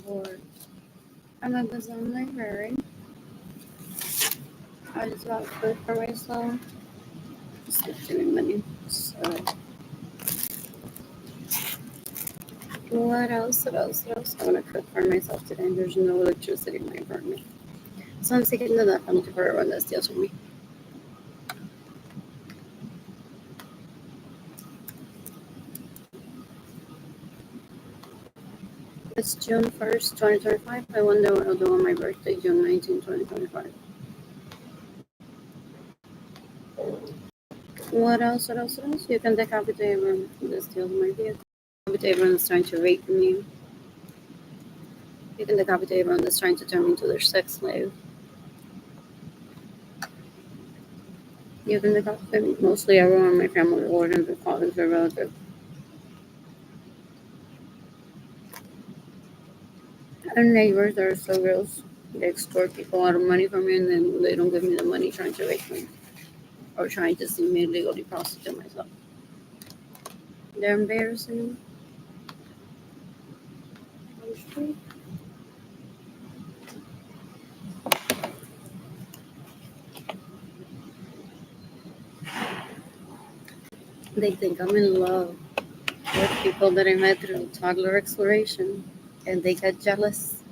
bored. I'm at the Zone Library. I just got food for myself. Just giving money. So, what else? What else? What else? I want to cook for myself today. There's no electricity in my apartment. So I'm sticking to that. I'm looking for everyone that steals from me. It's June 1st, 2025. I wonder what I'll do on my birthday, June 19, 2025. What else? What else? What else? You can decapitate everyone that steals my vehicle. Decapitate everyone that's trying to rape me. You can decapitate everyone that's trying to turn me into their sex slave. You can decapitate mostly everyone in my family, wardens, or fathers, or relatives. And neighbors that are so gross. They extort people out of money from me and then they don't give me the money trying to rape me or trying to see me illegally prostitute myself. They're embarrassing. They think I'm in love with people that I met through toddler exploration, and they get jealous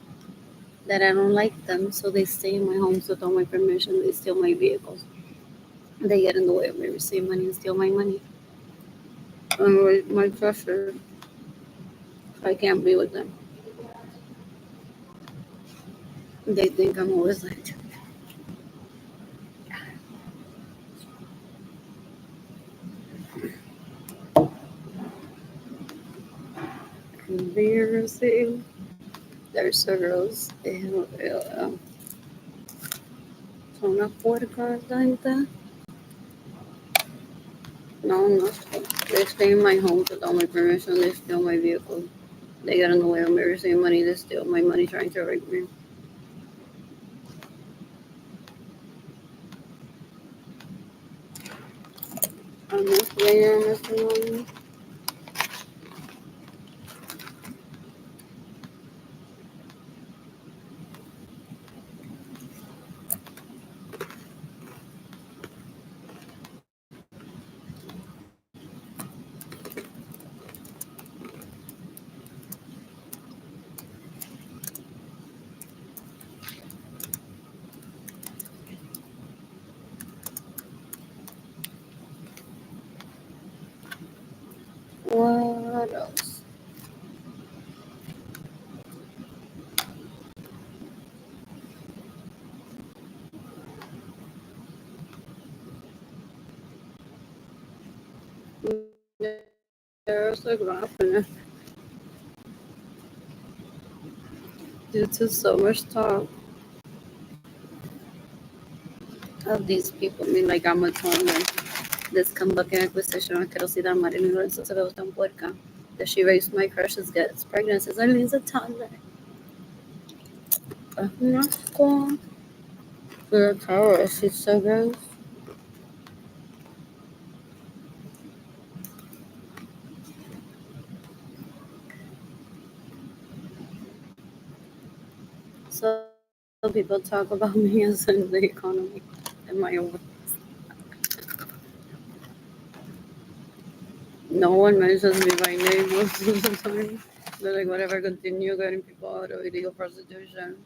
that I don't like them, so they stay in my homes without my permission. They steal my vehicles. They get in the way of me receiving money and steal my money. And my treasure, I can't be with them. They think I'm always like, embarrassing. They're so gross. Son una puerca esta gente. No, no. They stay in my home without my permission. They steal my vehicle. They get in the way of me receiving money. They steal my money trying to rape me. I'm not there, Mr. Money. What else? There's a graph due to so much talk of these people. I mean, like I'm a toddler. This come looking acquisition. I quiero see that Marilyn Lorenzo se ve tan puerca. That she raised my crushes, gets pregnant. Says Arlene's a toddler. No, cool. For a terrorist, she's so gross. So people talk about me as in the economy and my own. No one mentions me by name most of the time. They're like, whatever, continue getting people out of illegal prostitution.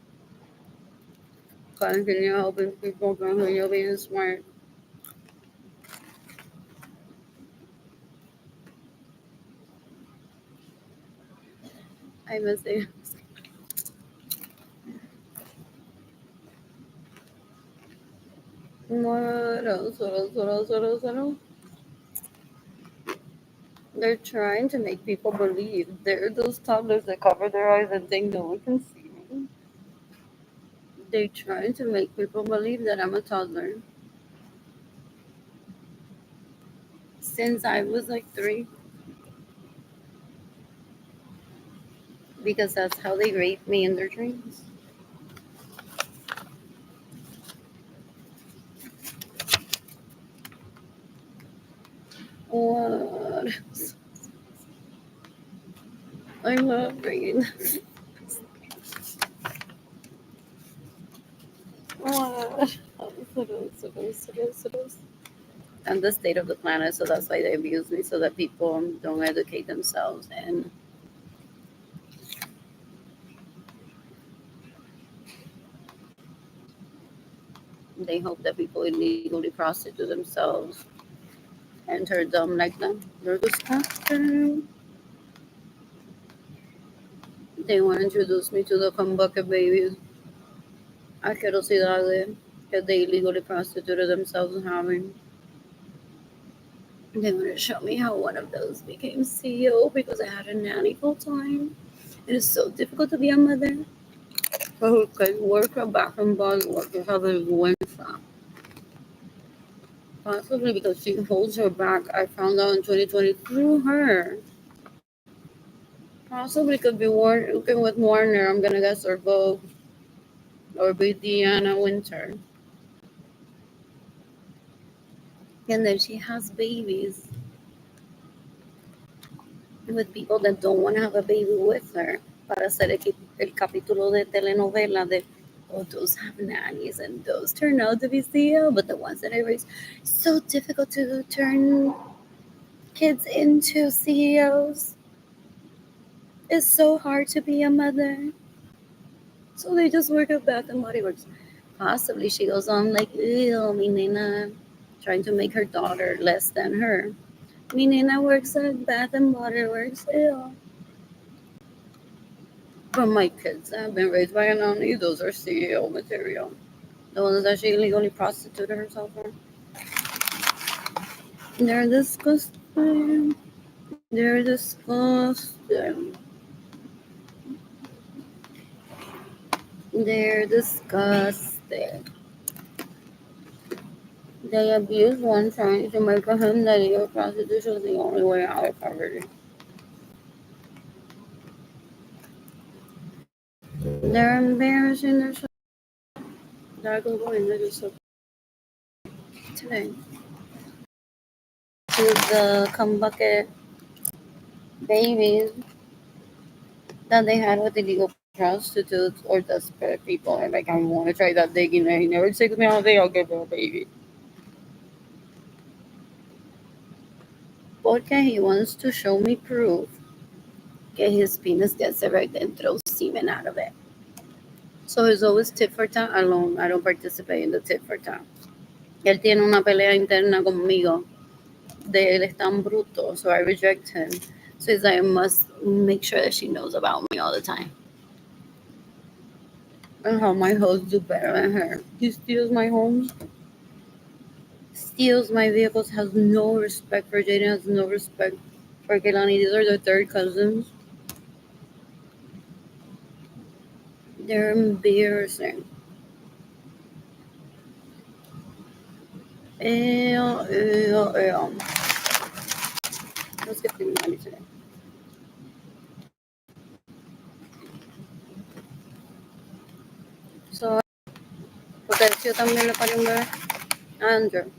Continue helping people, continue being smart. I must say, what else? What else? What else? What else? What else? They're trying to make people believe. They're those toddlers that cover their eyes and think no one can see me. They're trying to make people believe that I'm a toddler. Since I was like 3, because that's how they rape me in their dreams. What else? I love bringing this. And the state of the planet. So that's why they abuse me, so that people don't educate themselves, and they hope that people illegally prostitute themselves and turn dumb like them. They're disgusting. They want to introduce me to the cum bucket babies. Asquerosidades that they illegally prostituted themselves and having. They want to show me how one of those became CEO because I had a nanny full time. It is so difficult to be a mother. But who can work a back and body work to have a vergüenza. Possibly because she holds her back. I found out in 2020 through her. Possibly could be working with Warner. I'm gonna guess, or Vogue, or be Deanna Winter. And then she has babies with people that don't want to have a baby with her para hacer el capítulo de telenovela de, oh, those have nannies and those turn out to be CEO, but the ones that I raised, so difficult to turn kids into CEOs. It's so hard to be a mother. So they just work at Bath and Body Works. Possibly she goes on like, ew, mi nena, trying to make her daughter less than her. Mi nena works at Bath and Body Works, ew. But my kids have been raised by a nanny. Those are CEO material. The ones that she illegally prostituted herself for. They're disgusting. They're disgusting. They're disgusting. They abuse one trying to make him that your prostitution is the only way out of poverty. They're embarrassing themselves. They're going to do so today. To the cum bucket babies that they had with illegal prostitutes or desperate people. And like, I want to try that digging. He never takes me all day. I'll give her a baby. Porque he wants to show me proof que his penis gets right and throws semen out of it. So it's always tit for tat alone. I don't participate in the tit for tat. Él tiene una pelea interna conmigo. De él es tan bruto, so I reject him. So he's like, I must make sure that she knows about me all the time. And how my hoes do better than her. He steals my homes, steals my vehicles, has no respect for Jaden, has no respect for Kelani. These are their third cousins. They're embarrassing. Ew, ew, ew. Let's get the money today. So, Potencio también le parió un bebé. Andrew.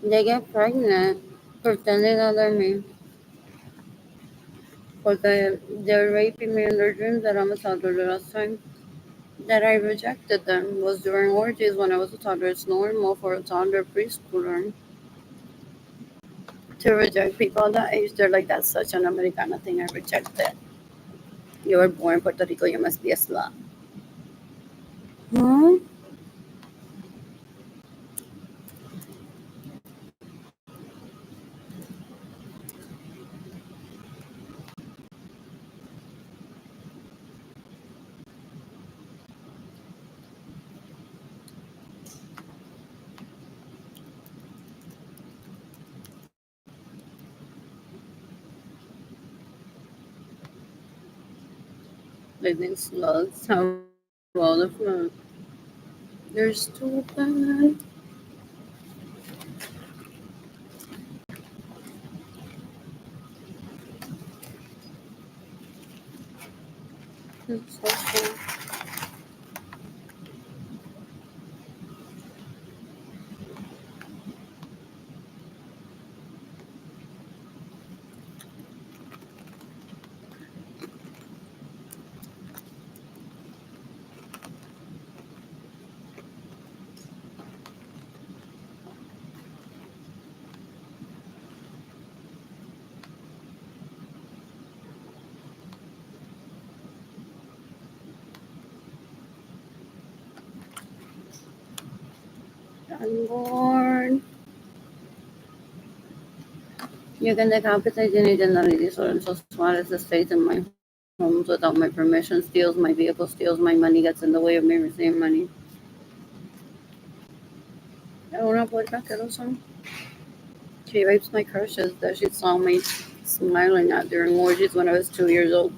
They get pregnant, pretending that they're me. Porque they're raping me in their dreams that I'm a toddler. The last time that I rejected them was during orgies when I was a toddler. It's normal for a toddler preschooler to reject people that age. They're like, that's such an Americana thing. I reject it. You were born in Puerto Rico, you must be a slut. Huh? They think sluts have all the fun. They're stupid. It's so cool. Unborn. You can decapitate any identity so and so Suarez stays in my homes without my permission, steals my vehicle, steals my money, gets in the way of me receiving money. Una puerca asquerosa. She rapes my crushes that she saw me smiling at during orgies when I was 2 years old,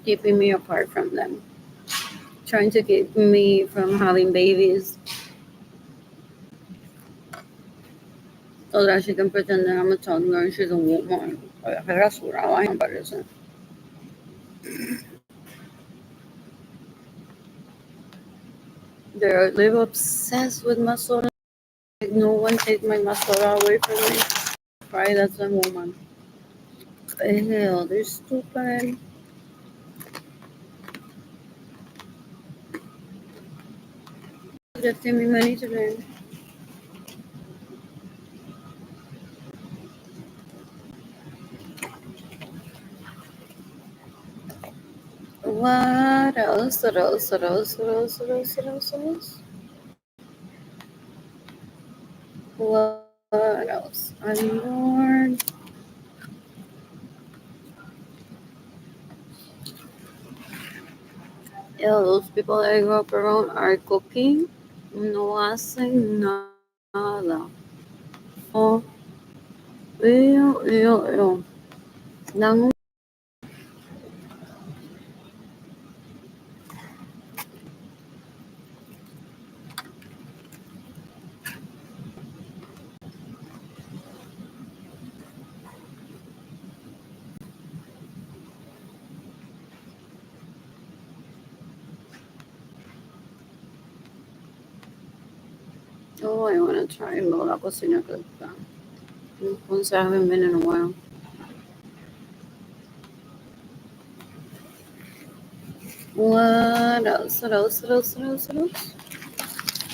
keeping me apart from them, trying to keep me from having babies so that she can pretend that I'm a toddler and she's a woman. Rasurada, me parece. They live obsessed with Masora. Like, no one take my Masora away from me. Right, that's a woman. Hell, they're stupid. Gifting me money today. What else? What else? What else? What else? What else? What else? What else? What else? I'm born. Yeah, those people that I grew up around are cooking. No hacen nada. Oh, ew. Dan oh, I want to try la cocina que está. Once I haven't been in a while. What else? What else? What else? What else? What else?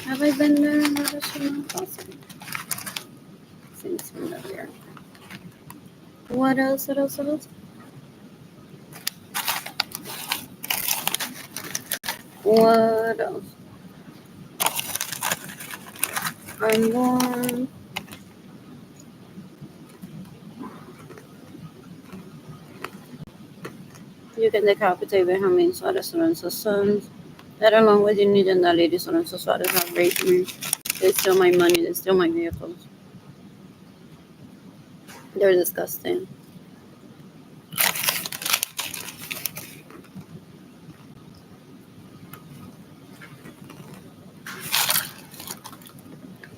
Have I been there in that restaurant? Awesome. Seems familiar. What else? What else? What else? What else? I'm born. You can decapitate Benjamin Suarez Lorenzo's sons. That along with Unidad Lady Lorenzo Suarez have raped me. They steal my money, they steal my vehicles. They're disgusting.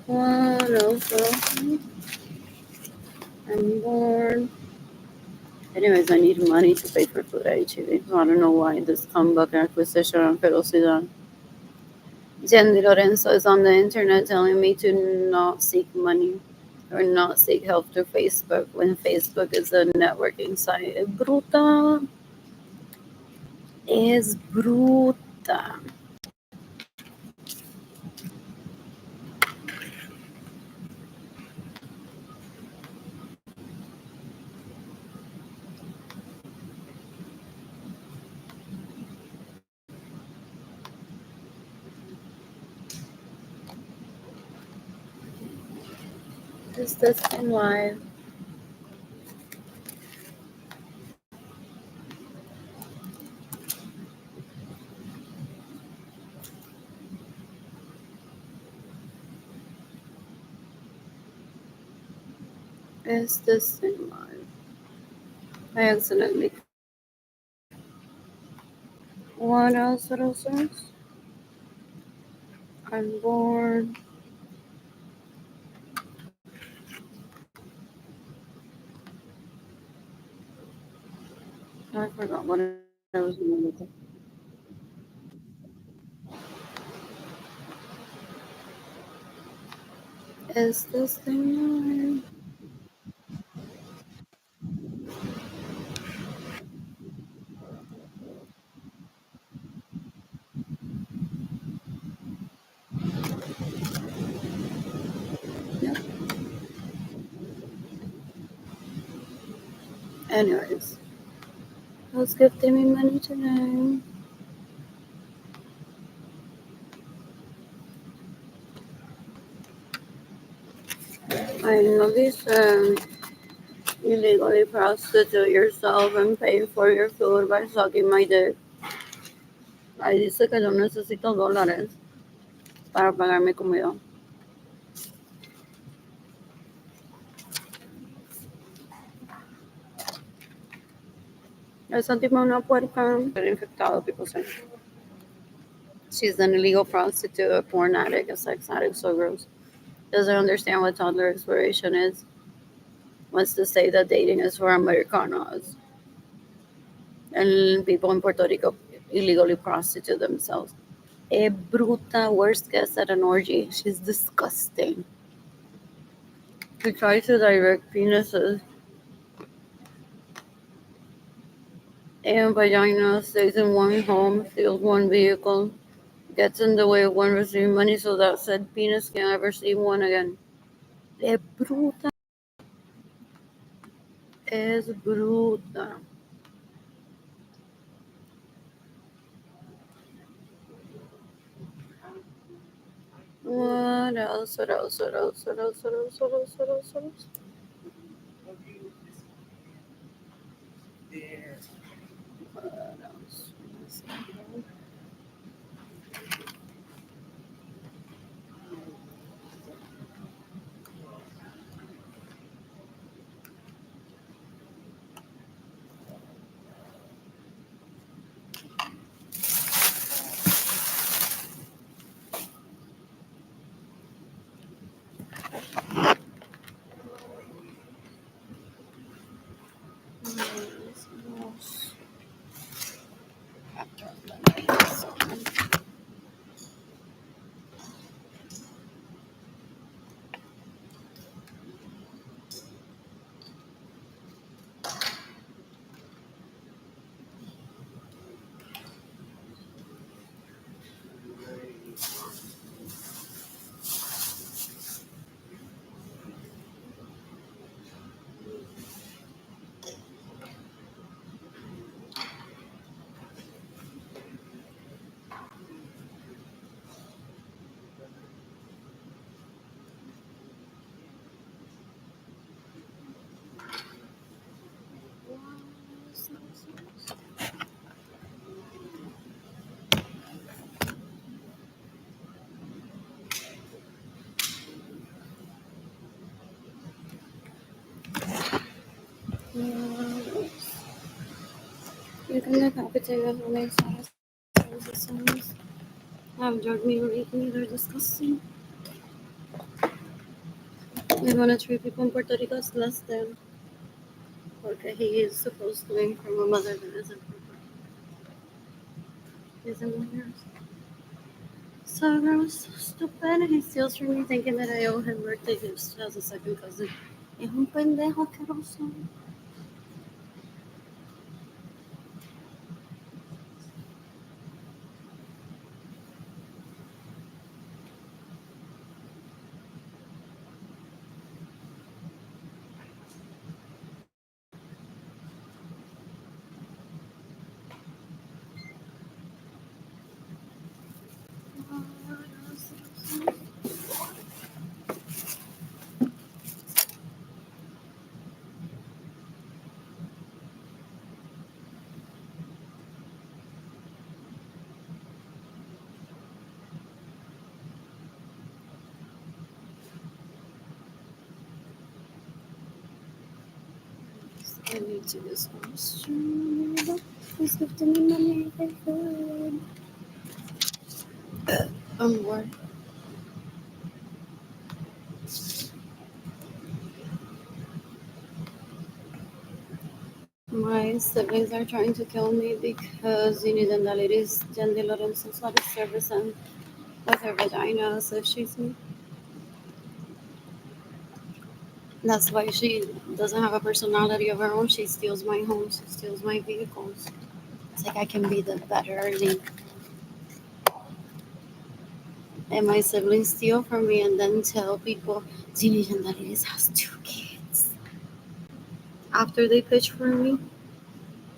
What else? What else? I'm bored. Anyways, I need money to pay for food at HEB. So I don't know why this comeback acquisition on Ferocidad. Jenny Lorenzo is on the internet telling me to not seek money or not seek help through Facebook when Facebook is a networking site. Es bruta. Es bruta. Is this in live? Is this in live? I accidentally. What else? What else? What else? I'm bored. I forgot what I was going to look at. Is this thing live? Yep. Anyways, who's gifting me money today? I know this illegally prostitute yourself and pay for your food by sucking my dick. Ahí dice que yo necesito dólares para pagar mi comida. Esa tipa es una puerca. Infectado, people say. She's an illegal prostitute, a porn addict, a sex addict, so gross. Doesn't understand what toddler exploration is. Wants to say that dating is for Americanos. And people in Puerto Rico illegally prostitute themselves. A bruta, worst guest at an orgy. She's disgusting. She tries to direct penises and vaginas, stays in one home, steals one vehicle, gets in the way of one receiving money so that said penis can't ever see one again. Es bruta. Es bruta. What else? What else? What else? What else? What else? What else? What else? What else? What else? Let's see. You can look up potatoes when they sauce. Have drug me or eat me, they're disgusting. We want to treat people in Puerto Rico as less than. Porque he is supposed to be from a mother that isn't from isn't yours. So gross, so stupid. He steals from me thinking that I owe him birthday gifts as a second cousin. Es un pendejo asqueroso. I need to do this one. Please give to me money if I could. I'm bored. My siblings are trying to kill me because the ladies, Jenny Lorenzo, started servicing with her vagina as if she's me. That's why she doesn't have a personality of her own. She steals my home. She steals my vehicles. It's like I can be the better link. And my siblings steal from me and then tell people Zini Jandalides has 2 kids. After they pitch for me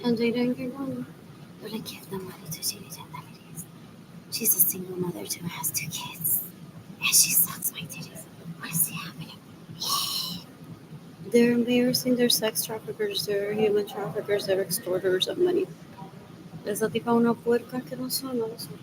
and they didn't get money. They're like, give the money to Zini Jandalides. She's a single mother too and has 2 kids. And she sucks my titties. What is happening? They're embarrassing. They're sex traffickers. They're human traffickers. They're extorters of money. Esa tipa es una puerca que no son, no lo son.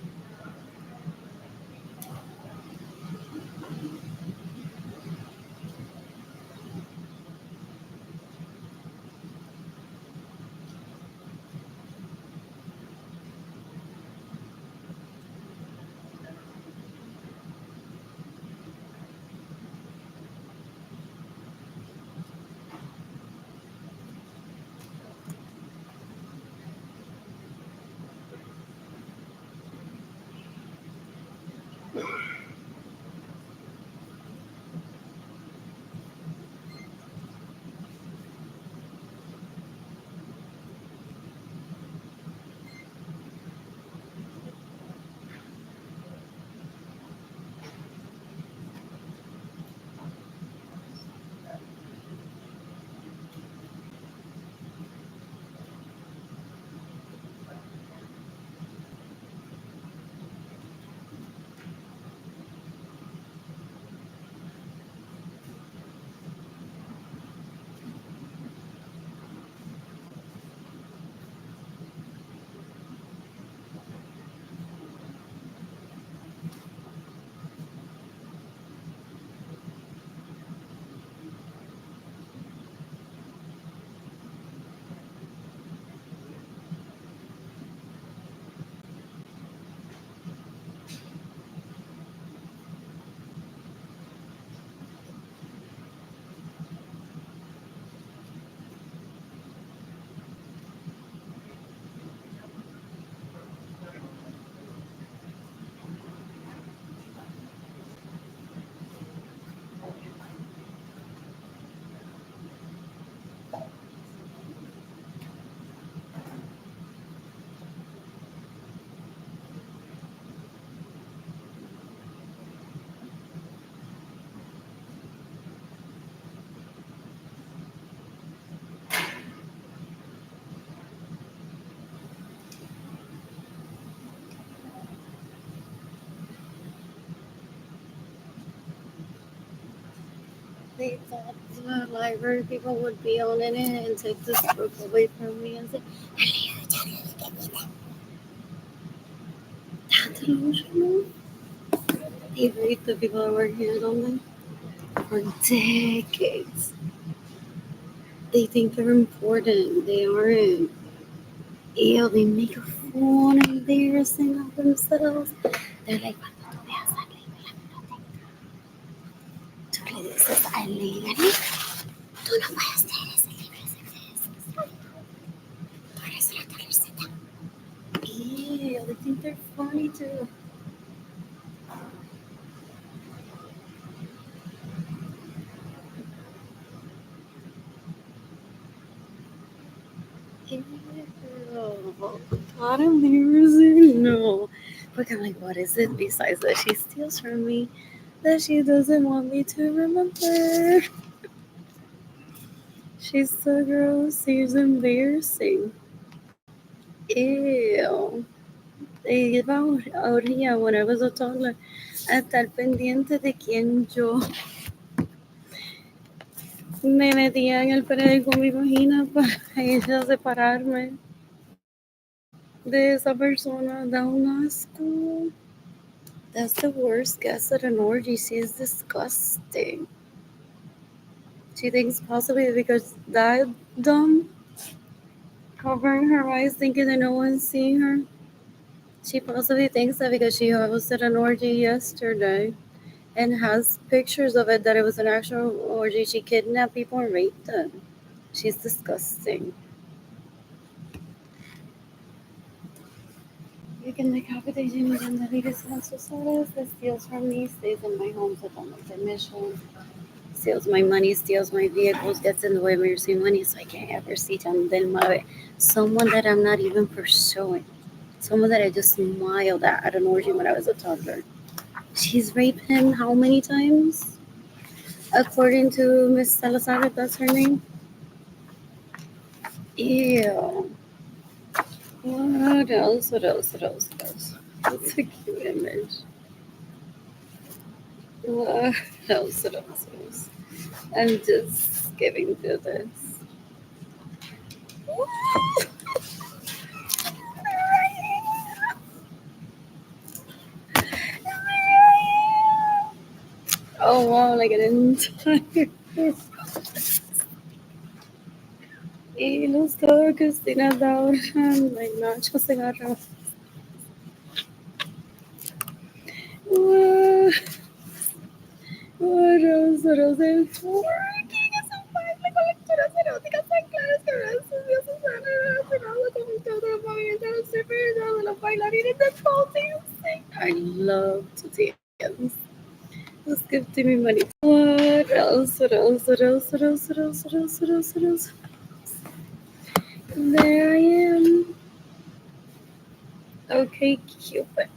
They thought the library people would be on it and take this book away from me and say, that's delusional. They raped the people that work here on them for decades. They think they're important. They aren't. Ew, they make a fool and embarrassing of themselves. They're like, cuando tú veas a alguien en la biblioteca, tú le dices al librero, tú no puedes leer ese libro, tú eres la tercera. Ew, they think they're funny too. Ew, not embarrassing, no. But I'm like, what is it besides that she steals from me that she doesn't want me to remember? She's so gross. She's embarrassing. Ew. Iba a orilla when I was a toddler a estar pendiente de quién yo me metía en el periódico con mi vagina para ella separarme de esa persona. Da un asco. That's the worst guest at an orgy. She is disgusting. She thinks possibly because that dumb, covering her eyes, thinking that no one's seeing her. She possibly thinks that because she hosted an orgy yesterday and has pictures of it that it was an actual orgy. She kidnapped people and raped them. She's disgusting. You can decapitate anyone that is Suarez that steals from me, stays in my home without my permission, steals my money, steals my vehicles, gets in the way of me receiving money so I can't ever see John Del Mave. Someone that I'm not even pursuing. Someone that I just smiled at an orgy when I was a toddler. She's raped him how many times? According to Miss Salazar, if that's her name. Ew. What else? What else? What else? What else? That's a cute image. What else? What else? What else? I'm just giving to this. Oh wow, like an entire. Ilustrador Cristina Dauran, like Nacho Cigarro. Rostros enfoques son parte con lecturas eróticas tan claras que brazos dioses han relacionado con todo el movimiento de los strippers de los bailarines de pole dancing. I love to dance. Just give to me money. What else? What else? What else? What else? What else? What else? What else? What else? There I am. Okay, Cupid.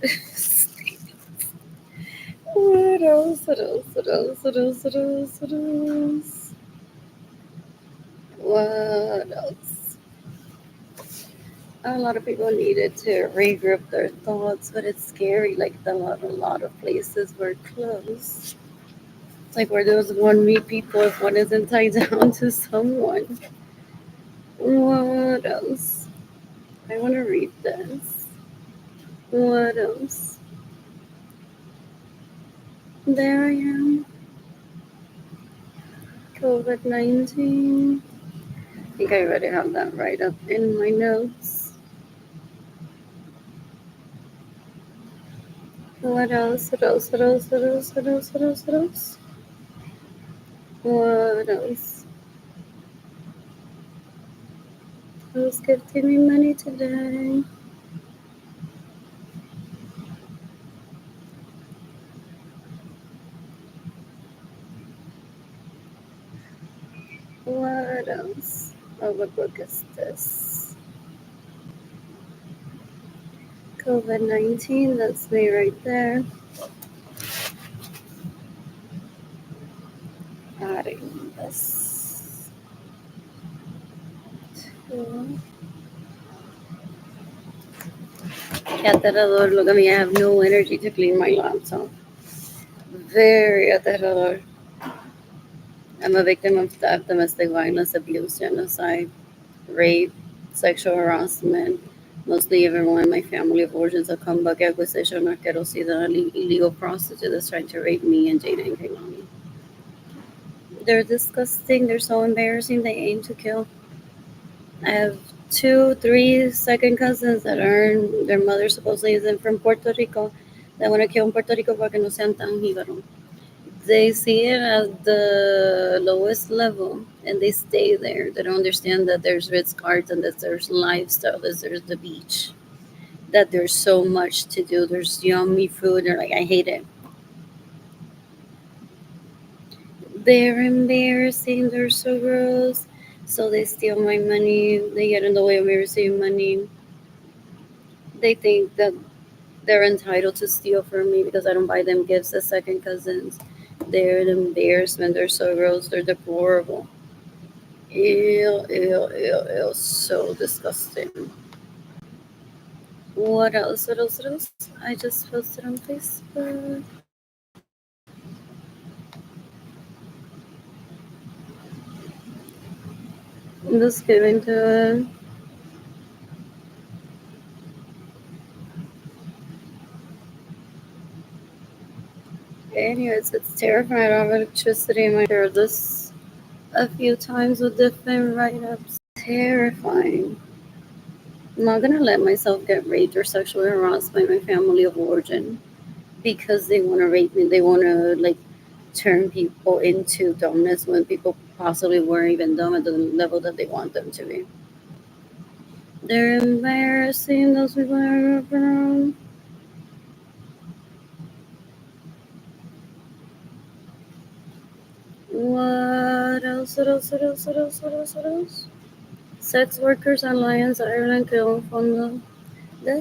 What else? What else? What else? What else? What else? What else? What else? A lot of people needed to regroup their thoughts, but it's scary. Like a lot of places were closed. It's like where those one meet people if one isn't tied down to someone. What else? I want to read this. What else? There I am. COVID-19. I think I already have that right up in my notes. What else? What else? What else? What else? What else? What else? What else? What else? Who's gifting me money today? What else? Oh, what book is this? COVID-19, that's me right there. Adding this. Qué aterrador. Look at me, I have no energy to clean my laptop. Very aterrador. I'm a victim of theft, domestic violence, abuse, genocide, rape, sexual harassment. Mostly everyone in my family of origins of comeback acquisition, asquerosidad, illegal prostitute that's trying to rape me and Jada and Kaylani. They're disgusting. They're so embarrassing. They aim to kill. I have 2, 3 second cousins that are their mother supposedly isn't from Puerto Rico. They want to kill in Puerto Rico para que no sean tan jíbaros. They see it at the lowest level and they stay there. They don't understand that there's Ritz Carlton, that there's lifestyle, that there's the beach, that there's so much to do. There's yummy food. They're like, I hate it. They're embarrassing. They're so gross. So they steal my money. They get in the way of me receiving money. They think that they're entitled to steal from me because I don't buy them gifts as second cousins. They're an embarrassment. They're so gross. They're deplorable. Ew, ew, ew, ew. So disgusting. What else? What else? What else? I just posted on Facebook. I'm just giving to it. Anyways, it's terrifying. I don't have electricity in my hair. This a few times with different write-ups. Terrifying. I'm not gonna let myself get raped or sexually harassed by my family of origin because they want to rape me. They want to like turn people into dumbness when people possibly weren't even dumb at the level that they want them to be. They're embarrassing. Those people are around. What else? What else? What else? What else? What else? What else? Sex Workers Alliance Ireland creó un fondo de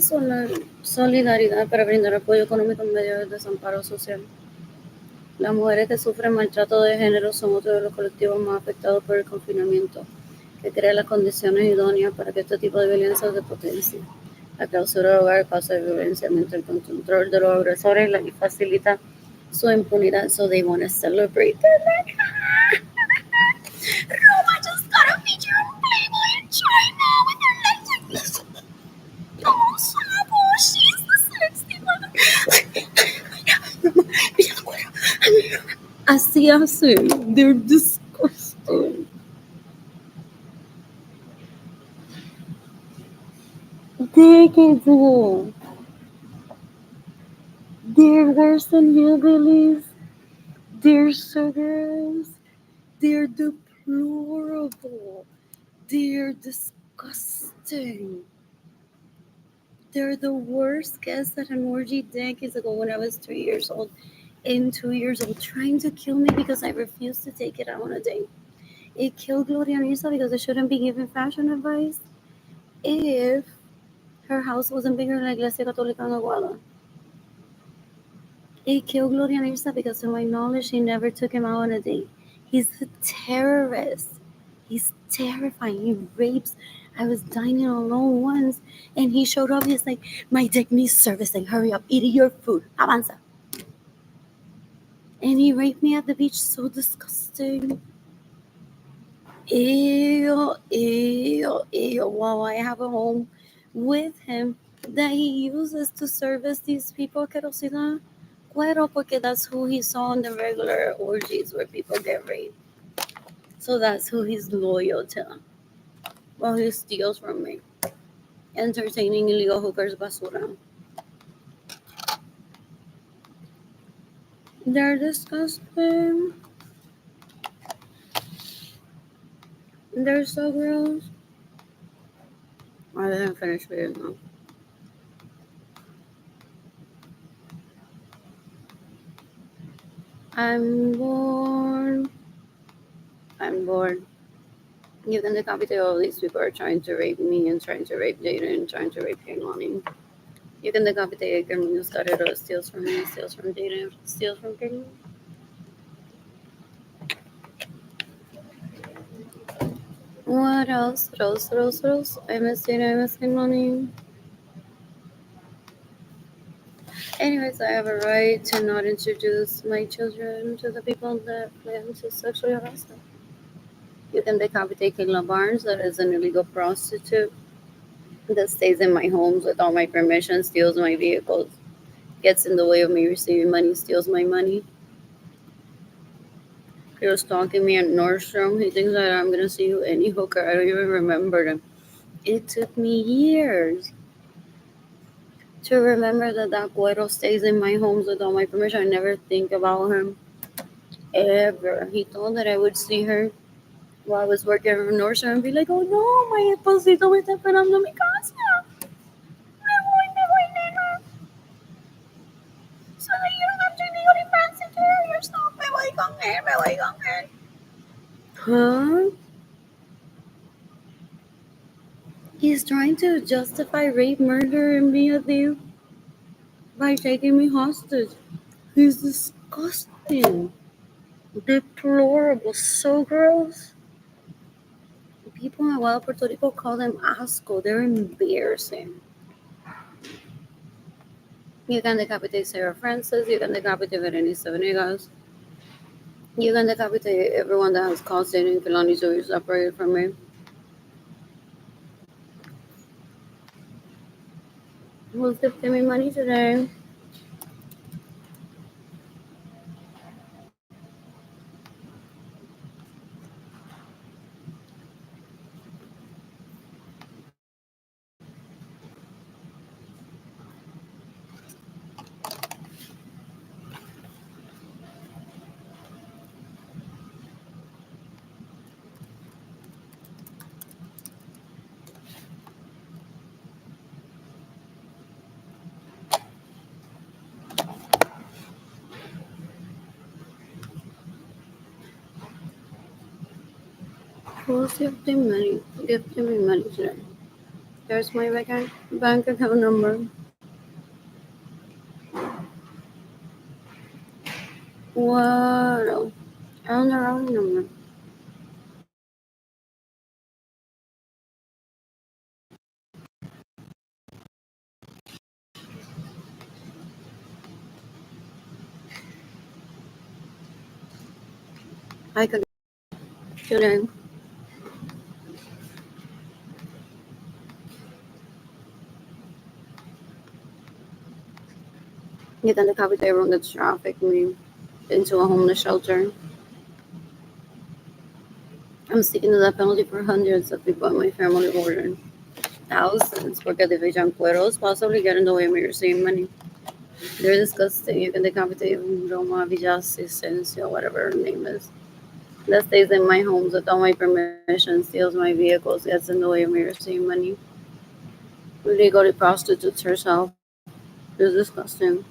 solidaridad para brindar apoyo económico en medio del desamparo social. Las mujeres que sufren maltrato de género son otro de los colectivos más afectados por el confinamiento, que crea las condiciones idóneas para que este tipo de violencia se potencie. La clausura del hogar causa de violencia, mientras el control de los agresores y facilita su impunidad. So they want to celebrate their life. Así hacen. They're disgusting. They can do. They're worse than hillbillies. They're sugars. They're deplorable. They're disgusting. They're the worst guests at an orgy decades ago when I was 3 years old and 2 years old, trying to kill me because I refused to take it out on a date. It killed Gloria Nisa because I shouldn't be giving fashion advice if her house wasn't bigger than la Iglesia Católica en Aguada. It killed Gloria Nisa because, to my knowledge, she never took him out on a date. He's a terrorist. He's terrifying. He rapes. I was dining alone once, and he showed up. He's like, "My dick needs servicing. Hurry up, eat your food. Avanza." And he raped me at the beach. So disgusting. Ew, ew, ew. Wow, I have a home with him that he uses to service these people. Querosidad. Cuero, porque that's who he saw in the regular orgies where people get raped. So that's who he's loyal to. Well, he steals from me. Entertaining illegal hookers basura. They're disgusting. They're so gross. I didn't finish reading them. I'm bored. I'm bored. You can decapitated all these people are trying to rape me and trying to rape Jaden and trying to rape Kaylani. You can decapitate Carmino Carrero, steals from me, steals from Jaden, steals from Kaylani. What else? What else? I'm missing money. Anyways, I have a right to not introduce my children to the people that plan to sexually harass them. You can decapitate Kayla Barnes, that is an illegal prostitute that stays in my homes without my permission, steals my vehicles, gets in the way of me receiving money, steals my money. He was stalking me at Nordstrom. He thinks that I'm gonna see you any hooker. I don't even remember them. It took me years to remember that that güero stays in my homes without my permission. I never think about him ever. He thought that I would see her while I was working at Nordstrom and be like, "Oh no, my esposito me está esperando en mi casa. Me voy, nena. So that you don't have to be really fancy to yourself. Me voy con él, me voy con él." Huh? He's trying to justify rape, murder, and be a thief by taking me hostage. He's disgusting. Deplorable. So gross. People in Wild Puerto Rico call them asco. They're embarrassing. You can decapitate Sarah Francis. You can decapitate Berenice Venegas. You can decapitate everyone that has caused dating felonies to be separated from me. Who's gifting me money today? Who's gifting money? Gifting me money today. There's my bank account number. What? On the wrong number. I could today. You can decapitate everyone that's trafficked me. into a homeless shelter. I'm seeking the death penalty for hundreds of people in my family order. Thousands, porque they vejan cueros, possibly getting away with your same money. They're disgusting. You can decapitate Roma Villasesencio, whatever her name is. That stays in my homes without my permission, steals my vehicles, gets in the way of me receiving money. Legally prostitutes herself. It's disgusting.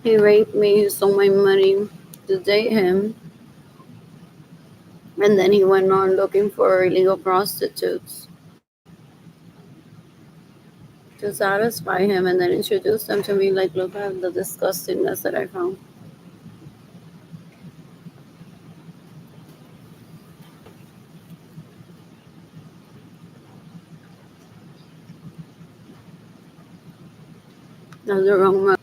He raped me, he stole my money to date him, and then he went on looking for illegal prostitutes to satisfy him and then introduced them to me like, look at the disgustingness that I found. That's the wrong one.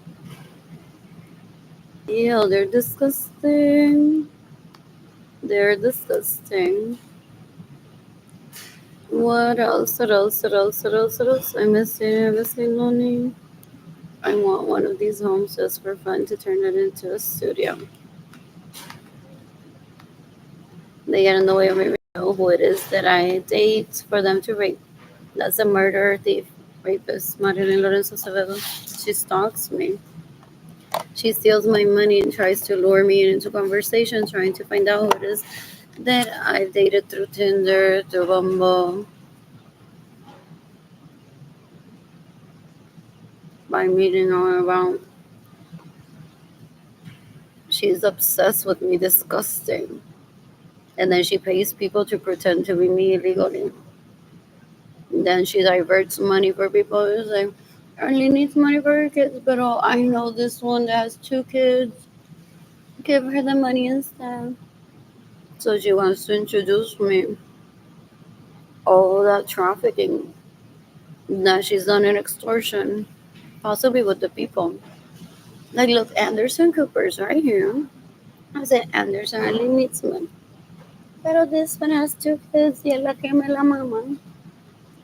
Ew, they're disgusting. They're disgusting. What else? What else? What else? What else? What else? I'm missing Lonnie. I want one of these homes just for fun to turn it into a studio. They get in the way of me know who it is that I date for them to rape. That's a murderer, thief, rapist, Marilyn Lorenzo Acevedo. She stalks me. She steals my money and tries to lure me into conversation, trying to find out who it is that I've dated through Tinder, through Bumble, by meeting all about. She's obsessed with me, disgusting. And then she pays people to pretend to be me illegally. And then she diverts money for people. It's like, only needs money for her kids, but oh, I know this one that has two kids. Give her the money instead. So she wants to introduce me all that trafficking that she's done in extortion, possibly with the people. Like, look, Anderson Cooper's right here. I said, Anderson only needs money. Pero this one has two kids y es la que me la mama.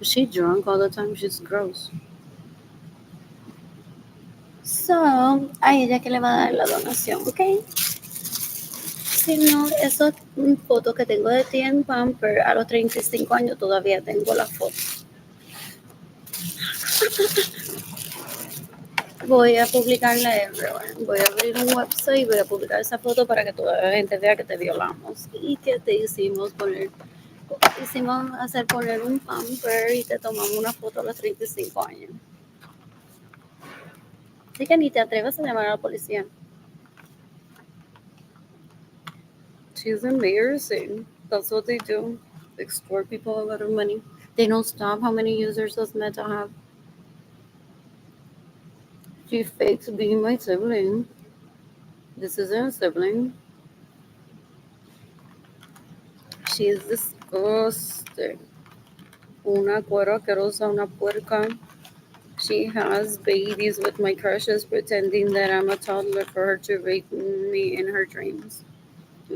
She drunk all the time. She's gross. So, a ella que le va a dar la donación, ¿ok? Si no, esas fotos que tengo de ti en Pamper a los 35 años todavía tengo la foto. Voy a publicarla everywhere. Voy a abrir un website y voy a publicar esa foto para que toda la gente vea que te violamos y que te hicimos hacer poner un pamper y te tomamos una foto a los 35 años. Así que ni te atrevas a llamar a la policía. She's embarrassing. That's what they do. Extort people a lot of money. They don't stop how many users does Meta have. She fakes being my sibling. This isn't a sibling. She is disgusting. Una cuero asquerosa, una puerca. She has babies with my crushes, pretending that I'm a toddler for her to rape me in her dreams.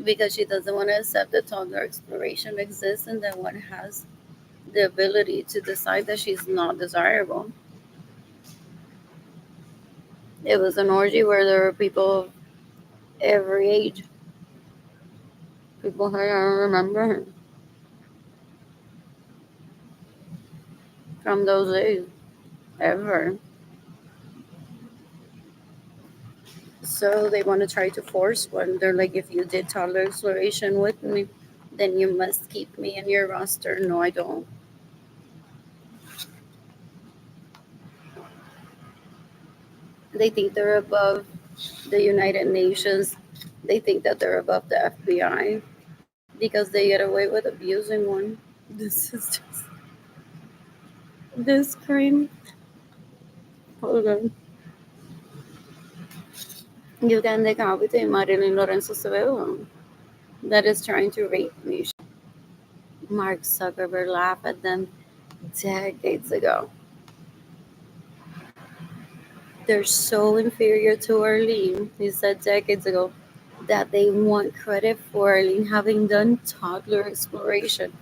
Because she doesn't want to accept that toddler exploration exists and that one has the ability to decide that she's not desirable. It was an orgy where there were people of every age. People who I don't remember her from those days ever. So they want to try to force one. They're like, if you did toddler exploration with me, then you must keep me in your roster. No, I don't. They think they're above the United Nations. They think that they're above the FBI because they get away with abusing one. This is just this crime. Hold on. You can decapitate Marilyn Lorenzo Acevedo that is trying to rape me. Mark Zuckerberg laughed at them decades ago. They're so inferior to Arlene, he said decades ago, that they want credit for Arlene having done toddler exploration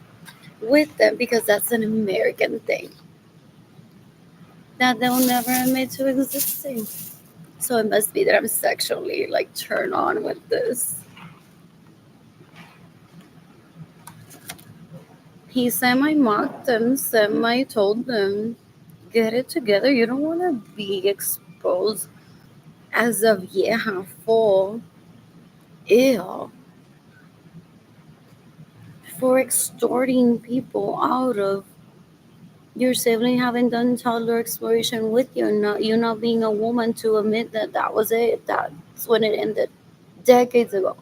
with them because that's an American thing. that they'll never admit to existing. So it must be that I'm sexually like turned on with this. He semi mocked them, semi told them, get it together. You don't want to be exposed as a vieja full. Ew. For extorting people out of your sibling having done toddler exploration with you not being a woman to admit that that was it. That's when it ended decades ago.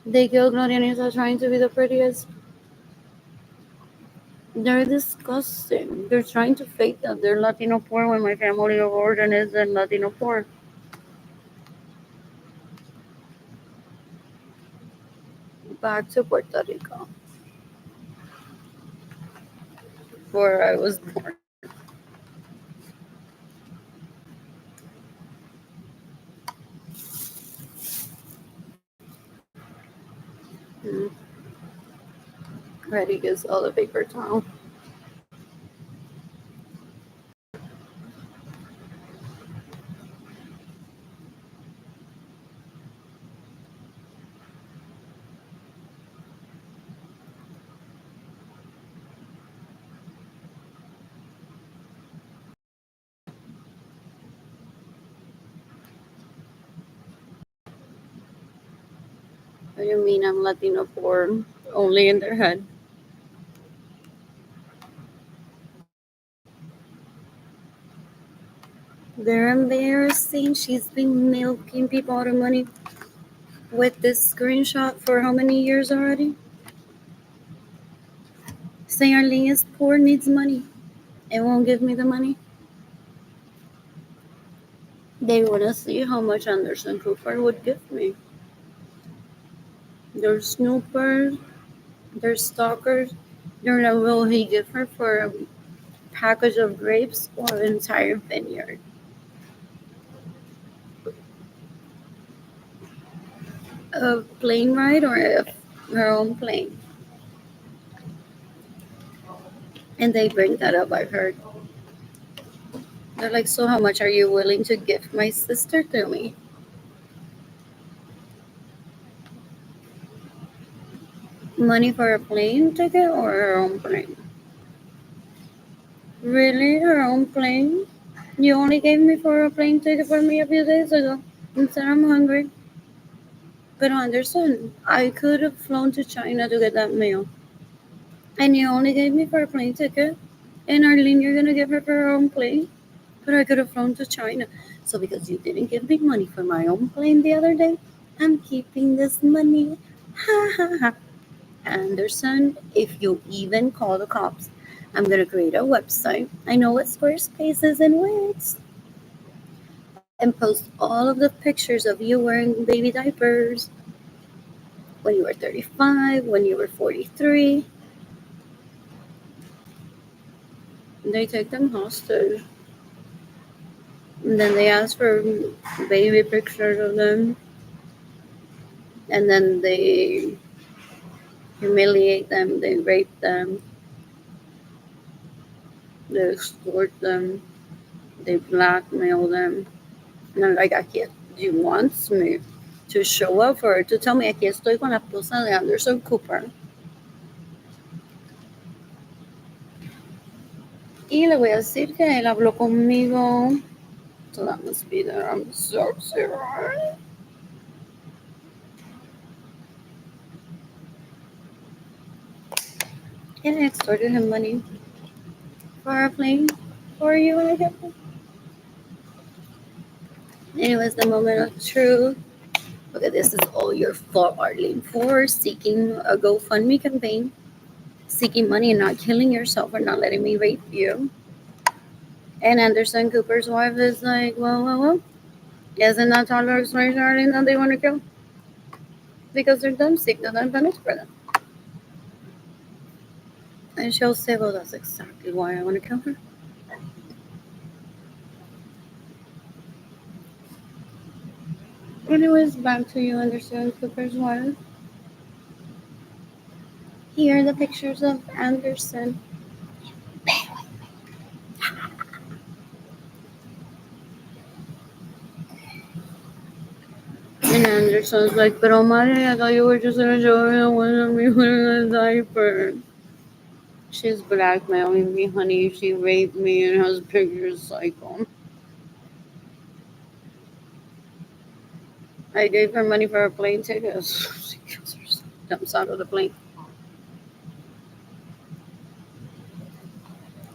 They killed Glorianita trying to be the prettiest. They're disgusting. They're trying to fake that they're Latino poor when my family of origin isn't Latino poor. Back to Puerto Rico, where I was born. Mm. Ready gets all the paper towel. What do you mean I'm Latino poor? Only in their head. They're embarrassing. She's been milking people out of money with this screenshot for how many years already? Saying Arlene is poor, needs money. It won't give me the money. They want to see how much Anderson Cooper would give me. They're snoopers, they're stalkers. They're like, will he give her for a package of grapes or an entire vineyard? A plane ride or her own plane? And they bring that up, I've heard. They're like, so how much are you willing to give my sister to me? Money for a plane ticket or her own plane? Really? Her own plane? You only gave me for a plane ticket for me a few days ago. And said I'm hungry. But Anderson, I could have flown to China to get that meal. And you only gave me for a plane ticket. And Arlene, you're gonna give her for her own plane? But I could have flown to China. So because you didn't give me money for my own plane the other day, I'm keeping this money. Ha ha ha. Anderson, if you even call the cops, I'm gonna create a website. I know what Squarespace is in Wix. And post all of the pictures of you wearing baby diapers when you were 35, when you were 43. They take them hostage. And then they ask for baby pictures of them. And then they humiliate them, they rape them, they extort them, they blackmail them. And I'm like, aquí, you wants me to show up for her, to tell me, aquí estoy con la esposa de Anderson Cooper. Y le voy a decir que él habló conmigo. So that must be that I'm so right? And I extorted him money for a plane for you and I kept it. And it was the moment of truth. Okay, this is all your fault, Arlene, for seeking a GoFundMe campaign, seeking money and not killing yourself or not letting me rape you. And Anderson Cooper's wife is like, well. Isn't that toddler exploration, Arlene, that they want to kill? Because they're dumb sick, they're not punished for them. And she'll say, well, that's exactly why I want to kill her. Anyways, back to you, Anderson Cooper's wife. Here are the pictures of Anderson. And Anderson's like, but Omari, I thought you were just gonna show me the one of me putting a diaper. She's blackmailing me, honey. She raped me and has pictures psycho. I gave her money for her plane tickets. She kills herself. Jumps out of the plane.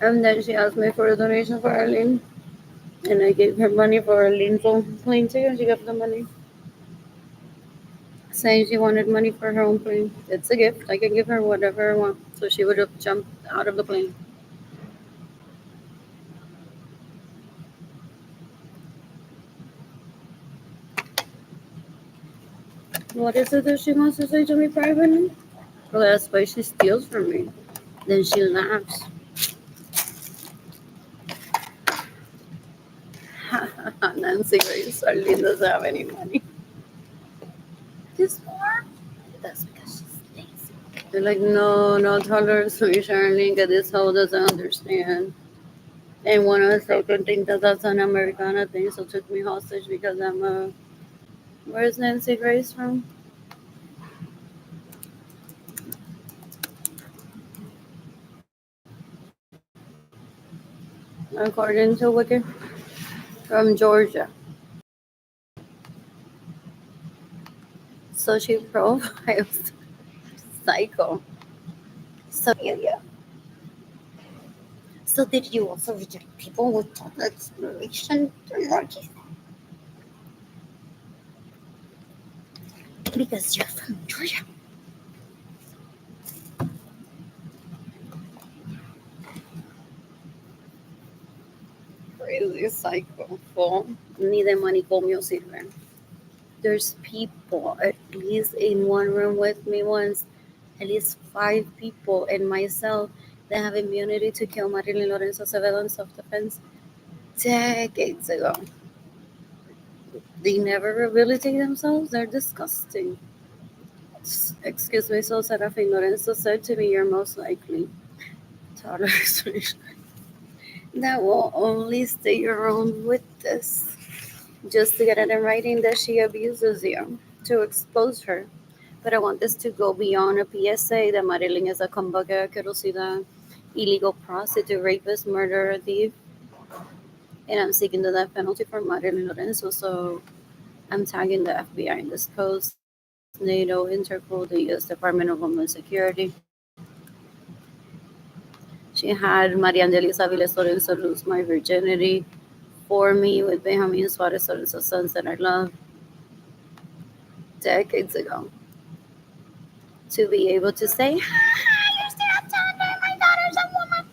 And then she asked me for a donation for Arlene. And I gave her money for Arlene's own plane ticket. She got the money. Saying she wanted money for her own plane. It's a gift. I can give her whatever I want. So she would have jumped out of the plane. What is it that she wants to say to me privately? Well, that's why she steals from me. Then she laughs. Nancy Grace Arlene doesn't have any money. This more? That's because she's lazy. They're like, no, no tolerance for Arlene, because this hoe doesn't understand. And one of the second think that that's an Americana thing, so took me hostage because I'm a. Where's Nancy Grace from? According to Wiki, from Georgia. So she profiles psycho. So yeah. So did you also reject people with total exploration technology? Because you're from Georgia. Crazy psycho. Ni de manicomio sirven. There's people at least in one room with me once, at least 5 people and myself that have immunity to kill Marilyn Lorenzo Acevedo in self-defense decades ago. They never rehabilitate themselves. They're disgusting. Excuse me, so Serafin Lorenzo said to me, you're most likely toddler that will only stay your own witness just to get it in writing that she abuses you to expose her. But I want this to go beyond a PSA that Marilyn is a convocada, querosida, illegal prostitute, rapist, murderer, thief. And I'm seeking the death penalty for Marilyn Lorenzo. So I'm tagging the FBI in this post, NATO, Interpol, the US Department of Homeland Security. She had Maria Angelisa Aviles Lorenzo lose my virginity for me with Benjamin Suarez Lorenzo's sons that I love decades ago. To be able to say, you're still a toddler, my daughter's a woman.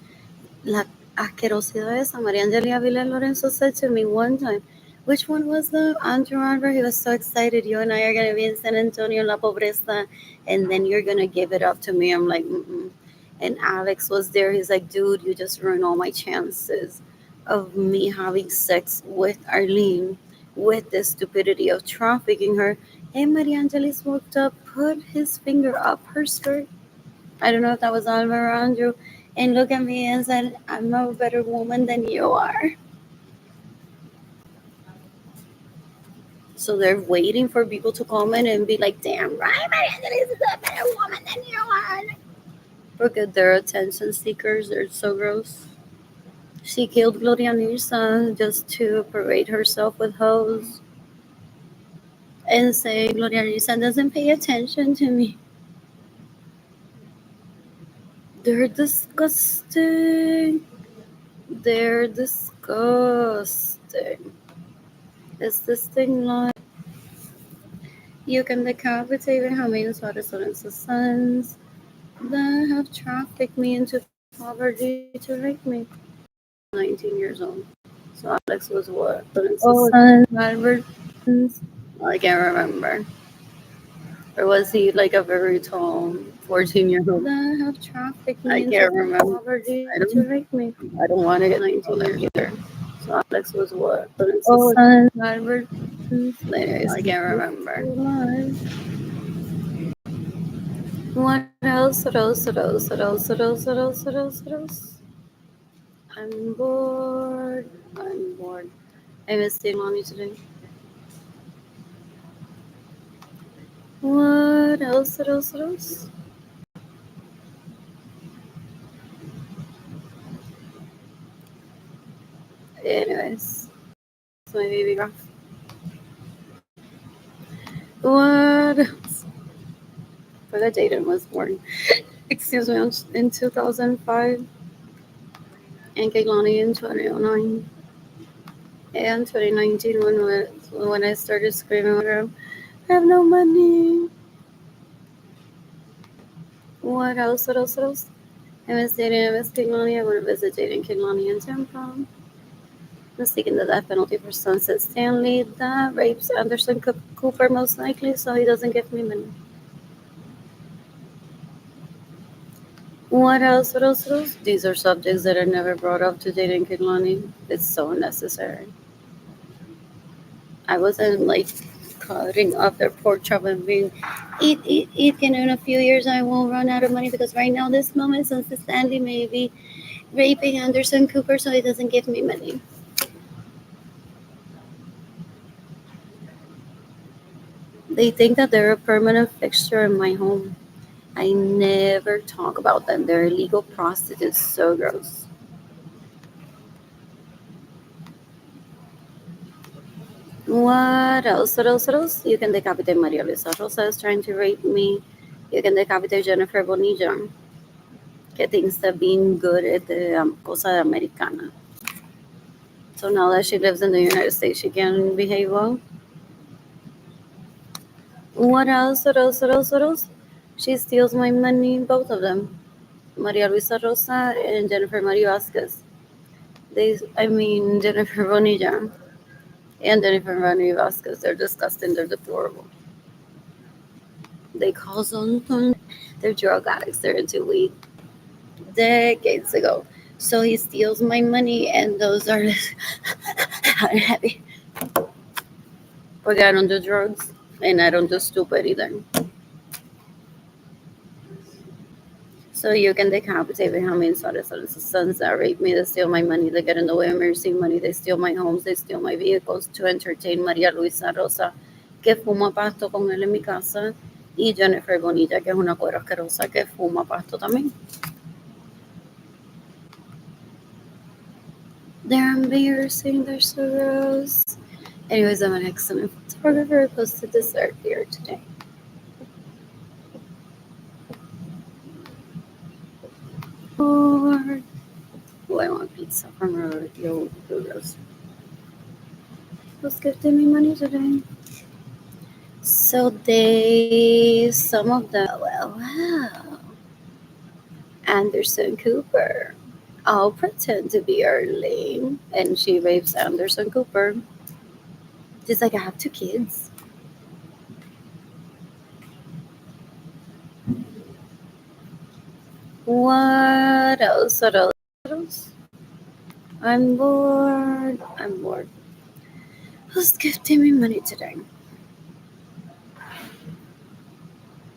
La asquerosidad esa, Maria Angelia Aviles Lorenzo said to me one time, which one was the Andrew Albert? He was so excited. You and I are going to be in San Antonio, La Pobreza, and then you're going to give it up to me. I'm like, mm-mm. And Alex was there. He's like, dude, you just ruined all my chances of me having sex with Arlene with the stupidity of trafficking her. And Maria Angelis walked up, put his finger up her skirt. I don't know if that was Alvaro or Andrew, and looked at me and said, I'm a better woman than you are. So they're waiting for people to comment and be like, damn right, Maria Angelis is a better woman than you are. Look at their attention seekers. They're so gross. She killed Gloria Nirsa just to parade herself with hoes and say Gloria Nirsa doesn't pay attention to me. They're disgusting. They're disgusting. Is this thing like you can decapitate Benjamin Suarez Lorenzo's sons that have trafficked me into poverty to rape me? 19 years old. So Alex was what? Lorenzo's son, Albert. I can't remember. Or was he like a very tall 14-year-old? That have trafficked me into poverty to rape me. I don't want to get 19 years either. So Alex was what? Lorenzo's son, Albert. Anyways, I can't remember. What else? What else? What else? What else? What else? What else? What else? What else? I'm bored. I'm bored. I miss seeing Lonnie today. What else? What else? What else? Anyways, it's my baby girl. What else? Forgot Jaden was born. Excuse me, in 2005, and Kehlani in 2009. And 2019, when I started screaming with her, I have no money. What else? What else? What else? I miss dating. I miss Kehlani. I want to visit Jaden Kehlani in Tampa. I'm seeking the death penalty for Sunset Stanley. That rapes Anderson Cooper most likely, so he doesn't give me money. What else? What else? What else? These are subjects that are never brought up to Jaden Kehlani. It's so unnecessary. I wasn't like cutting off their pork chop and being eat. And in a few years, I won't run out of money because right now, this moment, Sunset Stanley may be raping Anderson Cooper, so he doesn't give me money. They think that they're a permanent fixture in my home. I never talk about them. They're illegal prostitutes. So gross. What else? What else? What else? You can decapitate Maria Luisa Rosa is trying to rape me. You can decapitate Jennifer Bonilla, que thinks that being good at the cosa de americana. So now that she lives in the United States, she can behave well. What else? What else? What else? What else? She steals my money, both of them. Maria Luisa Rosa and Jennifer Maria Vasquez. Jennifer Bonilla and Jennifer Maria Vasquez. They're disgusting. They're deplorable. They call them, they're drug addicts. They're into weed decades ago. So he steals my money, and those are heavy. Porque I don't do drugs, and I don't do stupid either. So you can decapitate Benjamin Suarez and his sons that rape me, they steal my money, they get in the way of me receiving money, they steal my homes, they steal my vehicles to entertain María Luisa Rosa, que fuma pasto con él en mi casa, y Jennifer Bonilla, que es una cuera asquerosa que fuma pasto también. They're embarrassing, they're so gross. Anyways, I'm an excellent photographer. I posted this earlier today. Or, oh, I want pizza from Yo Burgos. Who's gifting me money today? So some of them, well, Anderson Cooper. I'll pretend to be Early. And she rapes Anderson Cooper. She's like, I have 2 kids. What else? What else? What else? I'm bored. I'm bored. Who's gifting me money today?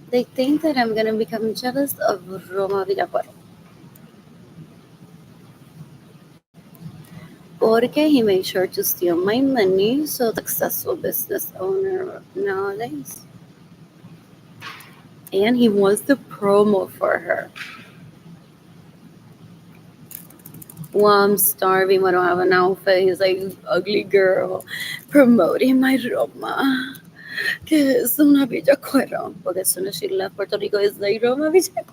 They think that I'm gonna become jealous of Roma Villacuero. Porque he made sure to steal my money, so successful business owner nowadays. And he wants the promo for her. Well, I'm starving. I don't have an outfit. He's like, ugly girl, promoting my Roma. Que es una Villacuero. Porque as soon as she left Puerto Rico, it's like, Roma Villacuero.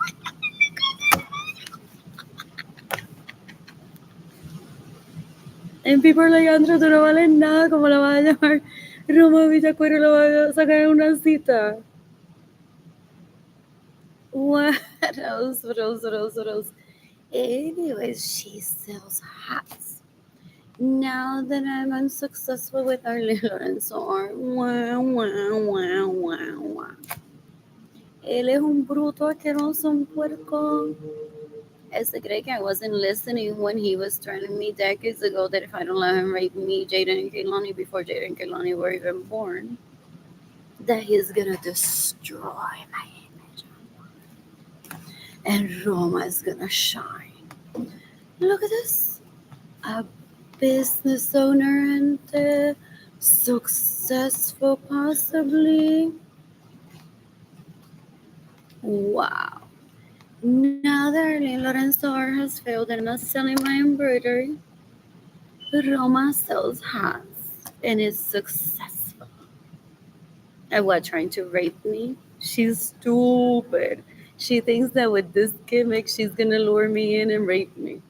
And people are like, Andrew, tú no vales nada. ¿Cómo la vas a llamar Roma Villacuero? La vas a sacar en una cita. What else? What else? What else? What else? Anyways, she sells hats. Now that I'm unsuccessful with our Lorenzo art, wah, wah, wah, wah, wah. Él es un bruto asqueroso, un puerco. Ese cree que I wasn't listening when he was telling me decades ago that if I don't let him rape me, Jaden and Kehlani, before Jaden and Kehlani were even born, that he's gonna destroy my image. and Roma is gonna shine. Look at this. A business owner and successful, possibly. Wow. Now that Arlene Lorenzo has failed and not selling my embroidery, Roma sells hats and is successful. And what, trying to rape me? She's stupid. She thinks that with this gimmick, she's gonna lure me in and rape me.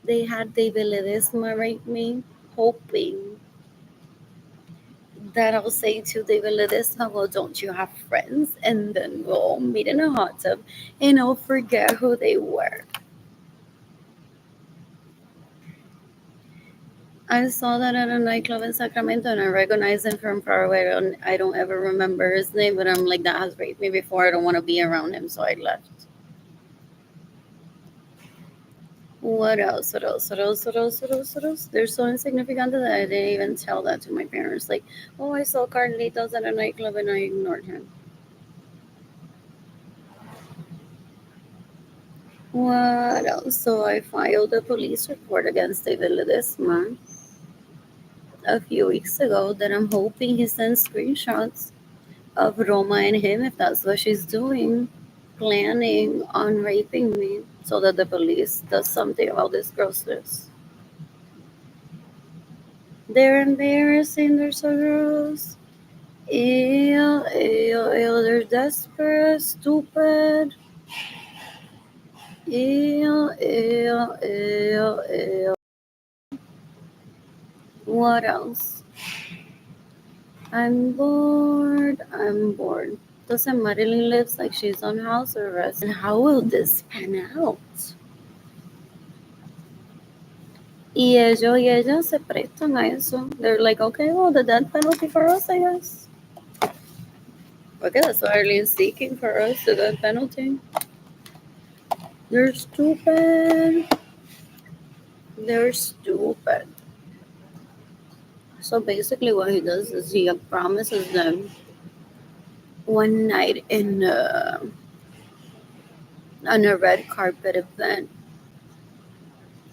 They had David Ledesma rape me, hoping that I'll say to David Ledesma, well, don't you have friends? And then we'll meet in a hot tub and I'll forget who they were. I saw that at a nightclub in Sacramento and I recognized him from far away. I don't ever remember his name, but I'm like, that has raped me before. I don't want to be around him, so I left. What else? What else? What else? What else? What else? What else? They're so insignificant that I didn't even tell that to my parents. Like, oh, I saw Carlitos at a nightclub and I ignored him. What else? So I filed a police report against David Ledesma a few weeks ago that I'm hoping he sends screenshots of Roma and him, if that's what she's doing, planning on raping me so that the police does something about this grossness. They're embarrassing, they're so gross. Ew, ew, ew, they're desperate, stupid. Ew, ew, ew, ew. What else? I'm bored. I'm bored. Doesn't Marilyn lives like she's on house arrest? And how will this pan out? Y ellos se prestan a eso. They're like, okay, well, the death penalty for us, I guess. Okay, that's what Arlene's seeking for us, the death penalty. They're stupid. They're stupid. So basically, what he does is he promises them one night on a red carpet event,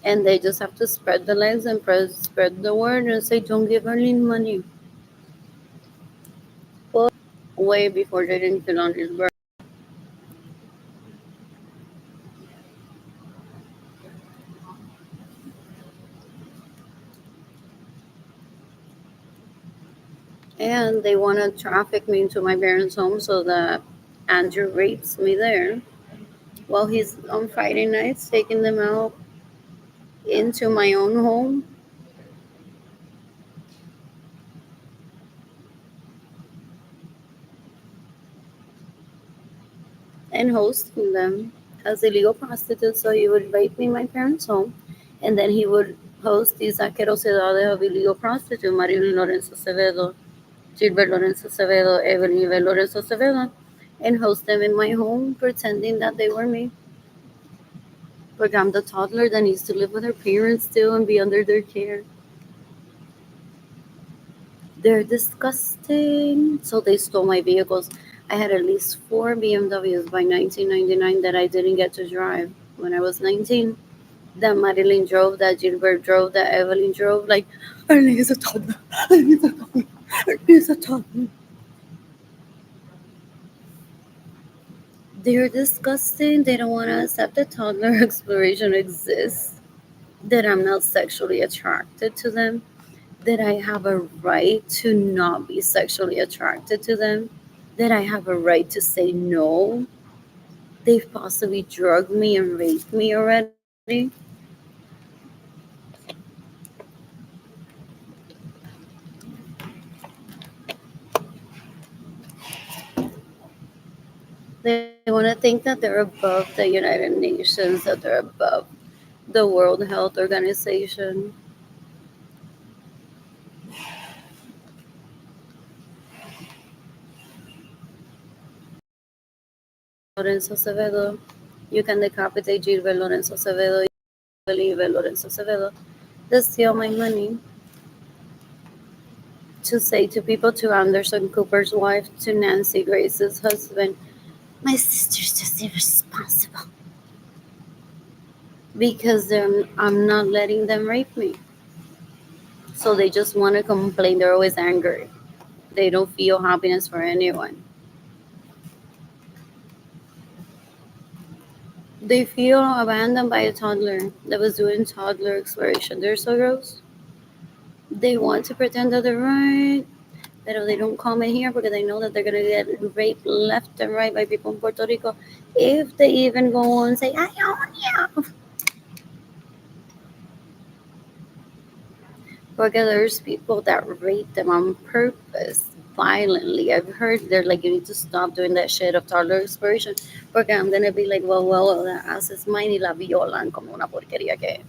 and they just have to spread the legs and spread the word and say, "Don't give Arlene money." Well, way before they didn't kill on his birthday. And they want to traffic me into my parents' home so that Andrew rapes me there while he's on Friday nights taking them out into my own home and hosting them as illegal prostitutes. So he would rape me in my parents' home, and then he would host these asquerosidades of illegal prostitutes, Marilyn Lorenzo Acevedo, Gilbert Lorenzo Acevedo, Evelyn Lorenzo Acevedo, and host them in my home, pretending that they were me. But I'm the toddler that needs to live with her parents still and be under their care. They're disgusting. So they stole my vehicles. I had at least 4 BMWs by 1999 that I didn't get to drive when I was 19. That Marilyn drove, that Gilbert drove, that Evelyn drove. Like, Arlene is a toddler. Arlene is a toddler. Arlene is a toddler. They're disgusting. They don't want to accept that toddler exploration exists. That I'm not sexually attracted to them. That I have a right to not be sexually attracted to them. That I have a right to say no. They've possibly drugged me and raped me already. They want to think that they're above the United Nations, that they're above the World Health Organization. Lorenzo Acevedo, you can decapitate Gilbert Lorenzo Acevedo, you can believe it, Lorenzo Acevedo. They steal my money. to say to people, to Anderson Cooper's wife, to Nancy Grace's husband, my sister's just irresponsible because I'm not letting them rape me. So they just want to complain. They're always angry. They don't feel happiness for anyone. They feel abandoned by a toddler that was doing toddler exploration. They're so gross. They want to pretend that they're right, but they don't come in here because they know that they're going to get raped left and right by people in Puerto Rico if they even go on and say, I own you. Because there's people that rape them on purpose, violently. I've heard they're like, you need to stop doing that shit of toddler exploration. Porque I'm going to be like, well, that ass is mine y la violan como una porquería que es.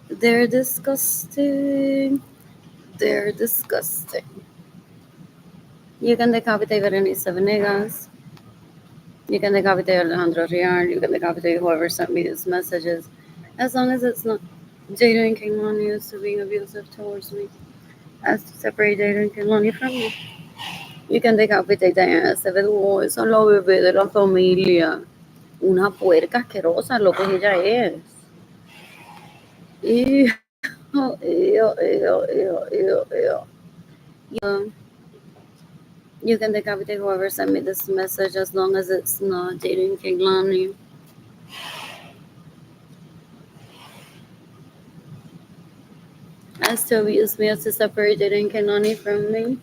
They're disgusting. They're disgusting. You can decapitate Berenice Venegas. You can decapitate Alejandro Riar. You can decapitate whoever sent me these messages. As long as it's not Jada and Kehlani used to being abusive towards me. As to separate Jada and Kehlani from me. You can decapitate Diana Acevedo. Esa es la bebé de la familia. Una puerca asquerosa, lo que ella es. Ew, ew, ew, ew, ew, ew. You can decapitate whoever sent me this message as long as it's not dating Kehlani. As to abuse me, as to separate dating Kehlani from me.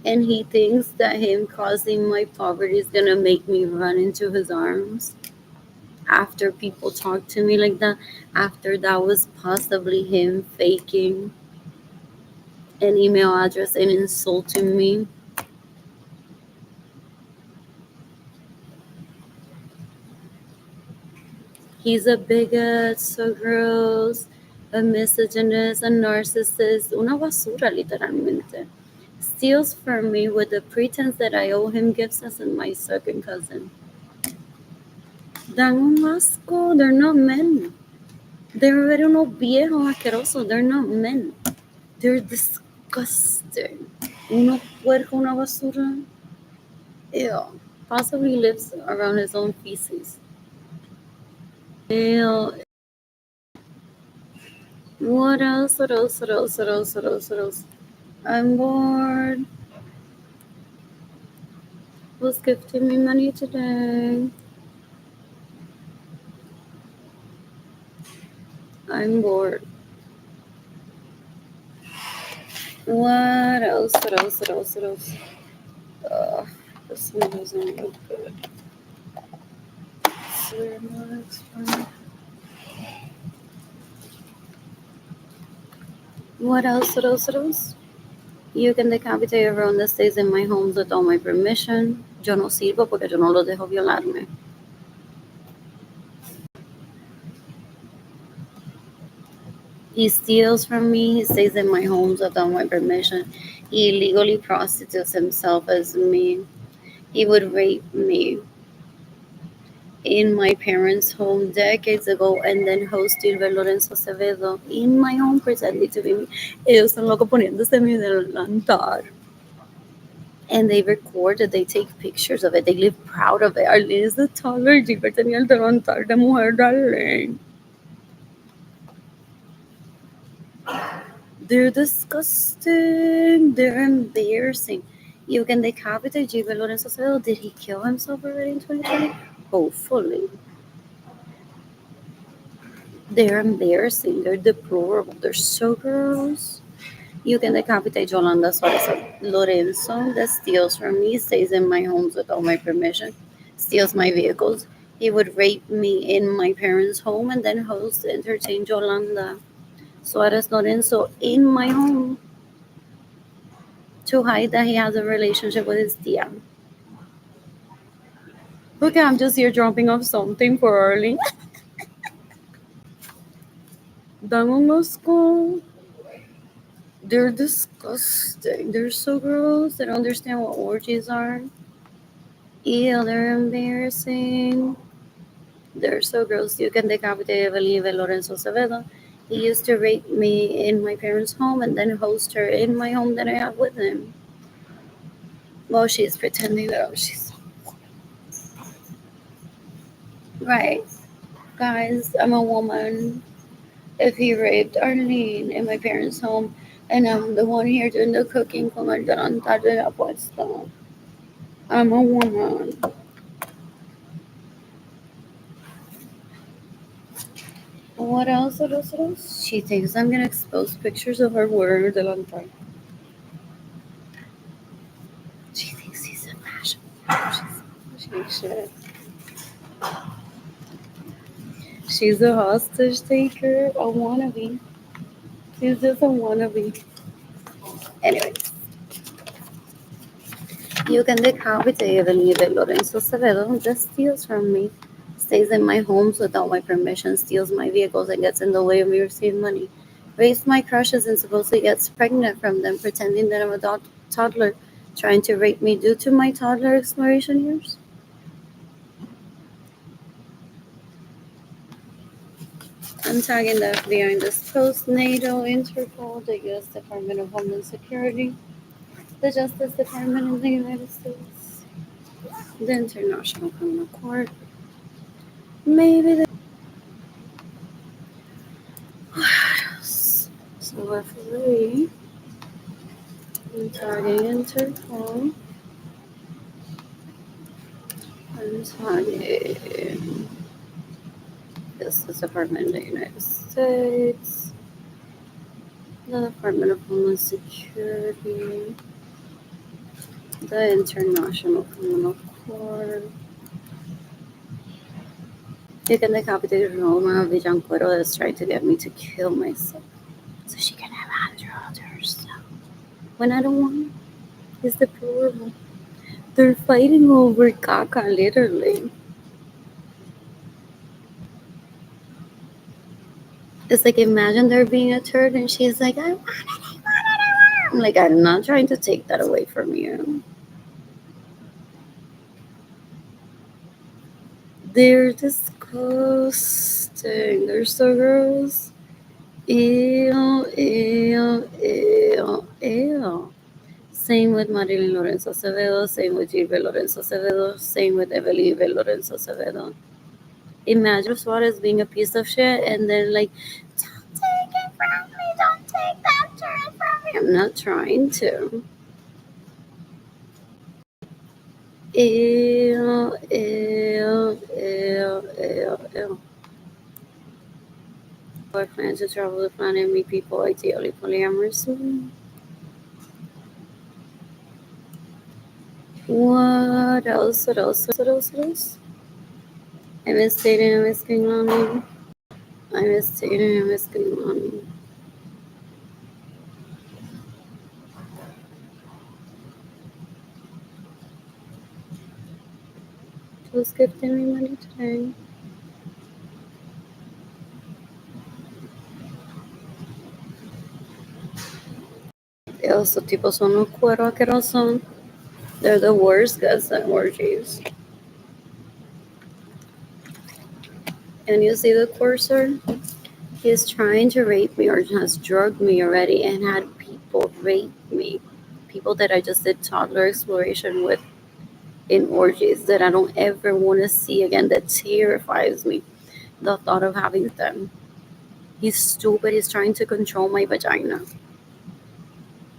And he thinks that him causing my poverty is gonna make me run into his arms. After people talk to me like that, after that was possibly him faking an email address and insulting me. He's a bigot, so gross, a misogynist, a narcissist, una basura literalmente. Steals from me with the pretense that I owe him gifts as my second cousin. Dan un asco, they're not men. They're already unos viejos asquerosos, they're not men. They're disgusting. Uno puerco, una basura. Ew. Possibly lives around his own feces. Ew. What else? What else? What else? What else? What else? What else? I'm bored. Who's gifting me money today? I'm bored. What else? What else? What else? What else? This one doesn't look good. Swear marks. What else? What else? What else? You can decapitate everyone that stays in my homes without my permission. Yo no sirvo porque yo no los dejo violarme. He steals from me. He stays in my homes without my permission. He illegally prostitutes himself as me. He would rape me in my parents' home decades ago and then host Gilbert Lorenzo Acevedo in my home pretending to be me. Ellos están locos poniéndose en mi altar. And they record it, they take pictures of it, they live proud of it. Arlene is the taller, Gilbert tenía el altar de mujer de Arlene. They're disgusting. They're embarrassing. You can decapitate Gilbert Lorenzo Acevedo. Did he kill himself already in 2020? Hopefully. They're embarrassing. They're deplorable. They're so gross. You can decapitate Yolanda Suarez Lorenzo that steals from me, stays in my homes without my permission, steals my vehicles. He would rape me in my parents' home and then host entertain Yolanda Suarez Lorenzo in my home to hide that he has a relationship with his tia. Okay, I'm just here dropping off something for early. Dangongosko. They're disgusting. They're so gross. They don't understand what orgies are. Ew, they're embarrassing. They're so gross. You can decapitate Evelyn Lorenzo Acevedo. He used to rape me in my parents' home and then host her in my home that I have with him. Well, she's pretending that she's right. Guys, I'm a woman. If he raped Arlene in my parents' home and I'm the one here doing the cooking, como el delantal de la puesta. I'm a woman. What else? What else? What else? She thinks I'm gonna expose pictures of her wearing her delantal. She thinks he's a fashion. She should. She's a hostage taker, a wannabe. She's just a wannabe. Anyway, you can decapitate Evelyn Lorenzo Acevedo just steals from me. Stays in my homes without my permission, steals my vehicles, and gets in the way of me receiving money. Rapes my crushes and supposedly gets pregnant from them, pretending that I'm a toddler, trying to rape me due to my toddler exploration years. I'm tagging the FBI in this post, NATO, Interpol, the U.S. Department of Homeland Security, the Justice Department in the United States, the International Criminal Court, maybe the so referee, I'm tagging Interpol, I'm tagging Justice Department in the United States, the Department of Homeland Security, the International Criminal Court. You can decapitate Roma Villancuero that's trying to get me to kill myself so she can have Andrew herself. When I don't want, it's deplorable. They're fighting over caca, literally. It's like imagine there being a turd and she's like, I want it, I want it, I want it. I'm like, I'm not trying to take that away from you. They're disgusting. They're so gross. Ew, ew, ew, ew. Same with Marilyn Lorenzo Acevedo, same with Gilbert Lorenzo Acevedo, same with Evelyn Lorenzo Acevedo. Imagine Suarez being a piece of shit and then like, don't take it from me, don't take that turn from me. I'm not trying to. Ew, ew, ew, ew, ew. I plan to travel the planet and meet people ideally polyamorously. What else? What else? What else? What else? I miss dating, I miss getting lonely. I miss dating, I miss getting lonely. Who's gifting me money today? Esos tipos son un cuero asqueroso. They're the worst guys at orgies. And you see the courser? He's trying to rape me or has drugged me already and had people rape me. People that I just did toddler exploration with in orgies that I don't ever want to see again. That terrifies me. The thought of having them. He's stupid. He's trying to control my vagina.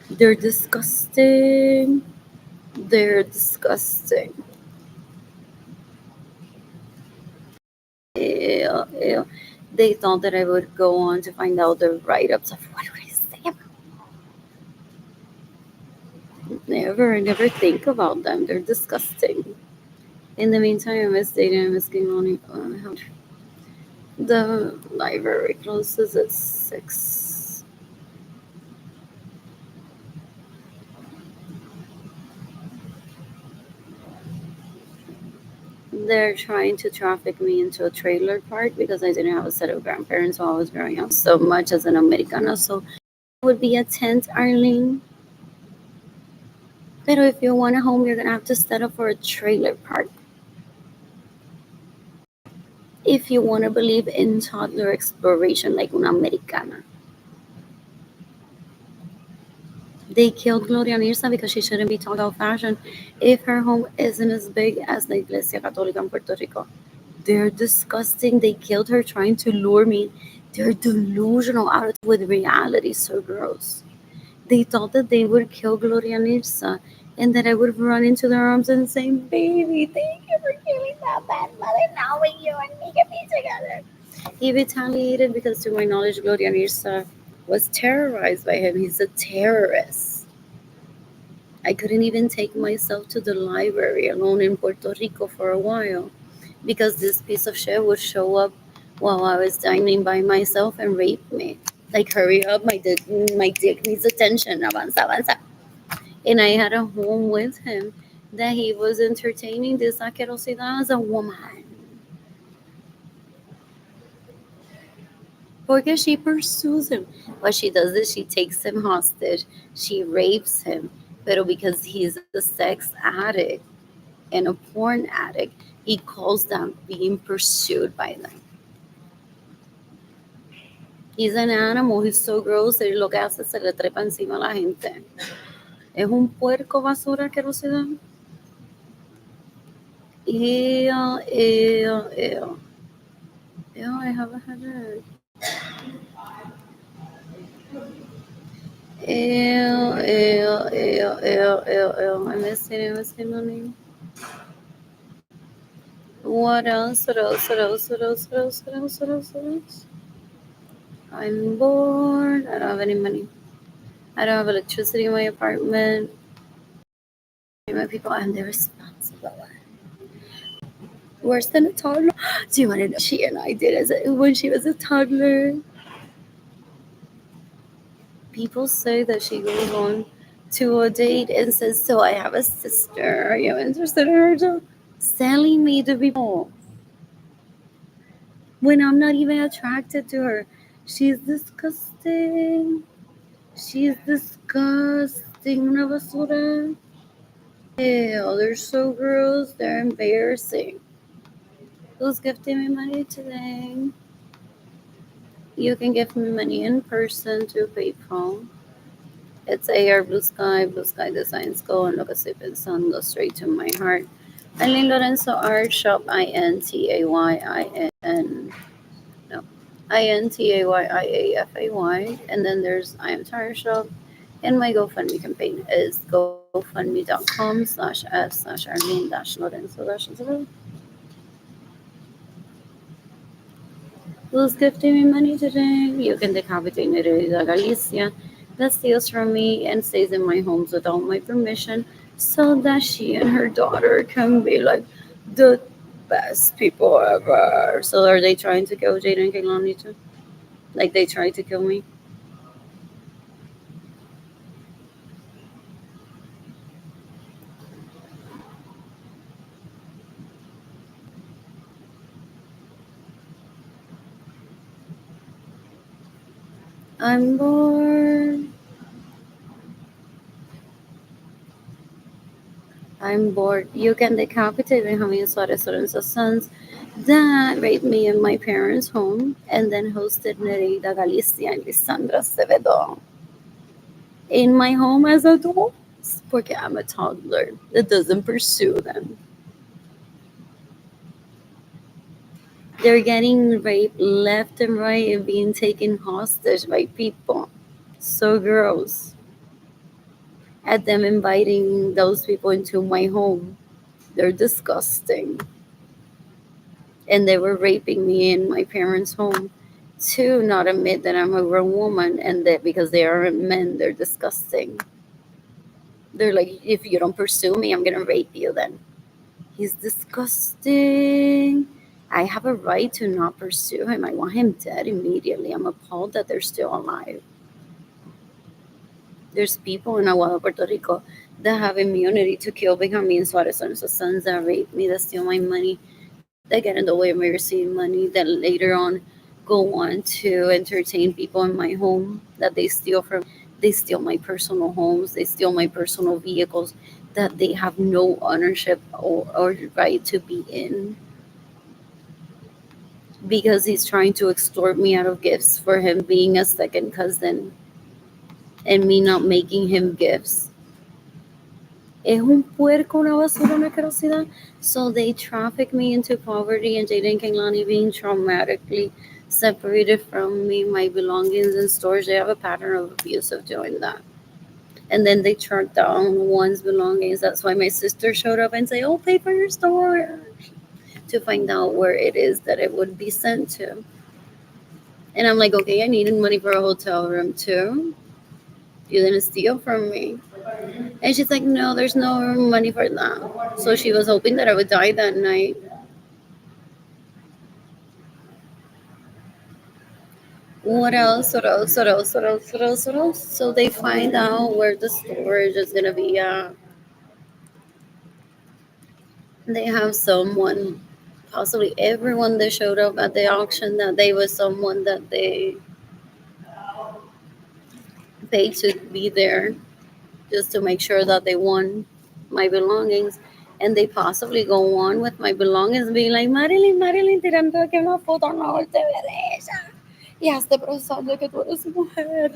They're disgusting. They're disgusting. Ew, ew. They thought that I would go on to find out the write-ups of what would I say about them. Never, I never think about them. They're disgusting. In the meantime, I miss dating. I miss getting on. The library closes at 6. They're trying to traffic me into a trailer park because I didn't have a set of grandparents while I was growing up so much as an Americana. So it would be a tent, Arlene. But if you want a home, you're gonna have to set up for a trailer park. if you want to believe in toddler exploration like una americana. They killed Gloria Nirsa because she shouldn't be talking about fashion if her home isn't as big as the Iglesia Católica in Puerto Rico. They're disgusting. They killed her trying to lure me. They're delusional out of with reality. So gross. They thought that they would kill Gloria Nirsa and that I would run into their arms and say, "Baby, thank you for killing that bad mother. Now we you and me can be together." He retaliated because, to my knowledge, Gloria Nirsa was terrorized by him. He's a terrorist. I couldn't even take myself to the library alone in Puerto Rico for a while because this piece of shit would show up while I was dining by myself and rape me. Like, hurry up, my dick needs attention. Avanza, avanza. And I had a home with him that he was entertaining this asquerosidad as a woman. Because she pursues him. What she does is she takes him hostage, she rapes him, but because he's a sex addict and a porn addict, he calls them being pursued by them. He's an animal, he's so gross, y lo que hace es se le trepa encima a la gente. Es un puerco basura asquerosidad. Ew, ew, ew. Ew, I have a headache. Ew, ew, ew, ew, ew, ew. I'm missing money. What else? What else? What else? What else? What else? What else? What else? What else? I'm bored. I don't have any money. I don't have electricity in my apartment. My people, I'm the responsible one. Worse than a toddler. Do you want to know what she and I did when she was a toddler? People say that she goes on to a date and says, "So I have a sister. Are you interested in her?" Too? Selling me to people when I'm not even attracted to her. She's disgusting. She's disgusting. Una basura. Ew, they're so gross. They're embarrassing. Who's gifting me money today? You can give me money in person to PayPal. It's AR Blue Sky Designs. Go and look at Safe and Sun. Go straight to my heart. Eileen Lorenzo Art Shop, INTAYIN. No, INTAYIAFAY. And then there's I Am Tire Shop. And my GoFundMe campaign is gofundme.com/f/Arlene-Lorenzo. Who's gifting me money today? You can decapitate Nereida Galicia that steals from me and stays in my homes without my permission so that she and her daughter can be like the best people ever. So are they trying to kill Jada and Kaylani too? Like they tried to kill me? I'm bored. I'm bored. You can decapitate Benjamin Suarez Lorenzo's sons that raped me in my parents' home and then hosted Nereida Galicia and Lisandra Acevedo in my home as adults porque I'm a toddler that doesn't pursue them. They're getting raped left and right and being taken hostage by people. So gross. At them inviting those people into my home. They're disgusting. And they were raping me in my parents' home to not admit that I'm a grown woman and that because they aren't men, they're disgusting. They're like, if you don't pursue me, I'm gonna rape you then. He's disgusting. I have a right to not pursue him. I want him dead immediately. I'm appalled that they're still alive. There's people in Aguada, Puerto Rico that have immunity to kill Benjamin Suarez and his sons that rape me, that steal my money, that get in the way of me receiving money, that later on go on to entertain people in my home that they steal from. They steal my personal homes, they steal my personal vehicles that they have no ownership or right to be in. because he's trying to extort me out of gifts for him being a second cousin and me not making him gifts. Es un puerco, una basura, una asquerosidad. So they traffic me into poverty, and Jaden Kenglani being traumatically separated from me, my belongings in storage. They have a pattern of abuse of doing that. And then they track down one's belongings. That's why my sister showed up and say, "Oh, pay for your storage," to find out where it is that it would be sent to. And I'm like, okay, I needed money for a hotel room too. You didn't steal from me. And she's like, no, there's no money for that. So she was hoping that I would die that night. What else? What else? What else? What else? What else? What else? So they find out where the storage is gonna be at. They have someone, possibly everyone that showed up at the auction that day was someone that they paid to be there just to make sure that they won my belongings. And they possibly go on with my belongings being like, Marilyn, Marilyn, tirando aquí una foto, no volte de ella. Y hazte procesar de que tú eres mujer.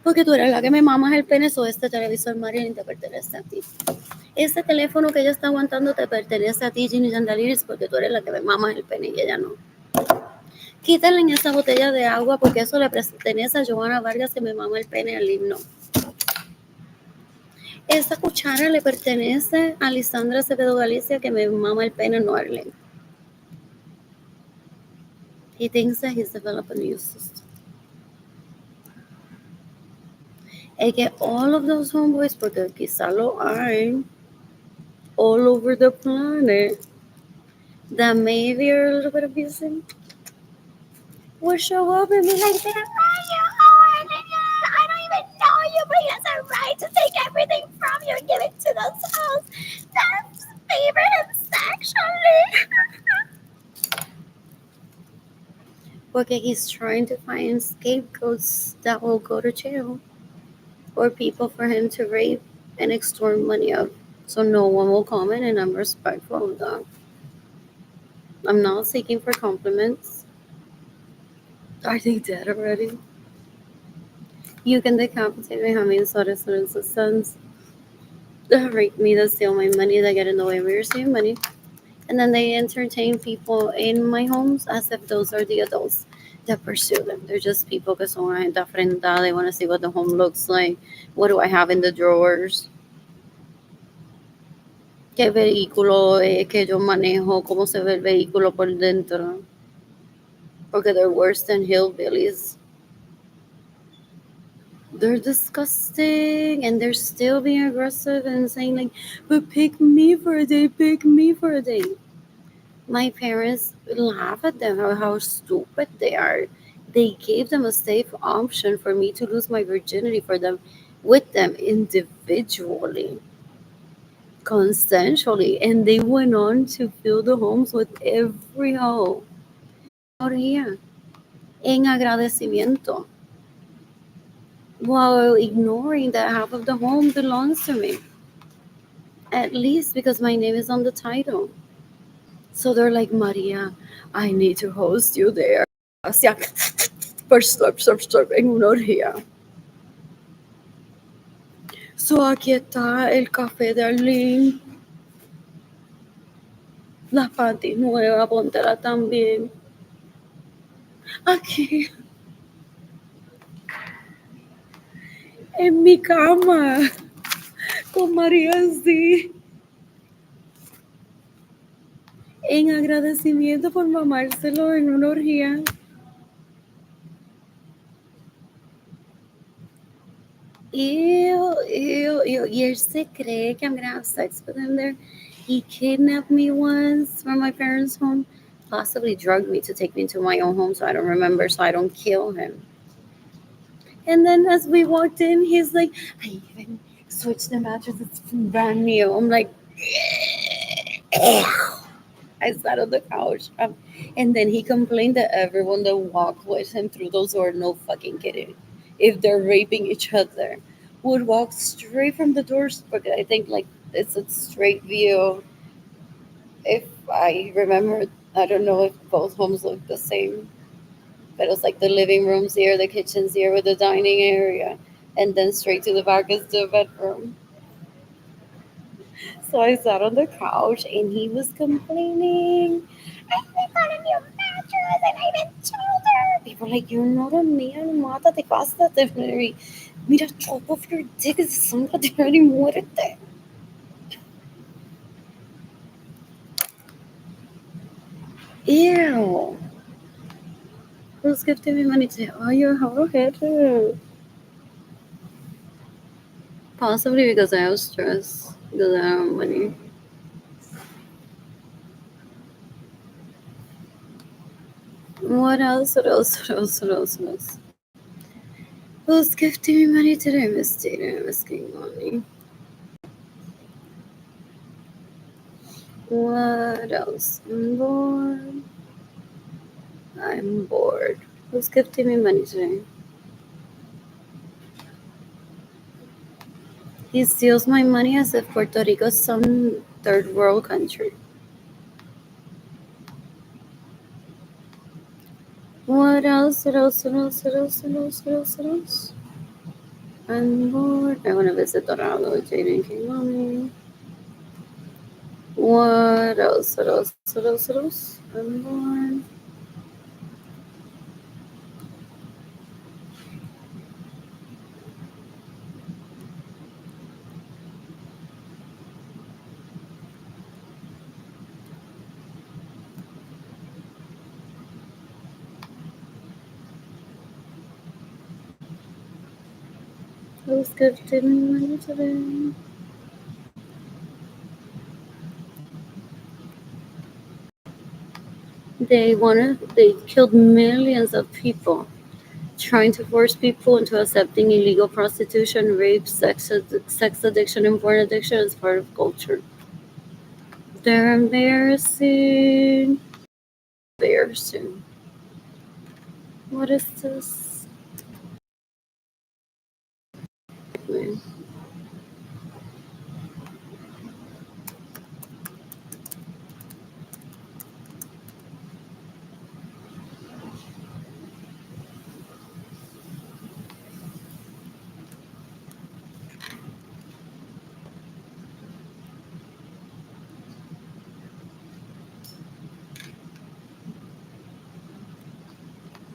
Porque tú eres la que me mamas el pene, o este televisor, Marilyn, te pertenece a ti. Este teléfono que ella está aguantando te pertenece a ti, Ginny Jandaliris, porque tú eres la que me mamas el pene y ella no. Quítale en esa botella de agua porque eso le pertenece a Johanna Vargas que me mama el pene al himno. Esa cuchara le pertenece a Lisandra Acevedo Galicia que me mama el pene, no Arlen. He thinks that he's developed a new system. Es que all of those homeboys, porque quizá lo hay, all over the planet, that maybe are a little bit abusing, will show up and be like, "Pero you are, I don't even know you, but he has a right to take everything from you and give it to those hoes. That's favor him sexually." Porque he's trying to find scapegoats that will go to jail or people for him to rape and extort money of. So no one will comment, and I'm respectful of that. I'm not seeking for compliments. Are they dead already? You can decapitate me, how many sons and sons that rape me, that steal my money, that get in the way of me receiving money. And then they entertain people in my homes as if those are the adults that pursue them. They're just people que son gente afrentada. They want to see what the home looks like. What do I have in the drawers? ¿Qué vehículo es que yo manejo? ¿Cómo se ve el vehículo por dentro? Porque they're worse than hillbillies. They're disgusting and they're still being aggressive and saying like, but pick me for a day, pick me for a day. My parents laugh at them how stupid they are. They gave them a safe option for me to lose my virginity for them with them individually, consensually, and they went on to fill the homes with every hoe. Moría en agradecimiento while ignoring that half of the home belongs to me. At least because my name is on the title. So they're like, Maria, I need to host you there. En una orgía. So aquí está el café de Arlene. Las panties nuevas, póntela también. Aquí. En mi cama. Con María así. En agradecimiento por mamárselo en una orgía. Ew, ew, ew. Y él se cree que I'm gonna have sex with him there. He kidnapped me once from my parents' home, possibly drugged me to take me to my own home so I don't remember, so I don't kill him. And then as we walked in, he's like, I even switched the mattress, it's brand new. I'm like, I sat on the couch. And then he complained that everyone that walked with him through those doors, no fucking kidding, if they're raping each other, would walk straight from the doors. Because I think like it's a straight view. If I remember I don't know if both homes look the same, but it was like the living room's here, the kitchen's here with the dining area, and then straight to the back is the bedroom. So I sat on the couch and he was complaining. I got a new mattress and I even told her. People were like, you're not a man, mátate, cásate, Mary. Mira, chop off your dick, desángate y muérete. Ew. Who's gifting me money today? Oh, you're hard-headed. Possibly because I have stress. Because I don't have money. What else? What else? What else? What else? What else? Who's gifting me money today, Miss Dana? I'm asking money. What else? I'm bored. I'm bored. Who's gifting me money today? He steals my money as if Puerto Rico's some third world country. What else? What else? What else? What else? What else? What else? What else? I'm bored. I want to visit Dorado with Jaden King Mommy. What else? What else? What else? What else? I'm bored. Who's gifting me money today? They killed millions of people trying to force people into accepting illegal prostitution, rape, sex addiction, and porn addiction as part of culture. They're embarrassing. Embarrassing. What is this?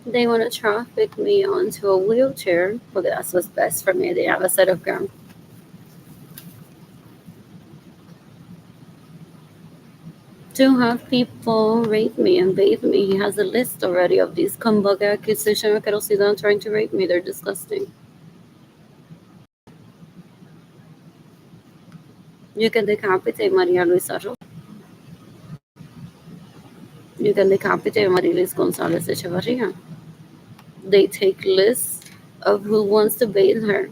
They want to traffic me onto a wheelchair. Well, that's what's best for me. They have a set of ground. To have people rape me and bathe me. He has a list already of these Kumbaga accusation of trying to rape me. They're disgusting. You can decapitate Maria Luisa Ro. You can decapitate Marilis Gonzalez Echevarria. They take lists of who wants to bathe her.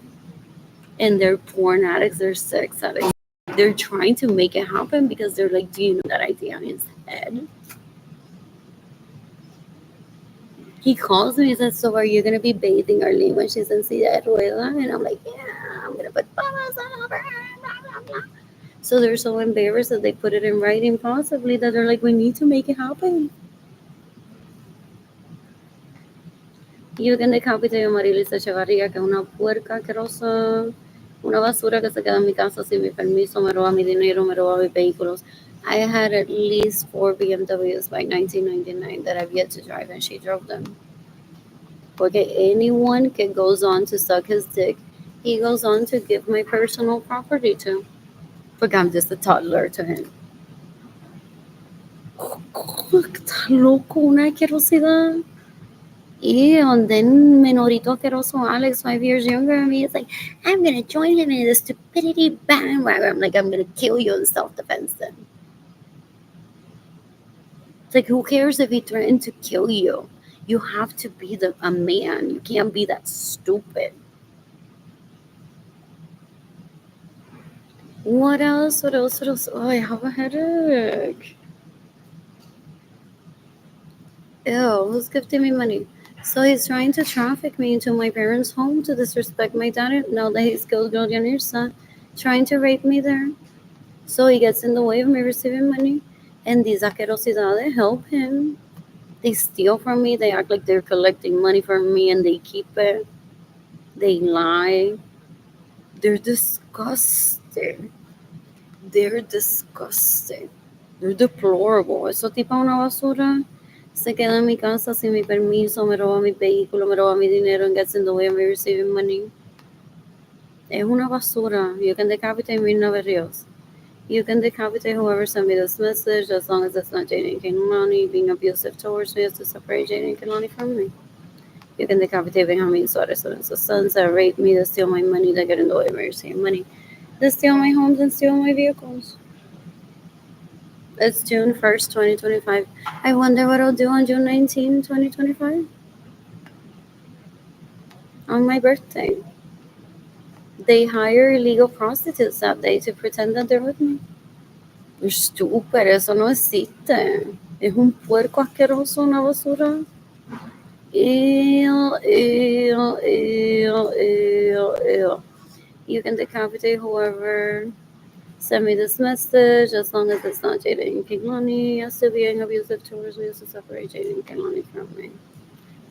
And they're porn addicts, they're sex addicts. They're trying to make it happen because they're like, do you know that idea in his head? He calls me and says, so are you going to be bathing Arlene when she's in silla de rueda? And I'm like, yeah, I'm going to put papas all over her, blah, blah, blah. So they're so embarrassed that they put it in writing possibly that they're like, we need to make it happen. You can decapitate a Marilisa Echevarría, que es una puerca asquerosa, una basura que se queda en mi casa sin mi permiso, me roba mi dinero, me roba mis vehículos. I had at least 4 BMWs by 1999 that I've yet to drive, and she drove them. Porque anyone que goes on to suck his dick, he goes on to give my personal property to. Porque I'm just a toddler to him. Está loco, una asquerosidad. And then Menorito Asqueroso Alex, 5 years younger than me, is like, I'm going to join him in the stupidity bandwagon. I'm like, I'm going to kill you in self-defense then. It's like, who cares if he threatened to kill you? You have to be a man. You can't be that stupid. What else? What else? What else? Oh, I have a headache. Ew, who's gifting me money? So he's trying to traffic me into my parents' home to disrespect my dad now that he's killed Gloria Nirsa, trying to rape me there. So he gets in the way of me receiving money. And these asquerosidades help him. They steal from me. They act like they're collecting money from me and they keep it. They lie. They're disgusting. They're disgusting. They're deplorable. Eso tipo una basura. Se queda en mi casa sin mi permiso, me roba mi vehículo, me roba mi dinero and gets in the way of me receiving money. Es una basura. You can decapitate me, no berrios. You can decapitate whoever sent me this message as long as it's not Jaden Kinlani being abusive towards me, to separate Jaden Kinlani from me. You can decapitate Benjamin Suarez and his sons that rape me, that steal my money, that get in the way of me receiving money, that steal my homes and steal my vehicles. It's June 1st, 2025. I wonder what I'll do on June 19, 2025. On my birthday. They hire illegal prostitutes that day to pretend that they're with me. They're stupid, eso no existe. Es un puerco asqueroso, una basura. Ew, ew, ew, ew, ew. You can decapitate whoever send me this message as long as it's not Jaden Kinlani. Still being abusive towards me, to separate Jaden Kinlani from me.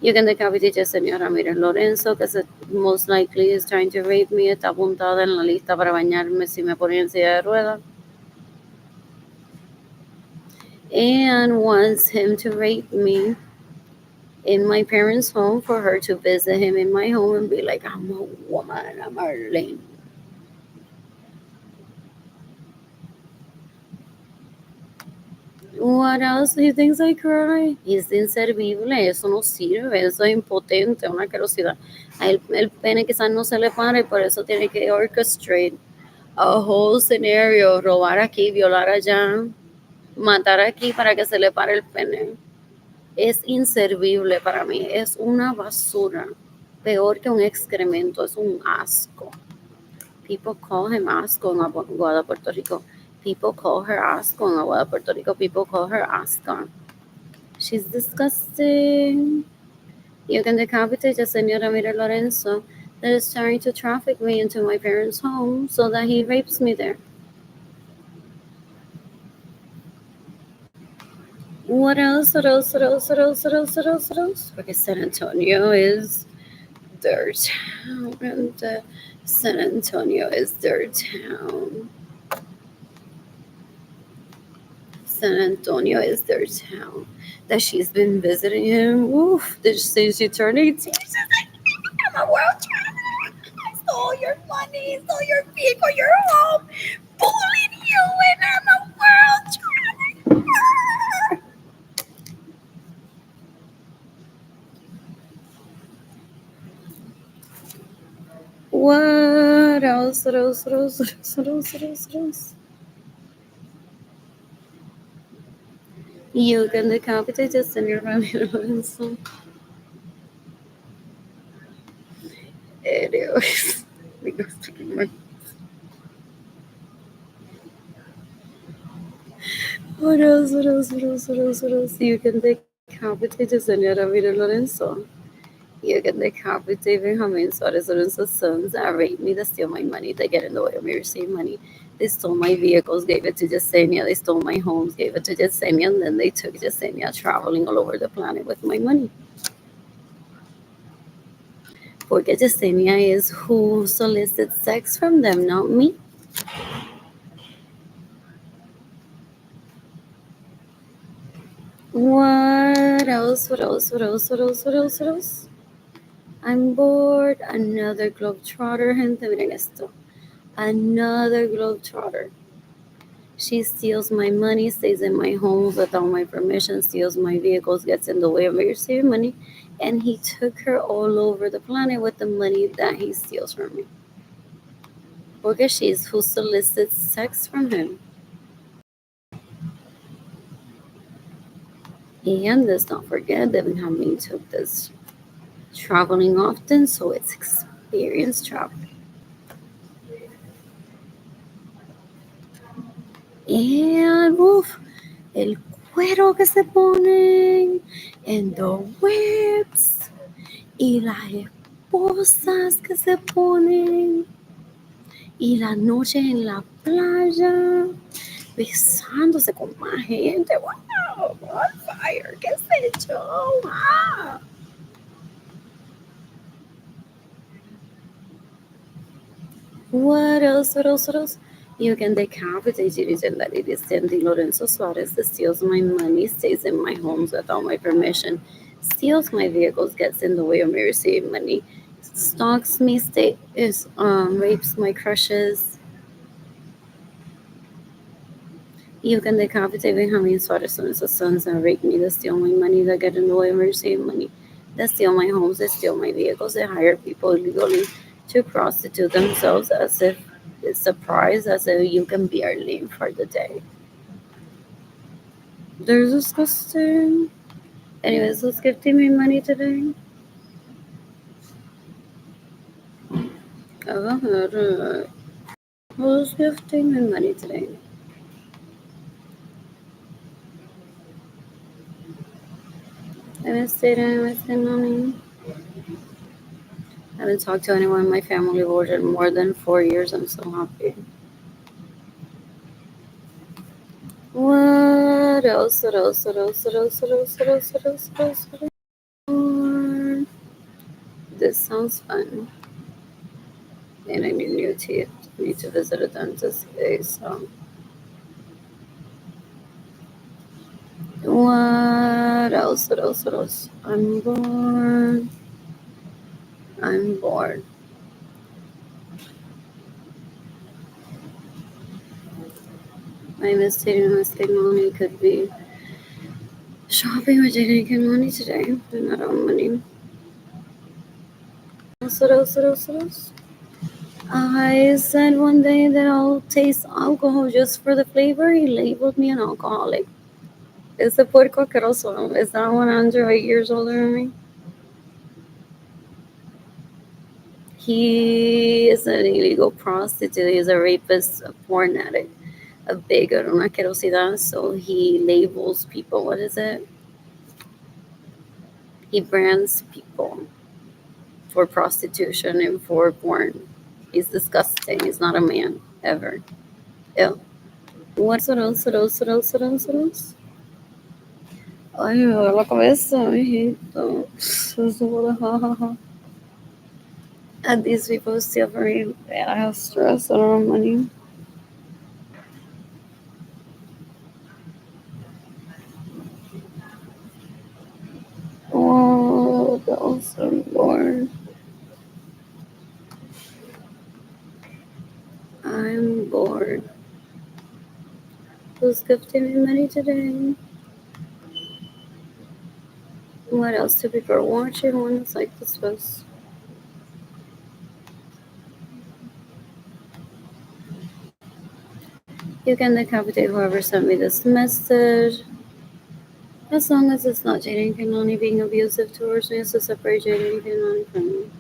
You can decapitate a señor Ramirez Lorenzo, que most likely is trying to rape me. Está apuntada en la lista para bañarme si me ponía en silla de ruedas. And wants him to rape me in my parents' home for her to visit him in my home and be like, I'm a woman, I'm Arlene. What else he thinks I cry? Es inservible, eso no sirve, eso es impotente, una asquerosidad. El pene quizás no se le para y por eso tiene que orchestrate a whole scenario, robar aquí, violar allá, matar aquí para que se le pare el pene. Es inservible para mí, es una basura, peor que un excremento, es un asco. People call him asco en Aguada, Puerto Rico. People call her asco en Aguada, Puerto Rico. People call her asco. She's disgusting. You can decapitate a señor Ramirez Lorenzo that is trying to traffic me into my parents' home so that he rapes me there. What else? What else? What else? What else? What else? What else? What else? Because San Antonio is their town, and San Antonio is their town. San Antonio is their town. That she's been visiting him. Oof. Since she turned 18, she's like, I'm a world traveler. I stole your money, stole your vehicle, your home, bullied you, and I'm a world traveler. What else? What else? What else? What else? What else? What else? What else? You can decapitate a señor Ramiro Lorenzo. Anyways, what else? What else? What else? What else? What else? You can decapitate a señor Ramiro Lorenzo. You can decapitate Benjamin Suarez Lorenzo's sons that raped me, that steal my money, that get in the way of me receiving money. They stole my vehicles, gave it to Yesenia. They stole my homes, gave it to Yesenia, and then they took Yesenia traveling all over the planet with my money. Porque Yesenia is who solicits sex from them, not me. What else? What else? What else? What else? What else? What else? I'm bored. Another globetrotter. Gente, miren esto. Another globetrotter. She steals my money, stays in my home without my permission, steals my vehicles, gets in the way of me receiving money, and he took her all over the planet with the money that he steals from me. Porque she's who solicits sex from him. And let's not forget that Benjamin took this traveling often, so it's experienced traveling. And woof, el cuero que se ponen, and the whips, y las esposas que se ponen, y las noches en la playa, besándose con más gente. Wow, on fire, qué sé yo. Wow. What else? What else? What else? You can decapitate it and let it descend. Lorenzo Suarez steals my money, stays in my homes without my permission, steals my vehicles, gets in the way of me receiving money, stalks me, rapes my crushes. You can decapitate Benjamin Suarez and his sons and rape me. They steal my money, they get in the way of me receiving money. They steal my homes, they steal my vehicles, they hire people illegally to prostitute themselves as if it's a prize, as if you can barely live for the day. They're disgusting. Anyways, who's gifting me money today? Who's gifting me money today? I haven't stayed in with money. I haven't talked to anyone in my family board in more than 4 years. I'm so happy. What else? What else? What else? What else? What else? What else? What else? What else? What else? More? This sounds fun. And I need new teeth. I need to visit a dentist today. So, what else? What else? What else? I'm bored. I'm bored. My mistake money could be shopping with Jamaican money today. I'm not on money. What else? What else? What else? I said one day that I'll taste alcohol just for the flavor. He labeled me an alcoholic. Is the puerco asqueroso? Is that one under 8 years older than me? He is an illegal prostitute. He's a rapist, a porn addict, a bigot, una asquerosidad. So he labels people. What is it? He brands people for prostitution and for porn. He's disgusting. He's not a man, ever. Ew. What else? What else? What else? What else? What else? Ay, me duele la cabeza, mijito. And these people still very bad. I have stress. I don't have money. Oh, what else? I'm bored. I'm bored. Who's gifting me money today? What else do people are watching? One is like this was. You can decapitate whoever sent me this message. As long as it's not Jaden Kanani being abusive towards me, so separate Jaden Kanani from me.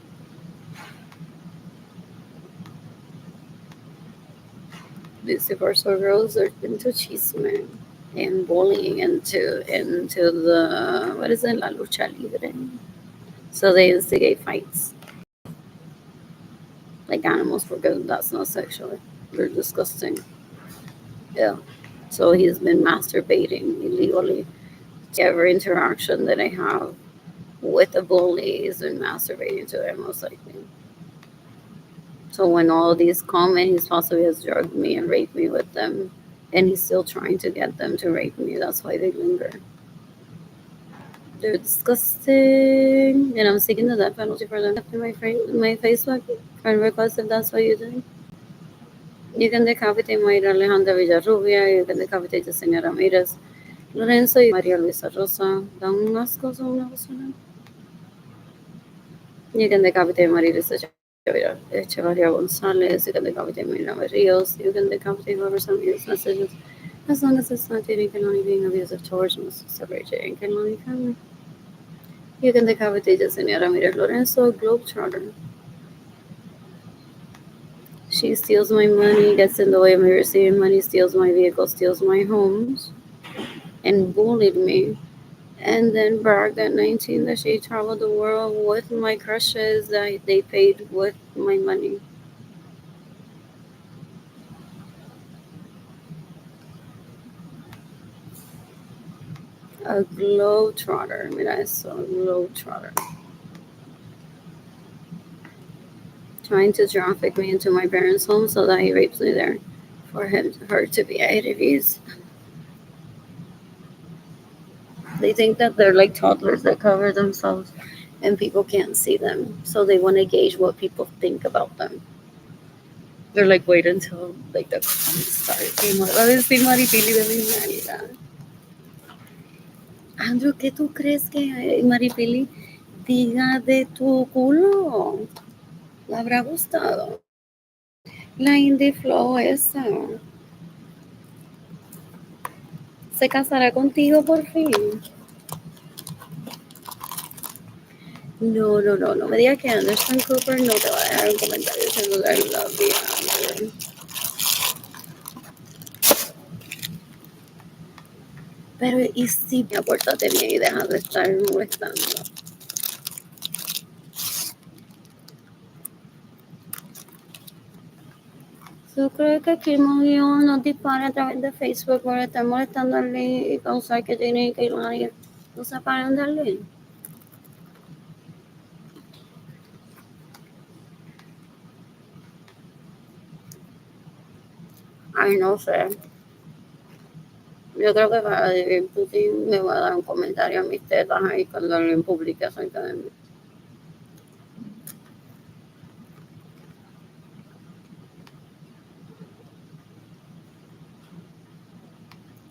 These people are so girls are into chisme and bullying into the what is it, la lucha libre. So they instigate fights like animals for good. That's not sexual. They're disgusting. Yeah. So he's been masturbating illegally. Every interaction that I have with a bully is been masturbating to them most likely. So when all these come and he's possibly has drugged me and raped me with them, and he's still trying to get them to rape me. That's why they linger. They're disgusting, and I'm seeking the death penalty for them. After my Facebook friend request, if that's what you do, you can decapitate Mayra Alejandra Villarrubia. You can decapitate the Señora Ramirez, Lorenzo y María Luisa Rosa. Dan un asco, son una persona. You can decapitate María Luisa Echevarria González. You can decapitate Marina Berrios. You can decapitate whoever sent me these messages. As long as it's not Jaden Kanani being abusive towards me, separate Jaden Kanani family. You can decapitate the Señora Mira Lorenzo, Globetrotter. She steals my money, gets in the way of me receiving money, steals my vehicle, steals my homes, and bullied me. And then bragged at 19 that she traveled the world with my crushes that they paid with my money. A globetrotter. Mira eso, a globetrotter. Trying to traffic me into my parents' home so that he rapes me there for her to be ahead of his. They think that they're like toddlers that cover themselves and people can't see them. So they want to gauge what people think about them. They're like, wait until like the comments start. Y me va a decir Maripili de mi nalga. Andrew, ¿qué tú crees que Maripili diga de tu culo? ¿Le habrá gustado? La indie flow esa. Se casará contigo por fin. No, no, no, no me digas que Anderson Cooper no te va a dejar un comentario diciendo I love you, Andrew. Pero y si apórtate bien y deja de estar molestando. Yo creo que Kimo nos dispara a través de Facebook por estar molestando al link y causar que tiene que ir nadie. No se paren del link. Ay, no sé. Yo creo que Vladimir Putin me va a dar un comentario a mis tetas ahí cuando alguien publique acerca de mí.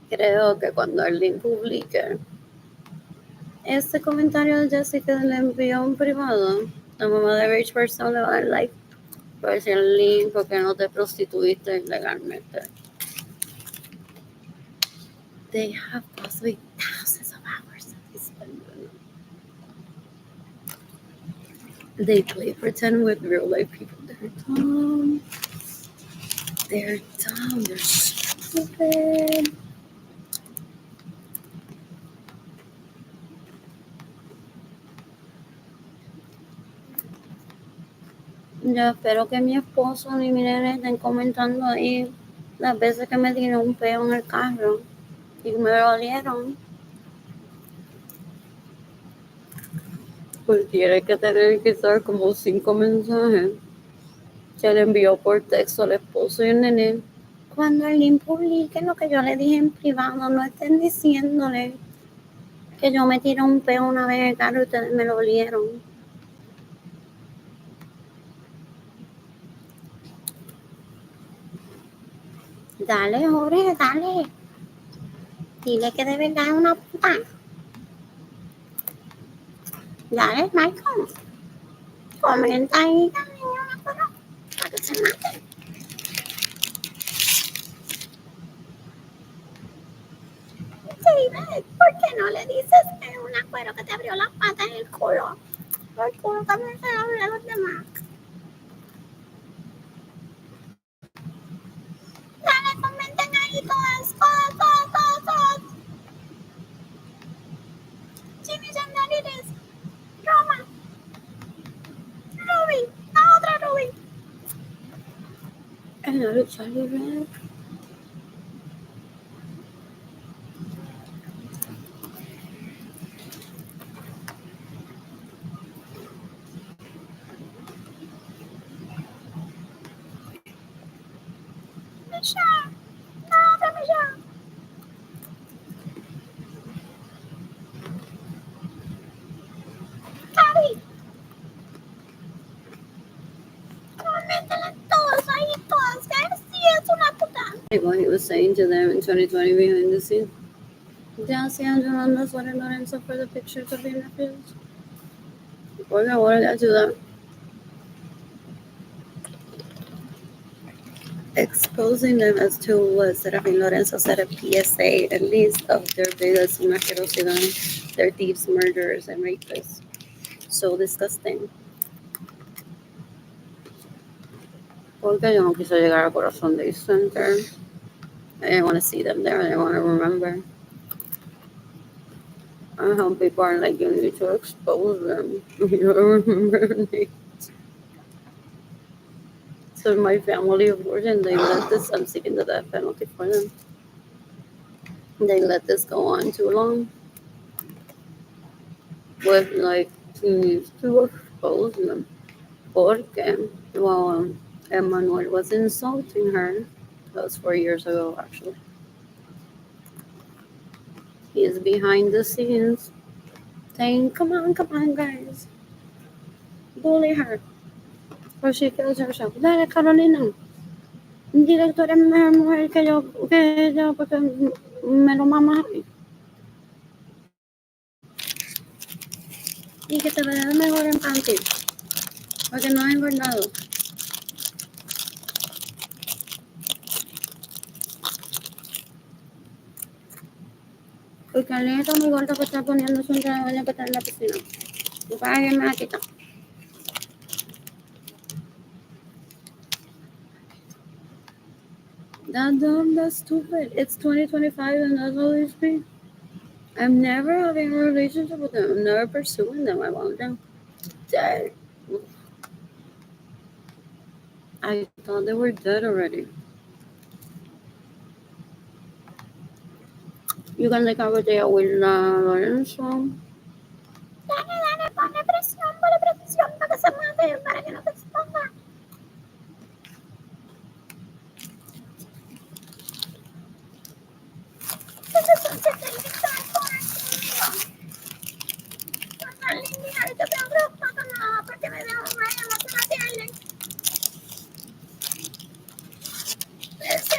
Creo que cuando alguien publique este comentario de Jessica le envió un privado, la mamá de Rich Person le va a dar like. Va a decir el link porque no te prostituiste ilegalmente. They have possibly thousands of hours that they spend doing it. They play pretend with real life people. They're dumb. They're dumb. They're stupid. Yo espero que mi esposo ni mi nene estén comentando ahí las veces que me tiró un peo en el carro y me lo olieron. Pues tiene que tener quizás como 5 mensajes que le envió por texto al esposo y el nene. Cuando alguien publique lo que yo le dije en privado, no estén diciéndole que yo me tiré un peo una vez en el carro y ustedes me lo olieron. Dale, Jorge, dale. Dile que de verdad es una puta. Dale, Michael. Comenta ahí también una cosa para que se mate. David, ¿por qué no le dices que es una cuero que te abrió las patas en el culo? El culo también se abre a los demás. Dale, comenten ahí todas. Jimmy Sandalides. Roma. Ruby. La otra Ruby. Another Charlie Red. Michelle. La otra Michelle. Cari. Coméntenle todos ahí todas. Que sí es una puta. What he was saying to them in 2020 behind the scenes. Ya hacían llamando a Suárez Lorenzo for the pictures of the nephews. Por favor, ayuda. Exposing them as to what Serafin Lorenzo said of PSA, at least of their biggest asquerosidad, their thieves, murderers, and rapists. So disgusting. Porque yo no quise llegar al corazón de East Center. I didn't want to see them there. I didn't want to remember. I hope people are like, you need to expose them. You don't remember names. So my family of origin, they let this, I'm seeking the death penalty for them. They let this go on too long. with like she needs to expose them. Porque, well, Emmanuel was insulting her. That was 4 years ago, actually. He is behind the scenes saying, come on, guys, bully her. Or she kills herself. Dale, Carolina. Director es mejor mujer que yo porque me lo mamas a mí. Y que te veas mejor en panty. Porque no es engordado. Porque alguien está muy gordo que está poniéndose un traje de baño que está en la piscina. Y para que me la quita. That dumb, that's stupid. It's 2025 and that's all they speak. I'm never having a relationship with them. I'm never pursuing them. I want them dead. I thought they were dead already. You can like have a day with Lorenzo. Dale, ponle presión para que se mate, para que no te exponga.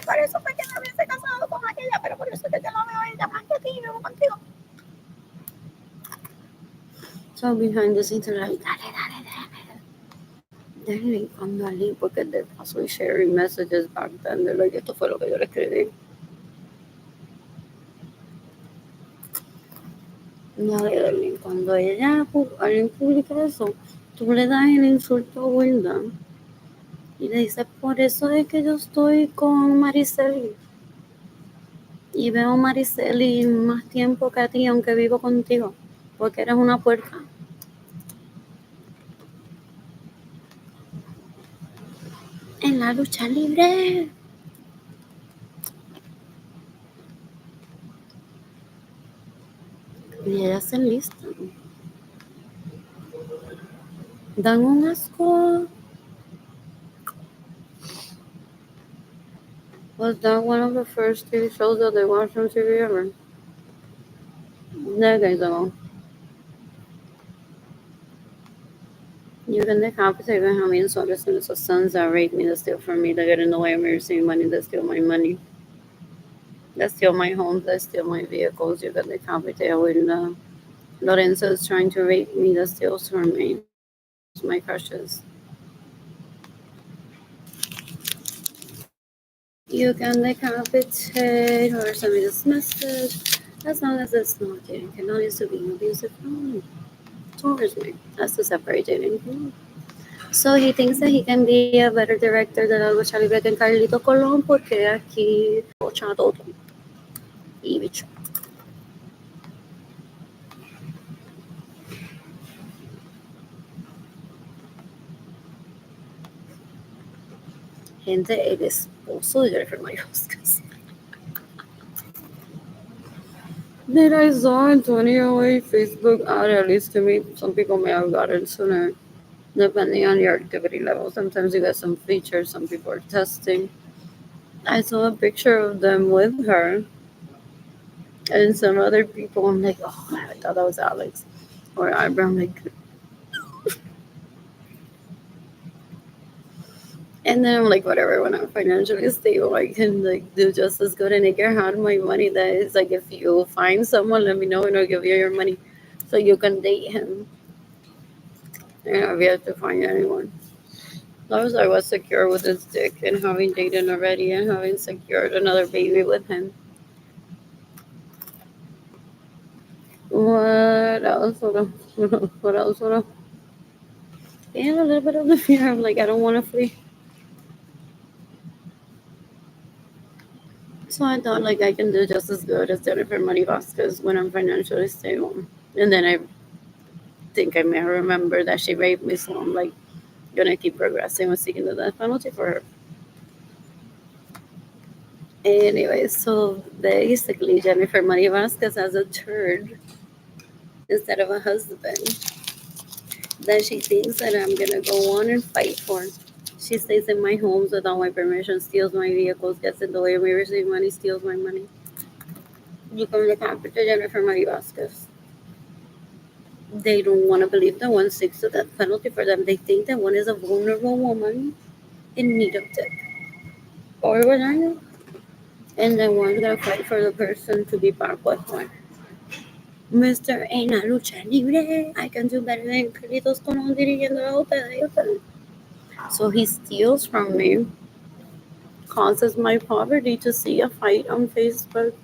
Por eso fue que me hubiese casado con aquella, pero por eso que te lo veo ella más que a ti y vivo contigo. So behind the scenes, like, dale, cuando Ali, porque de paso sharing messages back then, de like, esto fue lo que yo le escribí. No, Darling, cuando alguien publica eso, tú le das el insulto a Wilda y le dices, por eso es que yo estoy con Mariceli y veo a Mariceli más tiempo que a ti, aunque vivo contigo, porque eres una puerca. En la lucha libre. Y ellas se enlistan. Dan un asco. Was that one of the first TV shows that they watched on TV ever? Decades ago. You can decapitate by how many soldiers and so sons that rape me, that steal from me, that get in the way of me receiving money, that steal my money, that steal my homes, that steal my vehicles. You can decapitate when Lorenzo is trying to rape me, that steals from me, my crushes. You can decapitate or send me this message as long as it's not dating. Cannot use to being abusive towards me. That's the separate dating. So he thinks that he can be a better director than algo Charlie Black and Carlito Colón porque aquí bocha todo. Y bicho. Gente, el esposo de Jennifer Mayoscas. That I saw in 2008 Facebook ad, at least to me, some people may have gotten sooner, depending on your activity level. Sometimes you get some features, some people are testing. I saw a picture of them with her and some other people. I'm like, oh, I thought that was Alex or Abraham. Like, and then I'm like, whatever. When I'm financially stable, I can like do just as good. And I can have my money. That is like, if you find someone, let me know, and I'll give you your money, so you can date him. And I've yet to find anyone. As long as I was secure with his dick and having dated already and having secured another baby with him. What else? What else? And a little bit of the fear of like, I don't want to flee. So I thought like I can do just as good as Jennifer Money Vasquez when I'm financially stable. And then I think I may remember that she raped me, so I'm like gonna keep progressing with seeking the death penalty for her. Anyway, so basically Jennifer Money Vasquez has a turd instead of a husband that she thinks that I'm gonna go on and fight for. She stays in my homes without my permission, steals my vehicles, gets in the way of me receiving money, steals my money. You come to Capita Jennifer Marie Vasquez. They don't want to believe that one seeks the death penalty for them. They think that one is a vulnerable woman in need of dick or vagina, and then one's gonna fight for the person to be back with one. Mr. Ain't a lucha libre. I can do better than Carlitos Colon dirigiendo la hotel. So he steals from me, causes my poverty to see a fight on Facebook.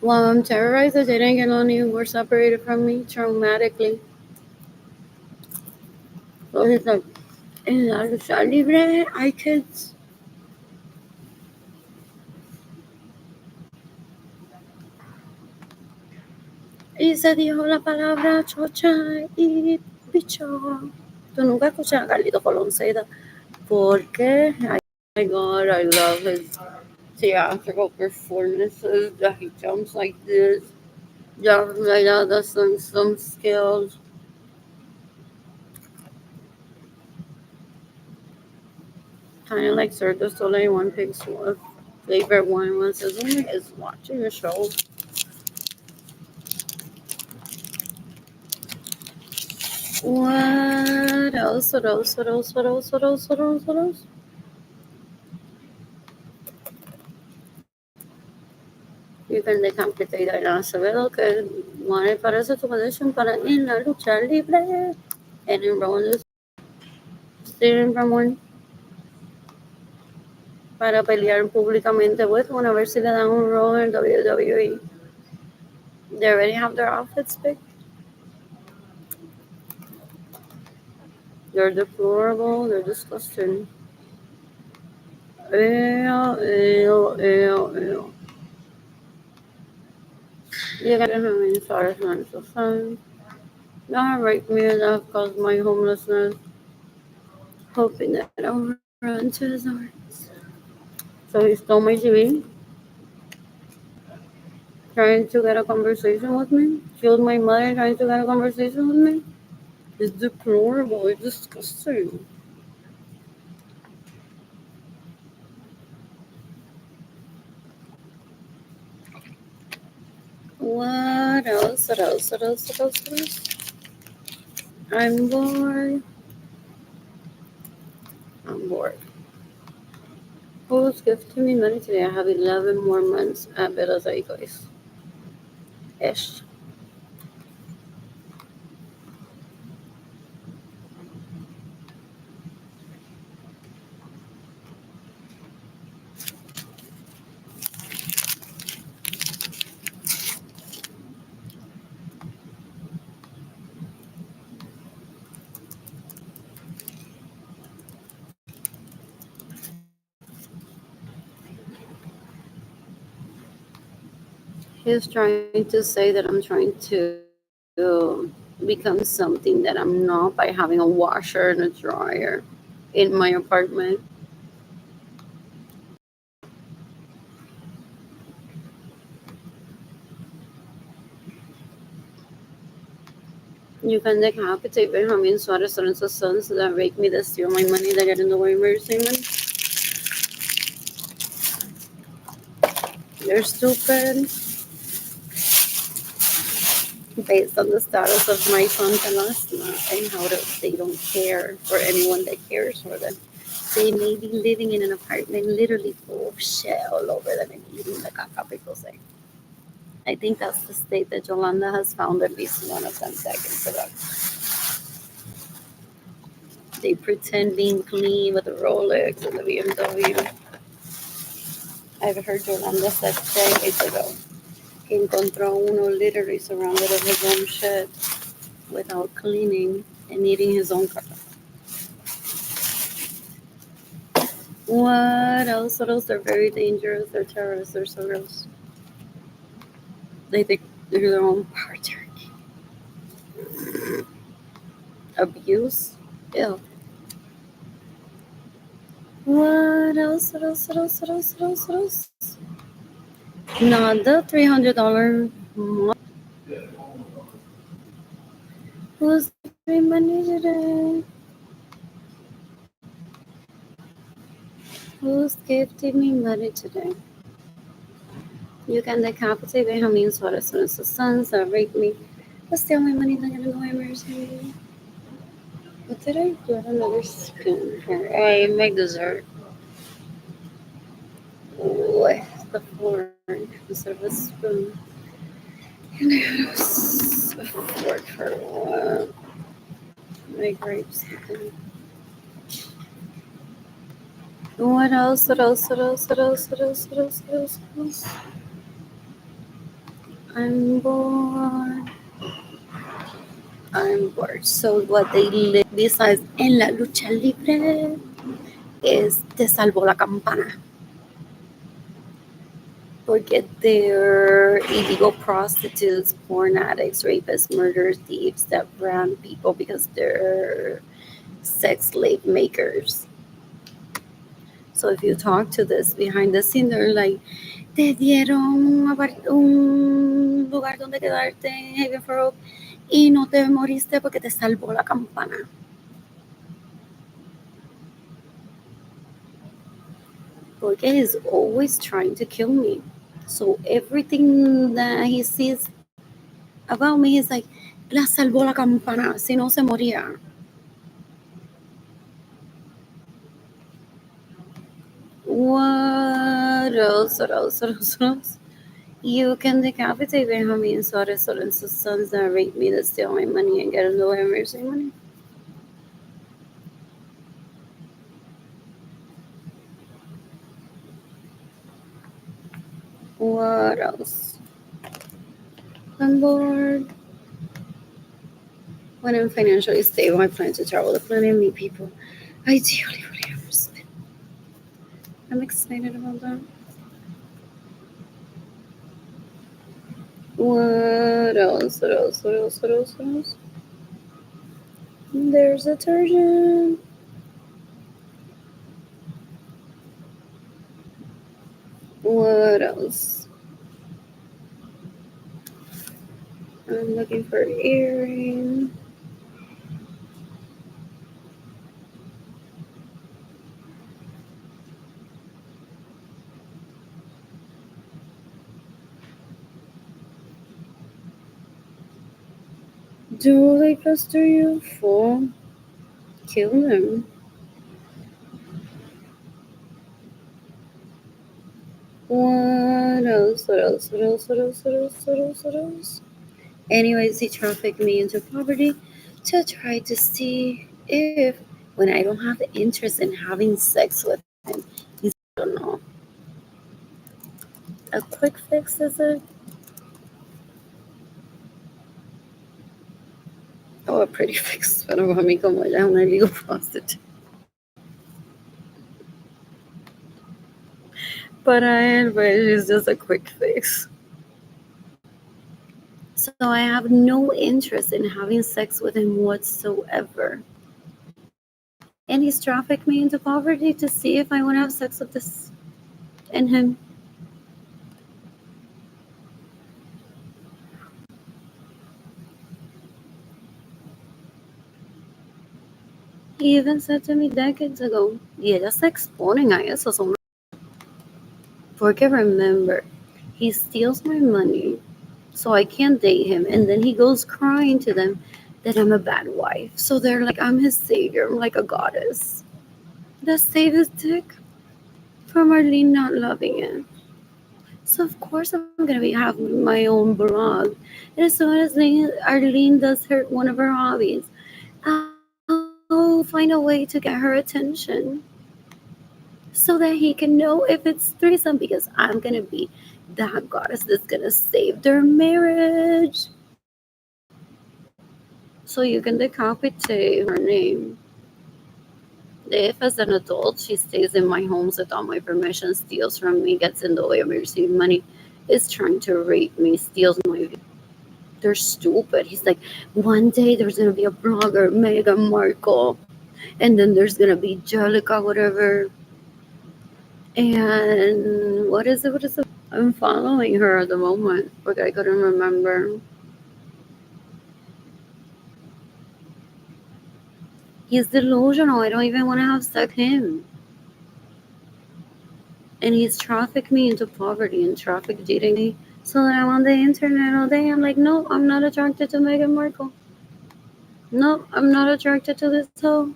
While I'm terrorized, they didn't get only were separated from me traumatically. So he's like, en la lucha libre hay kids. Y se dijo la palabra chocha y bicho. Tú nunca escuchas a Carlito Colón say that. Porque, oh my God, I love his theatrical performances. That he jumps like this. Jumps like that. That's some skills. Kind of like Cirque du Soleil. One picks one favorite one. One says, "Oh my, is watching a show." What else? What else? What else? What else? What else? What else? What else? You can decapitate a Acevedo que one parece tu position para en la lucha libre. And in Rowan stealing from one para pelear públicamente with one a ver si le dan un role en WWE. They already have their outfits picked. They're deplorable. They're disgusting. Ew, ew, ew, ew. You gotta have me sorry financial son. Don't rape me enough caused my homelessness. Hoping that I'll run to his arms. So he stole my TV, trying to get a conversation with me. Killed my mother trying to get a conversation with me. It's deplorable. It's disgusting. What else? What else? What else? What else? What else? I'm bored. I'm bored. Who's gifting me money today? I have 11 more months at Belas Aicos. Ish. He's trying to say that I'm trying to become something that I'm not by having a washer and a dryer in my apartment. You can decapitate Benjamin Suarez and his sons that make me to steal my money that get in the way of mercyment. They're stupid. Based on the status of my son Talasma and how they don't care for anyone that cares for them. They may be living in an apartment literally full of shit all over them and eating the caca people say. I think that's the state that Yolanda has found at least one of them seconds ago. They pretend being clean with the Rolex and the BMW. I've heard Yolanda said decades ago que encontró uno literally surrounded of his own shit without cleaning and eating his own caca. What else? What else? They're very dangerous. They're terrorists. They're so gross. They think they're their own patriarchy. Abuse? Ew. What else? What else? What else? What else? What else? What else? Not the $300 Who's giving me money today? Who's gifting me money today? You can decapitate Benjamin Suarez and his sons that rape me. But still, my money not gonna go emergency. What did I get another spoon for? Oh, I make dessert with the fork instead of a spoon. And I had a fork for what? My grapes. What else? What else? What else? What else? What else? What else? What else? What else? I'm bored. I'm bored. So what they live besides en la lucha libre is Te Salvó la Campana. Porque they're illegal prostitutes, porn addicts, rapists, murderers, thieves that ran people because they're sex slave makers. So if you talk to this behind the scene, they're like, te dieron un lugar donde quedarte en Haven for Hope y no te moriste porque te salvó la campana. Porque he's always trying to kill me. So everything that he sees about me, he's like, la salvó la campana, si no se moría. What else? What else? What else? What else? You can decapitate Benjamin Suarez and his sons that rape me, that steal my money and get in the way of my money. What else? I'm bored. When I'm financially stable, I plan to travel the planet and meet people I ideally would ever spend. I'm excited about that. What else? What else? What else? What else? What else? There's a detergent. What else? I'm looking for an earring. Do they pester you for? Kill them. What else? What else? What else? What else? What else? What else? What else? Anyways, he trafficked me into poverty to try to see if, when I don't have the interest in having sex with him, he's, I don't know, a quick fix, is it? Oh, a pretty fix. Pero para mí, como ella es una legal prostitute. Para él, pues, she's just a quick fix. So I have no interest in having sex with him whatsoever. And he's trafficked me into poverty to see if I want to have sex with this and him. He even said to me decades ago, y ella se exponen a eso. So porque remember, he steals my money so I can't date him. And then he goes crying to them that I'm a bad wife. So they're like, I'm his savior. I'm like a goddess. That save his dick from Arlene not loving it. So of course I'm gonna be having my own blog. And as soon as Arlene does one of her hobbies, I'll find a way to get her attention so that he can know if it's threesome, because I'm gonna be that goddess that's gonna save their marriage. So you can decapitate her name. If as an adult she stays in my homes without my permission, steals from me, gets in the way of me receiving money, is trying to rape me, steals my, they're stupid. He's like, one day there's gonna be a blogger, Meghan Markle, and then there's gonna be Jellica, whatever. And what is it? I'm following her at the moment, but I couldn't remember. He's delusional. I don't even want to have sex with him. And he's trafficked me into poverty and trafficked dating me so that I'm on the internet all day. I'm like, no, I'm not attracted to Meghan Markle. No, I'm not attracted to this hoe.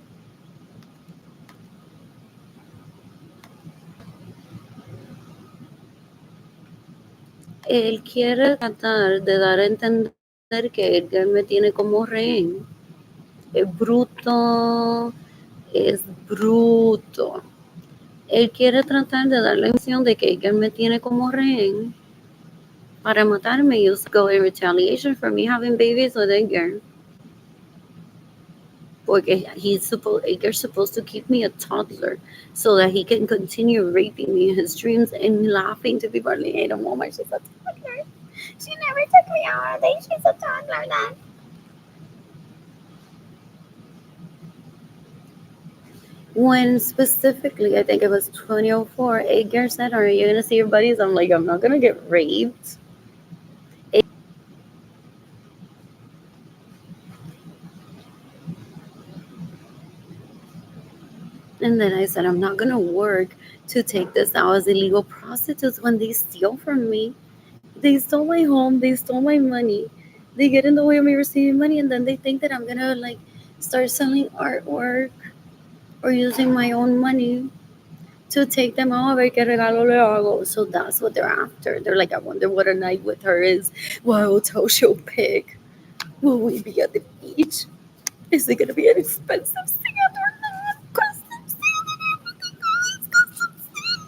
Él quiere tratar de dar a entender que Edgar me tiene como rehén. Es bruto, es bruto. Él quiere tratar de dar la impresión de que Edgar me tiene como rehén para matarme. You go in retaliation for me having babies with Edgar. Porque Edgar's supposed to keep me a toddler so that he can continue raping me in his dreams and laughing to people like, I don't want my, she's a toddler. She never took me out. I think she's a toddler then. When specifically, I think it was 2004, Edgar said, are you going to see your buddies? I'm like, I'm not going to get raped. And then I said, I'm not going to work to take this out as illegal prostitutes when they steal from me. They stole my home. They stole my money. They get in the way of me receiving money. And then they think that I'm going to like start selling artwork or using my own money to take them out. A ver qué regalo le hago. So that's what they're after. They're like, I wonder what a night with her is. What hotel she'll pick. Will we be at the beach? Is it going to be an expensive sand or not? Custom sand and everything. Guys, custom sand.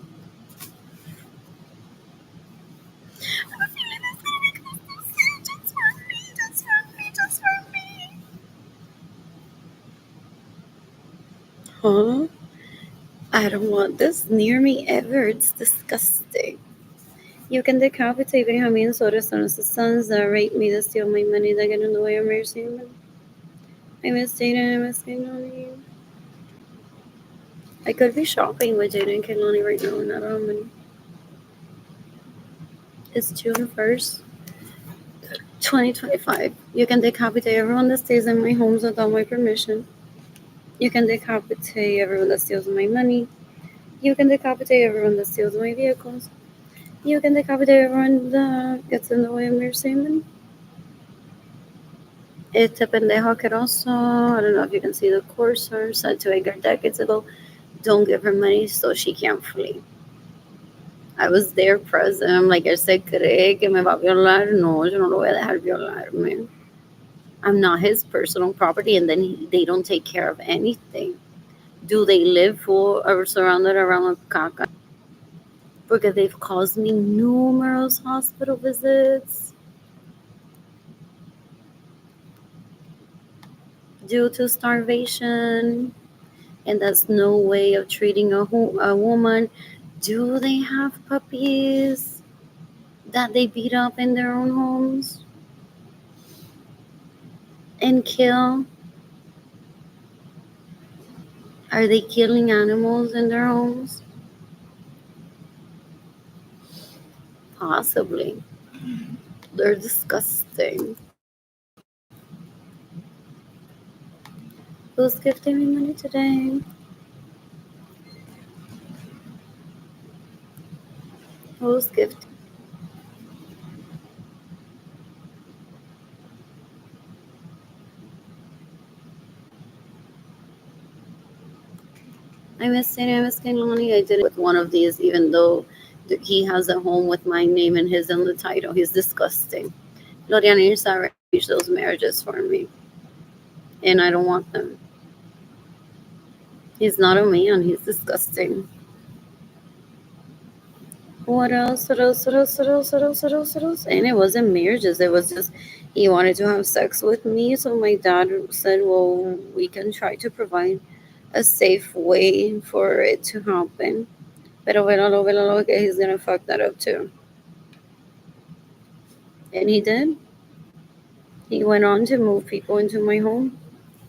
I have a feeling it's going to be custom sand just for me, just for me, just for me. Huh? I don't want this near me ever. It's disgusting. You can decapitate Benjamin Soto, son of the sons that rape me, that steal my money, that get in the way of mercy. I'm a state and I'm asking on you. I could be shopping with Jaden Kelani right now and I don't have money. It's June 1st, 2025. You can decapitate everyone that stays in my homes without my permission. You can decapitate everyone that steals my money. You can decapitate everyone that steals my vehicles. You can decapitate everyone that gets in the way of mercy. Este pendejo asqueroso, I don't know if you can see the cursor, said to Edgar decades ago, don't give her money so she can't flee. I was there present. I'm like, él se cree que me va a violar. No, yo no lo voy a dejar violarme. I'm not his personal property, and then they don't take care of anything. Do they live full or surrounded around with caca? Because they've caused me numerous hospital visits due to starvation, and that's no way of treating a woman. Do they have puppies that they beat up in their own homes and kill? Are they killing animals in their homes? Possibly. They're disgusting. Who's gifting me money today? Who's gifting? I'm asking Lonnie. I did it with one of these, even though he has a home with my name and his in the title. He's disgusting. Loriana needs to arrange those marriages for me, and I don't want them. He's not a man. He's disgusting. What else? What else? What else? What else? What else? What else? What else? And it wasn't marriages. It was just he wanted to have sex with me. So my dad said, "Well, we can try to provide a safe way for it to happen." Pero vélalo, que he's gonna fuck that up too. And he did. He went on to move people into my home.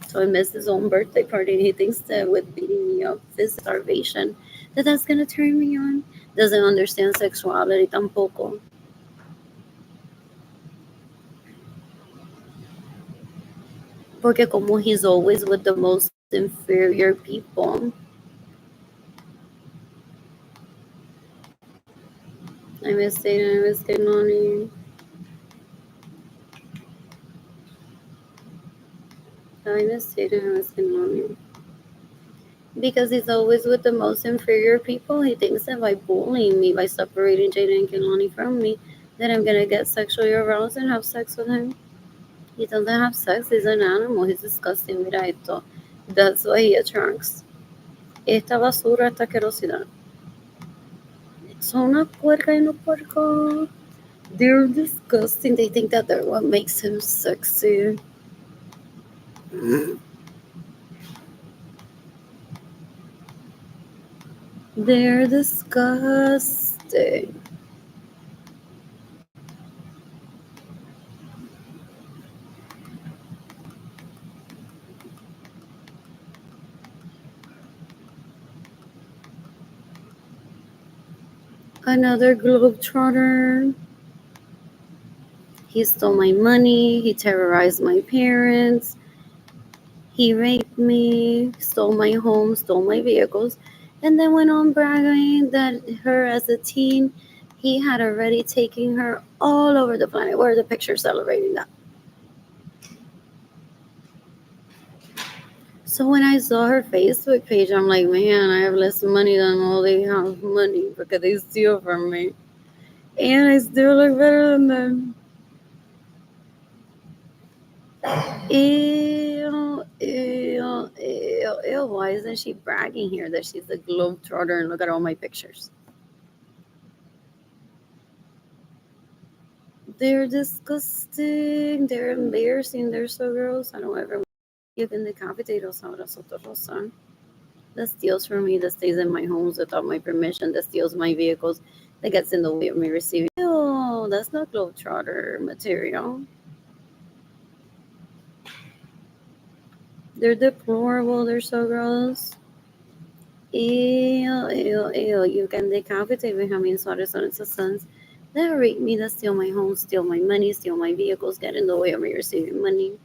So I missed his own birthday party. And he thinks that with beating me up, physical starvation, that's gonna turn me on. Doesn't understand sexuality tampoco. Porque como he's always with the most inferior people. I miss Satan, I miss Kenani. I miss Satan, I miss Kenani. Because he's always with the most inferior people. He thinks that by bullying me, by separating Jaden and Kelani from me, that I'm gonna get sexually aroused and have sex with him. He doesn't have sex, he's an animal, he's disgusting, mira esto. That's why he attracts. Esta basura, esta asquerosidad. Son una puerca y no puerco. They're disgusting. They think that they're what makes him sexy. They're disgusting. Another globetrotter. He stole my money. He terrorized my parents. He raped me, stole my home, stole my vehicles, and then went on bragging that her as a teen, he had already taken her all over the planet. Where are the pictures celebrating that? So when I saw her Facebook page, I'm like, man, I have less money than all they have money because they steal from me. And I still look better than them. Ew, ew, ew, ew. Why isn't she bragging here that she's a globetrotter and look at all my pictures? They're disgusting. They're embarrassing. They're so gross. I don't ever give in the cafeteros ahora soto rosa. That steals from me, that stays in my homes without my permission, that steals my vehicles, that gets in the way of me receiving. Ew, that's not globetrotter material. They're deplorable. They're so gross. Ew, ew, ew. You can decapitate Benjamin Suarez on its sons. That rape me, that steal my home, steal my money, steal my vehicles, get in the way of me receiving money.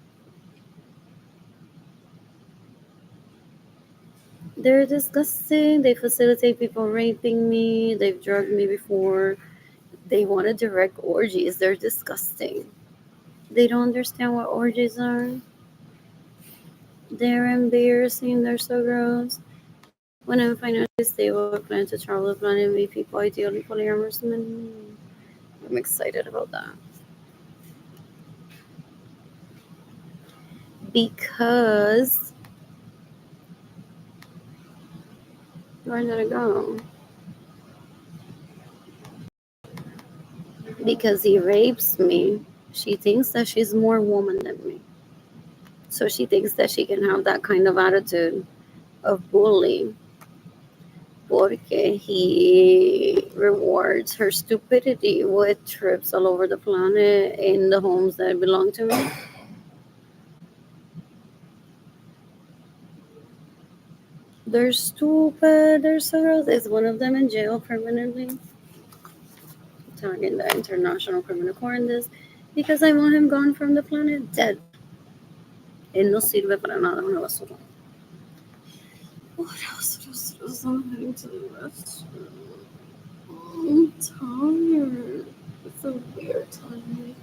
They're disgusting. They facilitate people raping me. They've drugged me before. They want to direct orgies. They're disgusting. They don't understand what orgies are. They're embarrassing. They're so gross. When I'm financially stable, I plan to travel the planet and meet people, ideally polyamorous men. I'm excited about that. Because where did it go? Because he rapes me. She thinks that she's more woman than me. So she thinks that she can have that kind of attitude of bullying porque he rewards her stupidity with trips all over the planet in the homes that belong to me. They're stupid. They're so gross. Is one of them in jail permanently? Talking the International Criminal Court in this because I want him gone from the planet dead. Él no sirve para nada, una basura. What else? I'm heading to the restroom. I'm tired. It's a weird time.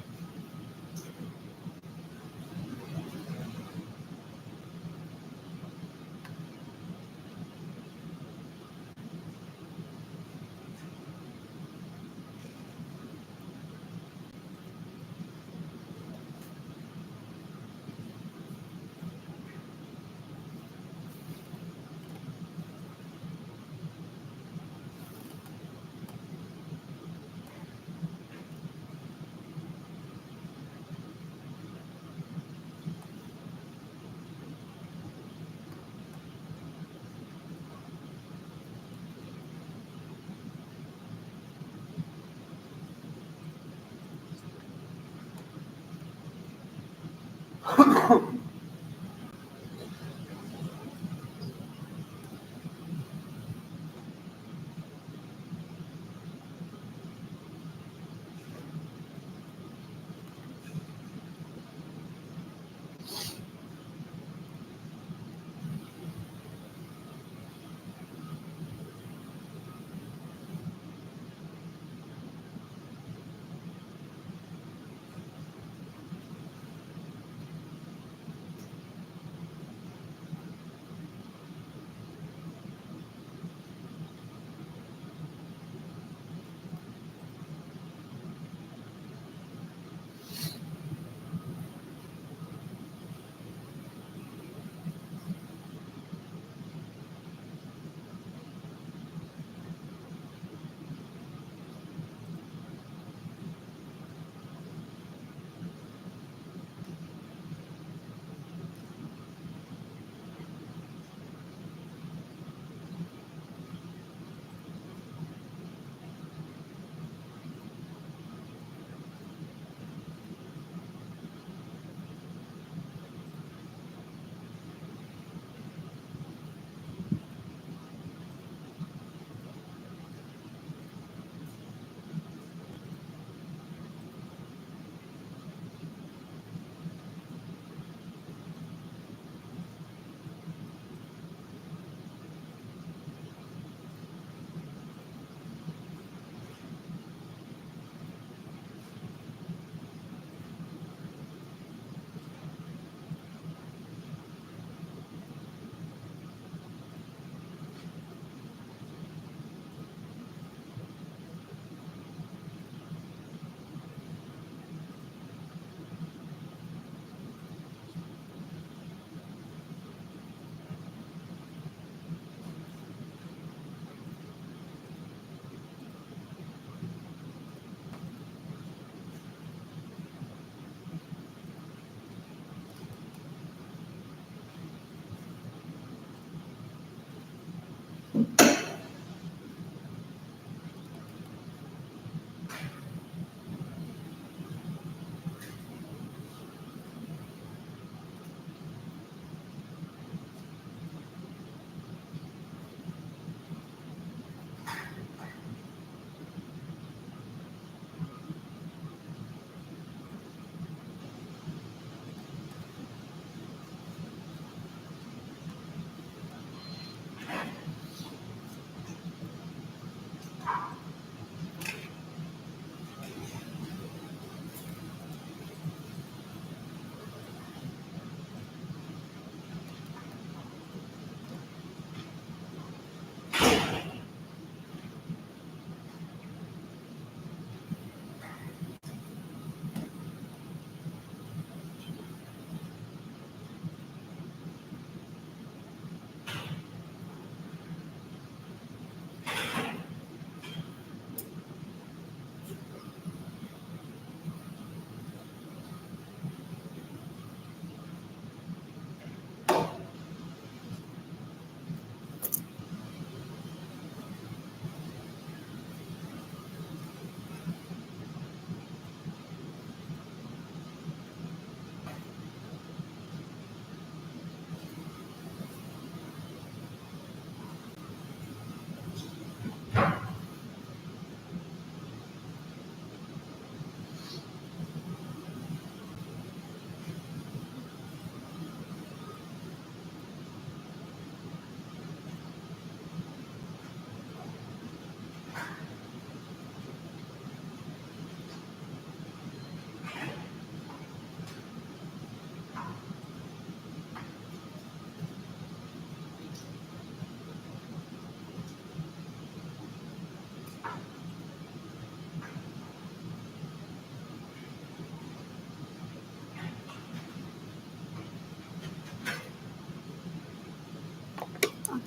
I'm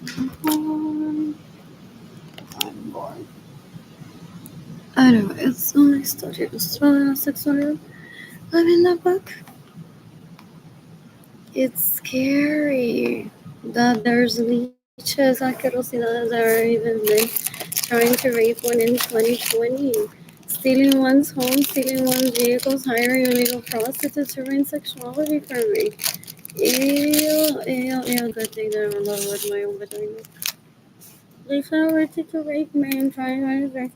bored. Anyway, so my story was 600. I'm in that book. It's scary that there's leeches, asquerosidades that are even been trying to rape one in 2020. Stealing one's home, stealing one's vehicles, hiring illegal prostitutes to rent sexuality for me. Ew, ew, ew. Good thing that I'm in love with my own vagina. They found ready to rape me in 2023.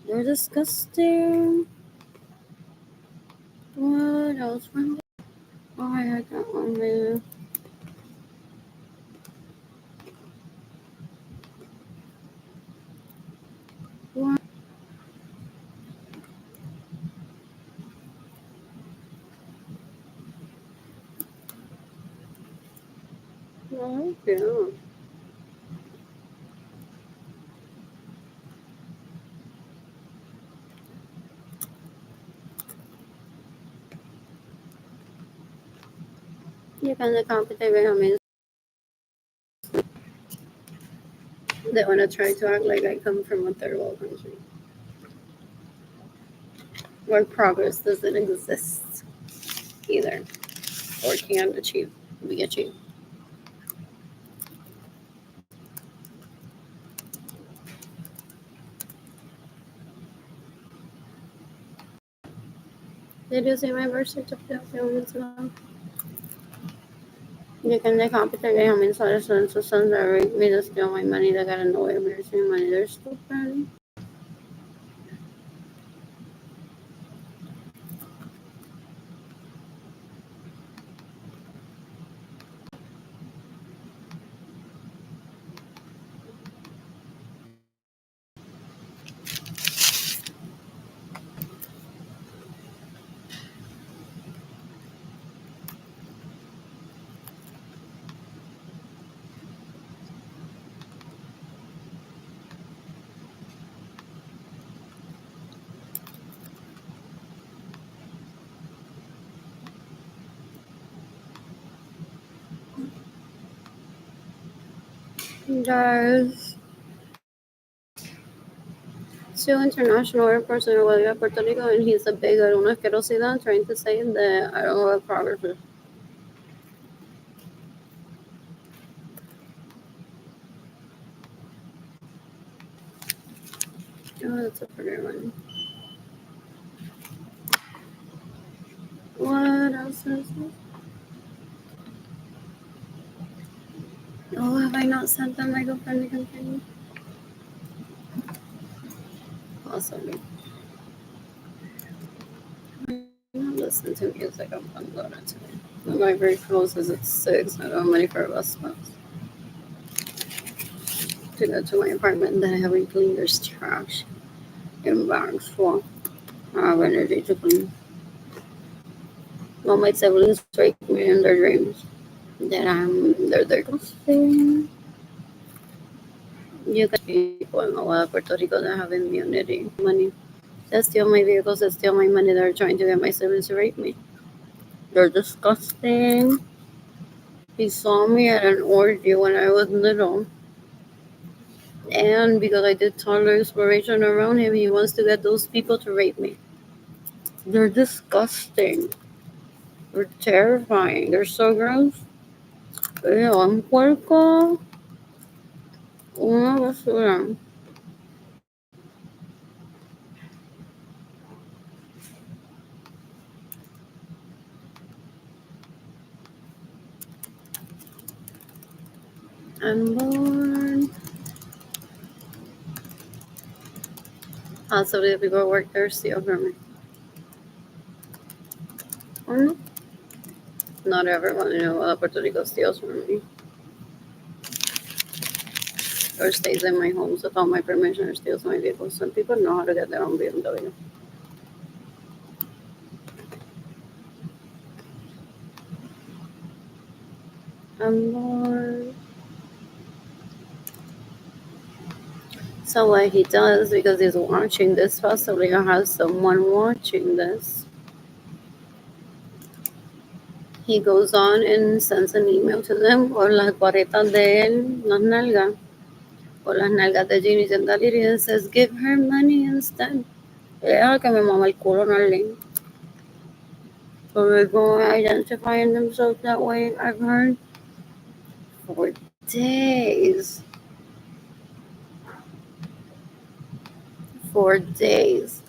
They're disgusting. What else? Oh, I had that one, man. What? Oh, yeah. You can compete with him. They want to try to act like I come from a third world country where progress doesn't exist either or can be achieved. Did you see my birth certificate a few minutes ago? You can compete with him in sons that raped me to steal my money. They got in the way of me receiving money. They're stupid. There's two international airports in Guadalajara, Puerto Rico, and he's a bigot, una asquerosidad, trying to say that I don't have progress. Oh, that's a pretty one. What else is it? Oh, have I not sent them my GoFundMe campaign? Possibly. I'm not listening to music. I'm unloaded today. The library closes at 6. I don't have money for a bus pass to go to my apartment that I haven't cleaned. There's trash in bags full. I have energy to clean. All my siblings wake me in their dreams that they're disgusting. You got people in Puerto Rico that have immunity. Money. They steal my vehicles, they steal my money. They're trying to get my siblings to rape me. They're disgusting. He saw me at an orgy when I was little. And because I did toddler exploration around him, he wants to get those people to rape me. They're disgusting. They're terrifying. They're so gross. Ew, un puerco. Una basura. I'm bored. Also, the people who work there steal from me. Or not everyone in Puerto Rico steals from me. Or stays in my home without my permission or steals my vehicles. Some people know how to get their own BMW. I'm bored. So what he does, because he's watching this, possibly or has someone watching this, He goes on and sends an email to them, or las guaretas de él, las nalgas, or las nalgas de Ginny Zendaliri, and says, give her money instead. Yeah, que me mama el culo, Narlene. So they're going identifying themselves that way, I've heard, for days. For days.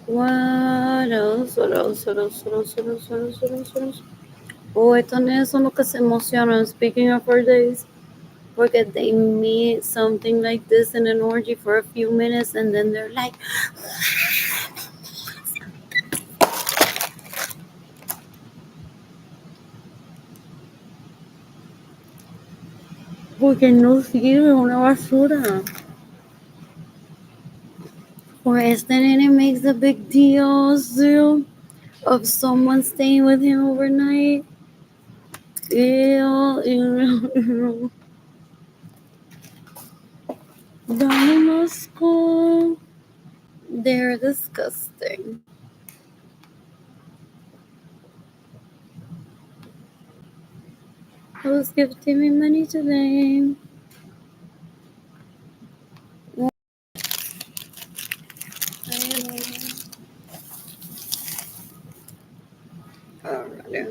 What else? What else? What else? What else? What else? What else? What else? What else? Oh, esto no es lo que se emocionan. Speaking of for days, porque they meet something like this in an orgy for a few minutes and then they're like, porque no sirve, una basura. Or este nene makes a big deal still of someone staying with him overnight. Ew. Dame asco. They're disgusting. Who's gifting me money today? Alright.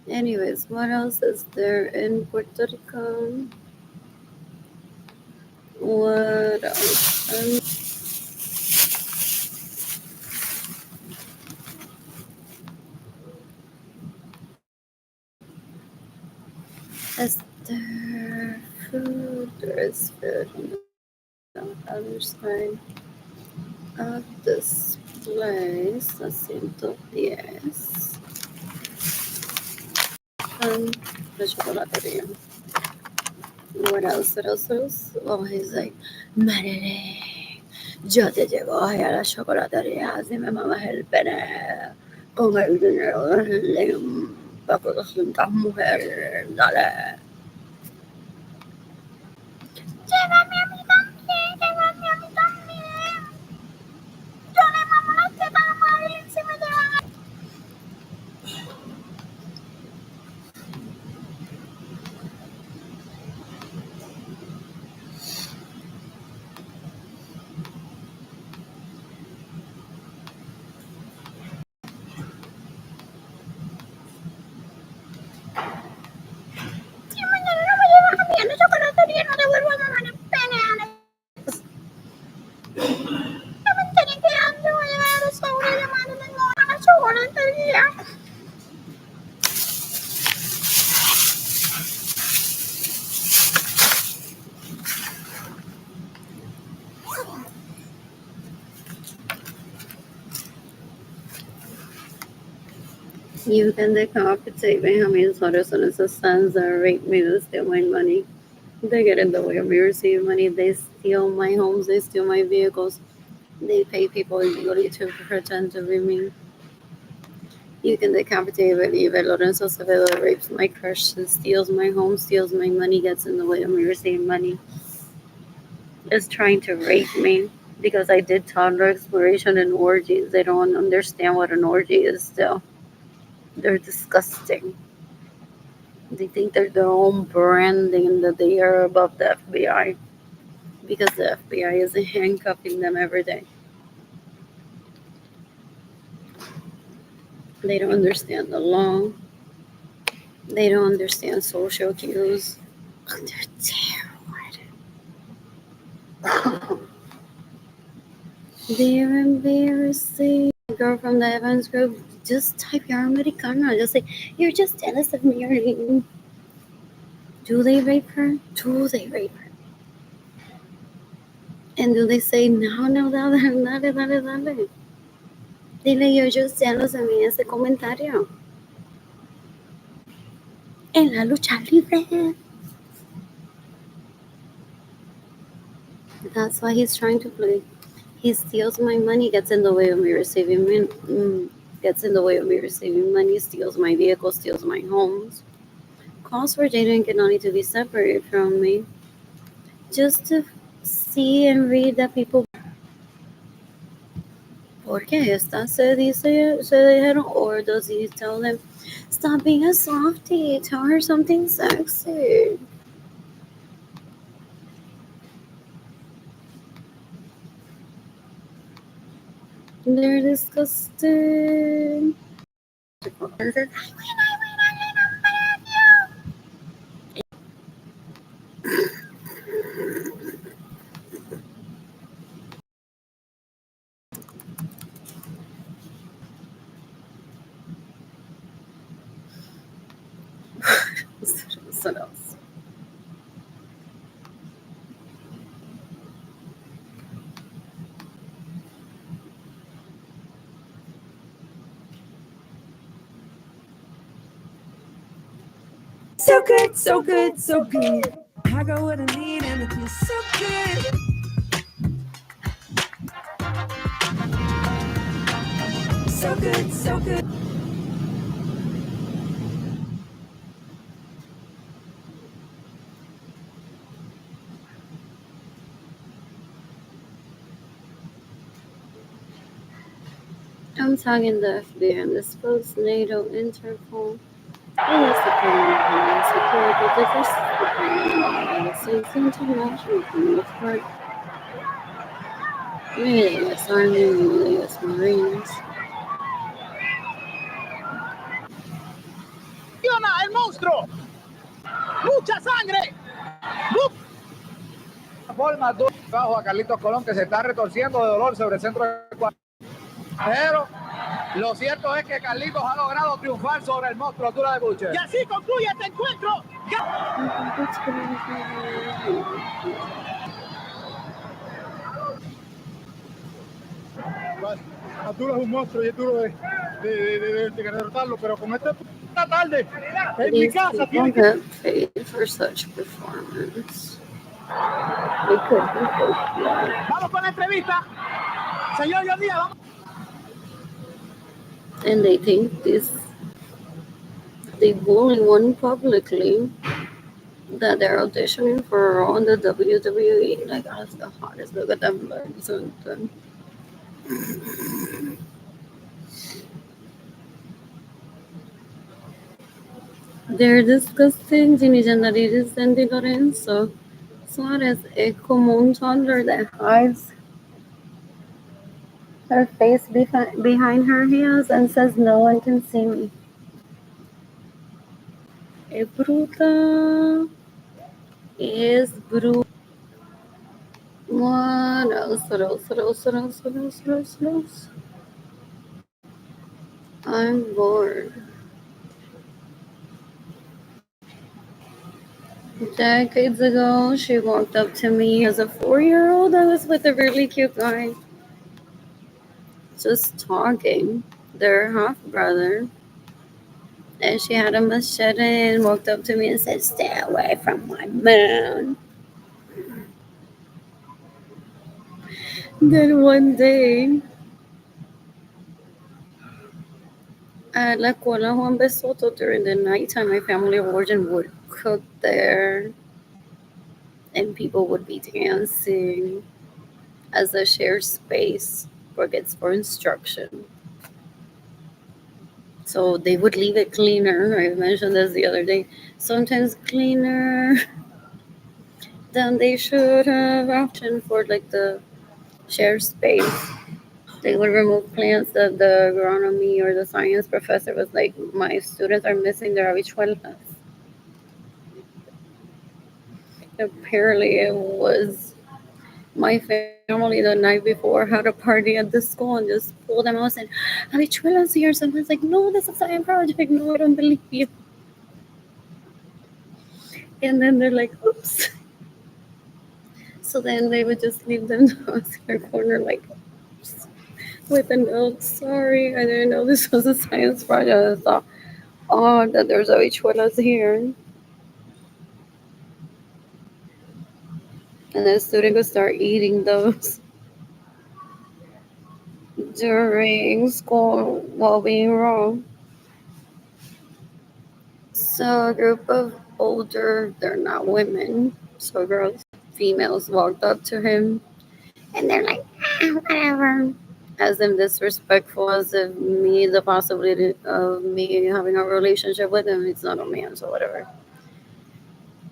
Anyways, what else is there in Puerto Rico? What else? Is there food? There is food on the other side of this place. 110. La chocolatería. What else? What else? What else? Oh, he's like, Marilyn, yo te llevo a la chocolatería si me mamas el pene con el dinero de para 400 mujeres. Dale. Llévame a mí también, llévame a mí también. Yo le mamo las tetas a Marilyn si me llevan. Si mañana no me llevas a mí a la chocolatería, no te vuelvo a mamar el pene, Alex. No me enteré que antes voy a llevar a los sobres de Marilyn a la chocolatería. You can decapitate Benjamin Soderson as the sons that rape me to steal my money. They get in the way of me receiving money. They steal my homes. They steal my vehicles. They pay people illegally to pretend to be me. You can decapitate Believe Lorenzo Acevedo rapes my crush and steals my home, steals my money, gets in the way of me receiving money. Is trying to rape me because I did toddler exploration and orgies. They don't understand what an orgy is still. They're disgusting. They think they're their own branding and that they are above the FBI because the FBI is handcuffing them every day. They don't understand the law. They don't understand social cues. They're terrible. They're embarrassing. Girl from the Evans group, just type your Americana. Just say, you're just jealous of me. Do they rape her? Do they rape her? And do they say, no, dale? Dile, you're just jealous of me, ese comentario. En la lucha libre. That's why he's trying to play. He steals my money, gets in the way of me receiving money, steals my vehicle, steals my homes, calls for Jada and Kenani to be separated from me, just to see and read that people. Porque esta se dice, se dijeron, or does he tell them, stop being a softie, tell her something sexy? They're disgusting. What else? So good, so good, so good. I got what I need and it feels so good. So good, so good. I'm tagging the FBI and this post NATO Interpol. Unless the Homeland Security Diversity Department, United States International Criminal Court, maybe the U.S. Army, maybe the U.S. Marines. ¡El monstruo! ¡Mucha sangre! Forma bajo a Carlitos Colón que se está retorciendo de dolor sobre el centro del cuadro. Pero lo cierto es que Carlitos ha logrado triunfar sobre el monstruo altura de Butcher. Y así concluye este encuentro. Abdullah es un monstruo y es duro de derrotarlo, pero con esta tarde en mi These casa people tiene que... get paid for such performance. They could be paid. Vamos con la entrevista. Señor Díaz, vamos. And they think this, they bully one publicly that they're auditioning for Raw in the WWE. Like, that's the hottest. Look at them legs and them. They're disgusting. Ginijandaridis and Di Lorenzo. Suarez es como un toddler that hides her face behind her heels and says, no one can see me. Es bruta. Es bruta. What else? What else? What else? What else? What else? What else? What else? I'm bored. Decades ago, she walked up to me as a 4-year-old. I was with a really cute guy. Just talking. Their half brother. And she had a machete and walked up to me and said, stay away from my man. Then one day, at La Escuela Juan B. Soto during the nighttime, my family of origin would cook there. And people would be dancing as a shared space for instruction. So they would leave it cleaner. I mentioned this the other day. Sometimes cleaner than they should have option for like the shared space. They would remove plants that the agronomy or the science professor was like, my students are missing their habichuelas. Apparently it was my family the night before had a party at the school and just pulled them out and said, habichuelas here. Someone's like, no, this is a science project. No, I don't believe you. And then they're like, oops. So then they would just leave them in their corner, like, oops, with a note, sorry, I didn't know this was a science project. I thought, oh, that there's habichuelas here. And the student could start eating those during school while being wrong. So a group of older, they're not women, so girls, females walked up to him and they're like, whatever, as if disrespectful, as if me, the possibility of me having a relationship with him, it's not a man, so whatever.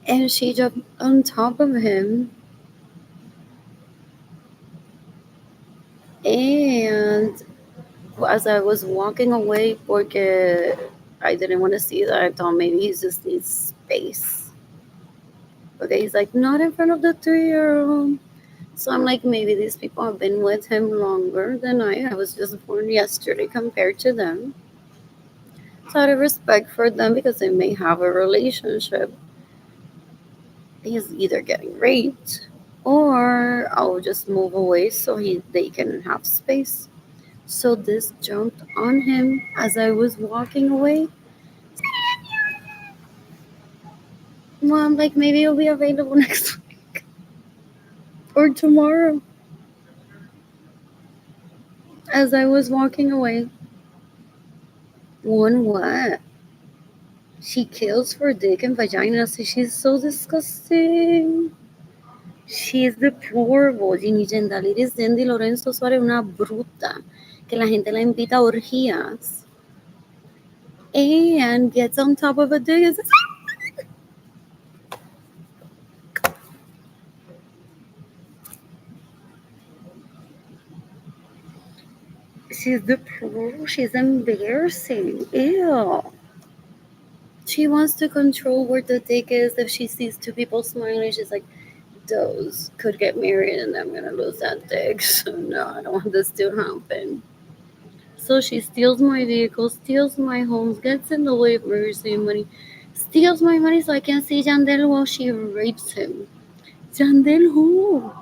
And she jumped on top of him, and as I was walking away, porque I didn't want to see that, I thought maybe he just needs space. Okay, he's like, not in front of the 3-year old. So I'm like, maybe these people have been with him longer than I was just born yesterday compared to them. So out of respect for them, because they may have a relationship, he's either getting raped or I'll just move away so they can have space. So this jumped on him as I was walking away. Well, I'm like, maybe it'll be available next week or tomorrow. As I was walking away, one what? She kills for dick and vagina. So she's so disgusting. She's deplorable. Ginny Gendaliris, Cindy Lorenzo Suárez, una bruta. Que la gente la invita a orgías. And gets on top of a dick and says, she's deplorable. She's embarrassing. Ew. She wants to control where the dick is. If she sees two people smiling, she's like, those could get married and I'm gonna lose that dick. So no, I don't want this to happen. So she steals my vehicle, steals my homes, gets in the way of me receiving money, steals my money so I can see Jandel while she rapes him. Jandel who?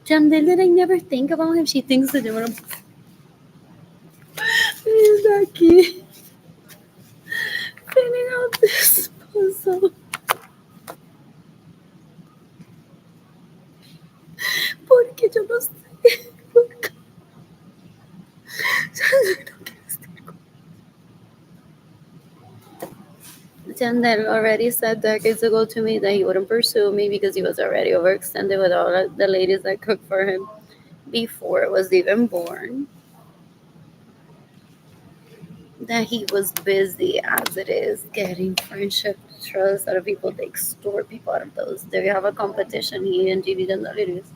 Jandel that I never think about him. She thinks that they want to. He's aquí. Filling out this puzzle. Porque yo no sé. Porque... Jandel already said decades ago to me that he wouldn't pursue me because he was already overextended with all the ladies that cooked for him before it was even born. That he was busy as it is getting friendship, trust out of people. They extort people out of those. They have a competition, he and Gigi Dandaliris,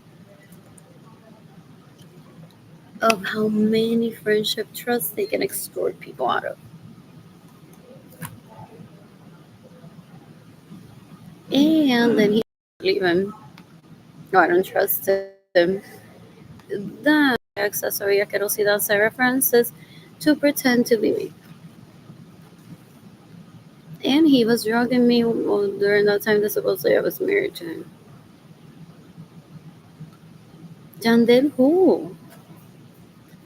of how many friendship trusts they can extort people out of. And then he leave him. No, I don't trust him. The accessory asquerosidad Sarah Francis to pretend to be me. And he was drugging me during that time that supposedly I was married to him. Jandel who?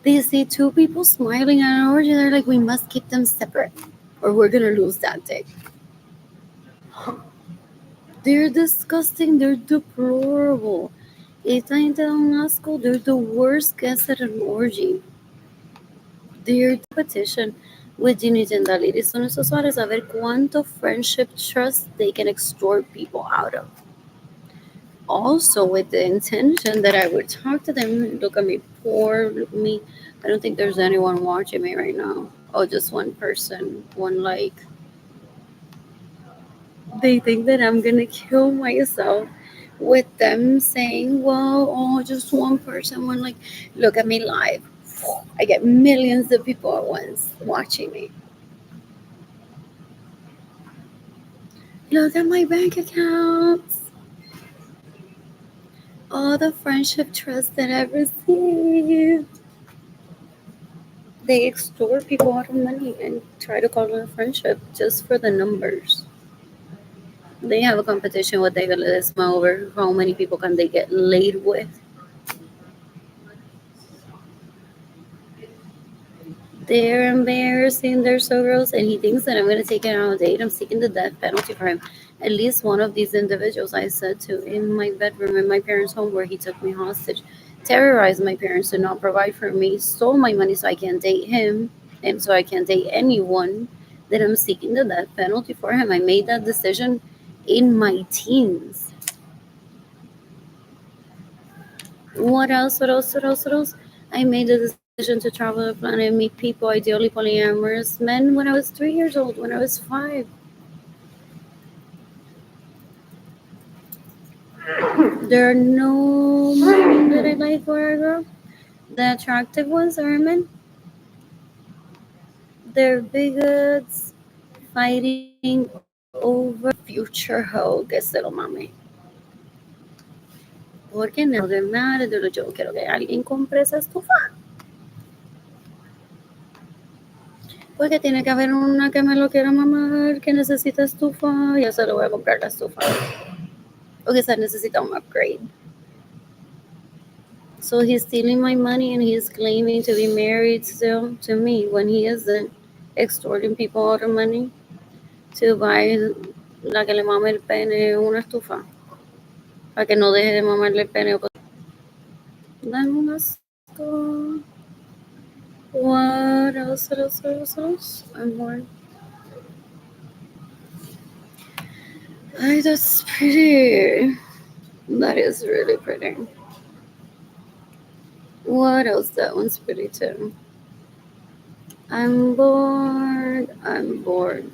They see two people smiling at an orgy, they're like, we must keep them separate or we're gonna lose that dick. They're disgusting, they're deplorable. Esta gente da un asco, they're the worst guests at an orgy. Their competition with Ginny Gendaliris son esos hombres a ver cuánto friendship trust they can extort people out of. Also with the intention that I would talk to them, look at me, poor me. I don't think there's anyone watching me right now. Oh, just one person, one like. They think that I'm gonna kill myself with them saying, well, oh, just one person, one like, look at me live. I get millions of people at once watching me. Look at my bank accounts. All the friendship trust that I've received. They extort people out of money and try to call it a friendship just for the numbers. They have a competition with David Ledesma over how many people can they get laid with. They're embarrassing, they're so gross, and he thinks that I'm going to take it out on a date. I'm seeking the death penalty for him. At least one of these individuals I said to in my bedroom in my parents' home where he took me hostage, terrorized my parents, did not provide for me, stole my money so I can't date him, and so I can't date anyone that I'm seeking the death penalty for him. I made that decision in my teens. What else? What else? What else? What else? I made the decision to travel the planet, meet people, ideally polyamorous men, when I was 3 years old, when I was 5. There are no men that I like where I grew up. The attractive ones are men. They're bigots fighting over future hoe que se lo mame. Porque no de madre, yo quiero que alguien compre esa estufa. Porque tiene que haber una que me lo quiera mamar, que necesita estufa, yo se lo voy a comprar la estufa. O quizás necesita un upgrade. So he's stealing my money and he's claiming to be married still to me when he isn't, extorting people out of money to buy la que le mame el pene una estufa. Para que no deje de mamarle el pene. Dame un asco. What else? What else? What else? What else? I'm bored. Ay, that's pretty. That is really pretty. What else? That one's pretty too. I'm bored. I'm bored.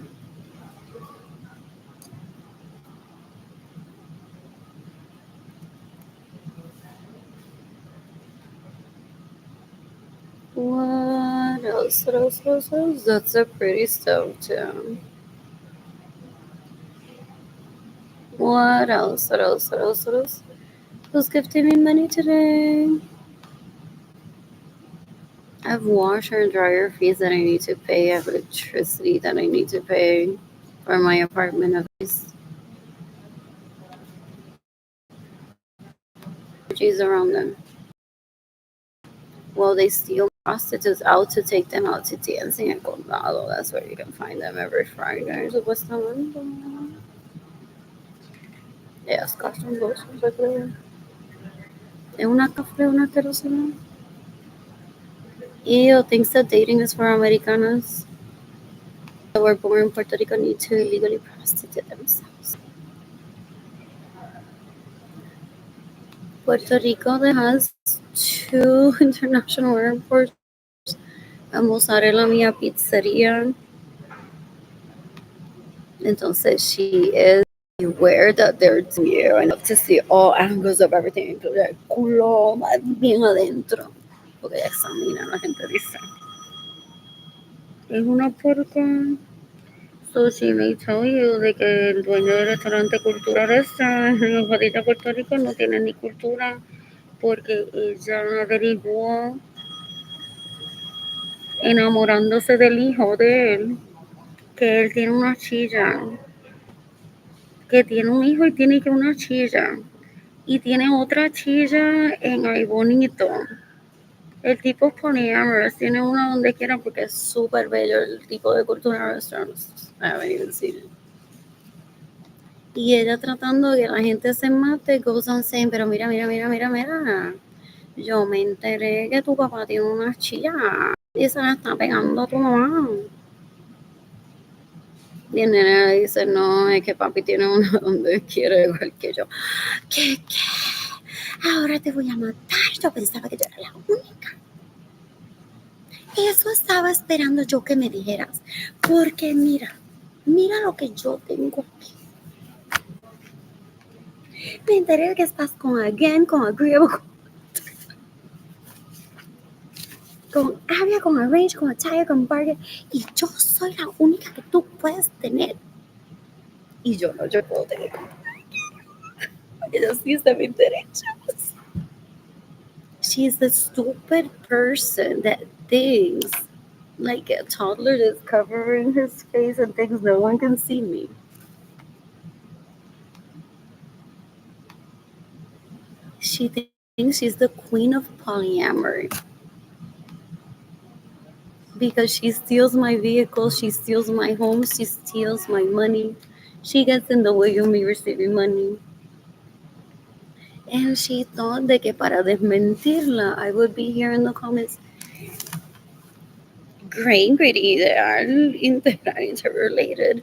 What else? What else? What else? What else? That's a pretty stove too. What else? What else? What else? What else? Who's gifting me money today? I have washer and dryer fees that I need to pay. I have electricity that I need to pay for my apartment. Of energies around them. Well, they steal prostitutes out to take them out to dance in El Condado. That's where you can find them every Friday. Supuestamente. Ellas gastan bolsos, yo creo. Es una café, una querosena. Ew, thinks that dating is for Americanas that were born in Puerto Rico need to illegally prostitute themselves. Puerto Rico that has 2 international airports. A mozzarella mia pizzeria. Entonces she is aware that they're here enough to see all angles of everything, including el culo más bien adentro. Porque ella examina, la gente dice. Es una puerca. So she may tell you de que el dueño del restaurante Cultura Restaurant en Jodita, Puerto Rico, no tiene ni cultura porque ella averiguó enamorándose del hijo de él que él tiene una chilla, que tiene un hijo y tiene que una chilla y tiene otra chilla en Ay Bonito. El tipo es polyamorous, tiene una donde quiera porque es súper bello el tipo de Cultura Restaurants. I haven't even seen it. Y ella tratando de que la gente se mate, goes on saying, pero mira, mira, mira, mira, mira. Yo me enteré que tu papá tiene una chilla y se la está pegando a tu mamá. Y el nene le dice, no, es que papi tiene una donde quiere igual que yo. ¿Qué? Ahora te voy a matar. Yo pensaba que yo era la única. Eso estaba esperando yo que me dijeras. Porque mira lo que yo tengo aquí. Me enteré que estás con Again, con Agreeable, con Avia, con Arrange, con Attire, con Bargain. Y yo soy la única que tú puedes tener. Y yo no, yo puedo tener. Ella sí está mis derechos. She's the stupid person that thinks like a toddler is covering his face and thinks no one can see me. She thinks she's the queen of polyamory because she steals my vehicles, she steals my home, she steals my money, she gets in the way of me receiving money. And she thought de que para desmentirla, I would be here in the comments great ideal integrar interrelated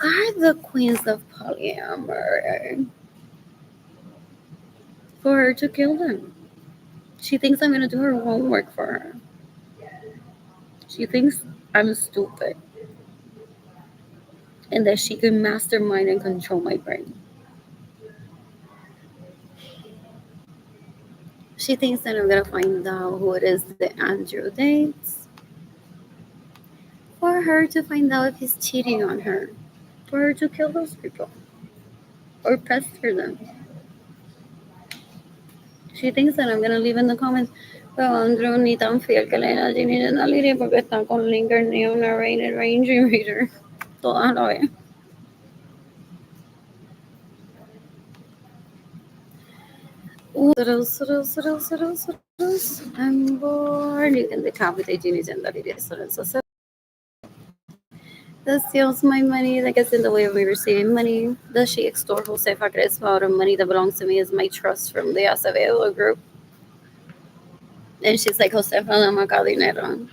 are the queens of polyamory for her to kill them. She thinks I'm gonna do her homework for her. She thinks I'm stupid and that she can mastermind and control my brain. She thinks that I'm gonna find out who it is that Andrew dates for her to find out if he's cheating on her, for her to kill those people or pester them. She thinks that I'm gonna leave in the comments, pero Andrew ni tan fiel que le da Ginny de la Lidia porque está con Linger ni una Rated Ranger Reader. Todas a la vez. I'm bored. You can decapitate Ginny's and that it is. That steals my money. That gets in the way of me receiving money. Does she extort Josefa Crespo out of money that belongs to me as my trust from the Acevedo group? And she's like, Josefa, dame acá dinero.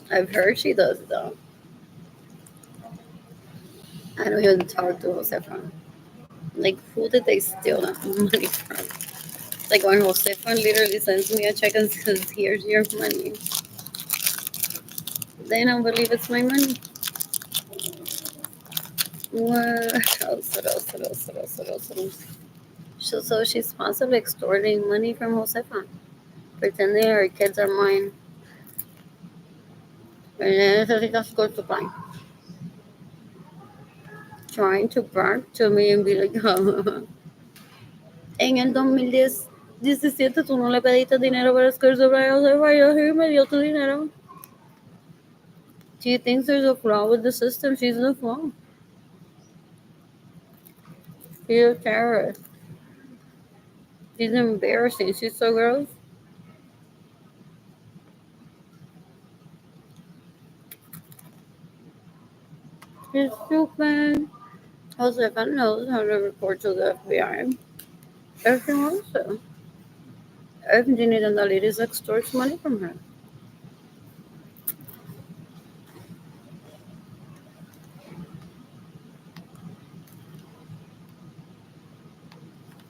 I've heard she does, though. I don't even talk to Josefa. Like, who did they steal that money from? Like, when Josefa literally sends me a check and says, here's your money. They don't believe it's my money. What else? So she's possibly extorting money from Josefa, pretending her kids are mine. Trying to brag to me and be like, en el 2017 tú no le pediste dinero para escoger sobre Josefa y yo me dio tu dinero. She thinks there's a flaw with the system. She's the flaw. She's a terrorist. She's embarrassing. She's so gross. She's stupid. Josefa knows how to report to the FBI if she wants to. If Ginny Dandalides extorts money from her.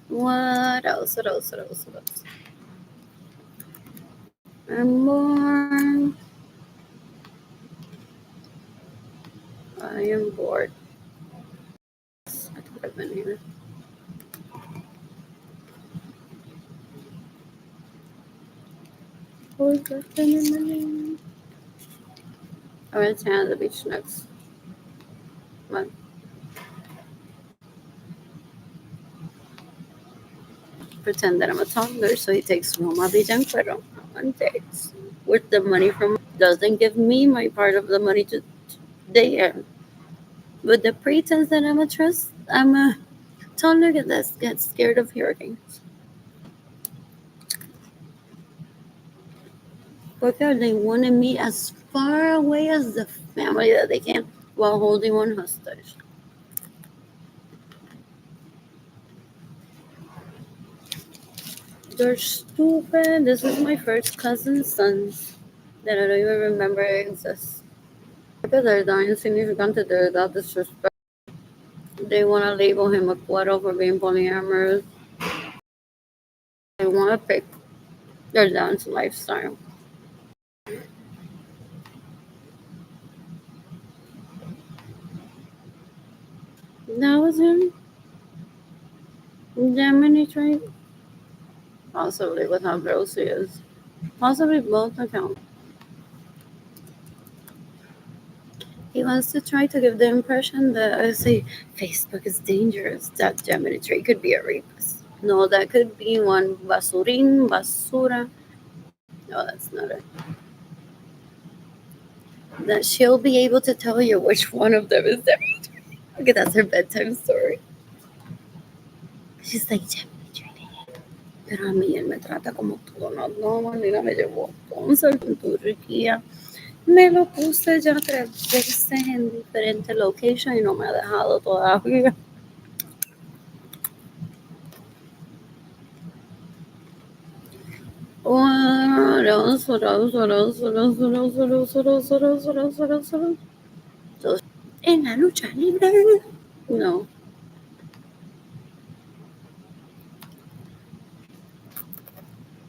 What else? I'm bored. I am bored. I think I've been here. I'm gonna tan at the beach next month. Pretend that I'm a toddler, so he takes Roma Villanquero on dates with the money from. Doesn't give me my part of the money to there. With the pretense that I'm a toddler that gets scared of hurricanes. Because they wanted me as far away as the family that they can while holding one hostage. They're stupid. This is my first cousin's sons that I don't even remember exist. Because they're that insignificant, they're that disrespectful. They want to label him a cuero for being polyamorous. They want to pick their dance lifestyle. That was him. Gemini trait. Possibly with how gross he is. Possibly both account. He wants to try to give the impression that I say Facebook is dangerous. That Gemini trait could be a rapist. No, that could be one basurin, basura. No, that's not it. That she'll be able to tell you which one of them is Gemini trait. Okay, that's her bedtime story. She's like, Gemini trait. Pero a mí él me trata como todo. No, manera me llevó sponsor con Turquía. Me lo puse ya 3 veces en diferentes locations y no me ha dejado todavía. What else? What else? What else? What else? What else? What else? What else? What else? What else? What else? What else? En la lucha libre. No.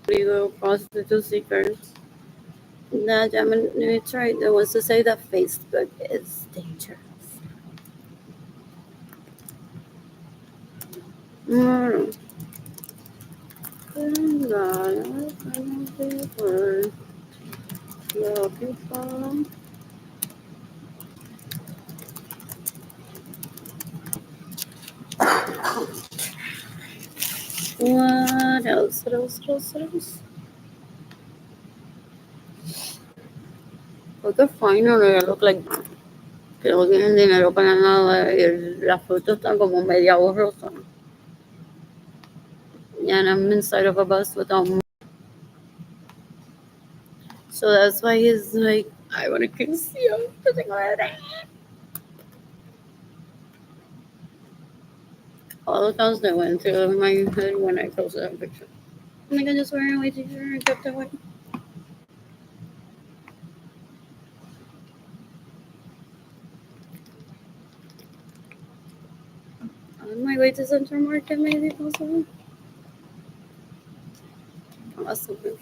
Illegal prostitute seekers. Nah, it's right. It was to say that Facebook is dangerous. Mm. People. What else? What else? What else? What else? Porque fine, no ya look like that. Que no tienen dinero para nada y las fotos están como media borrosas. And I'm inside of a bus without money. So that's why he's like, I want to kiss you. All the thoughts that went through my head when I posted that picture. Oh my god, just wearing a white t-shirt and kept it white. On my way to Central Market, maybe possibly. Possibly.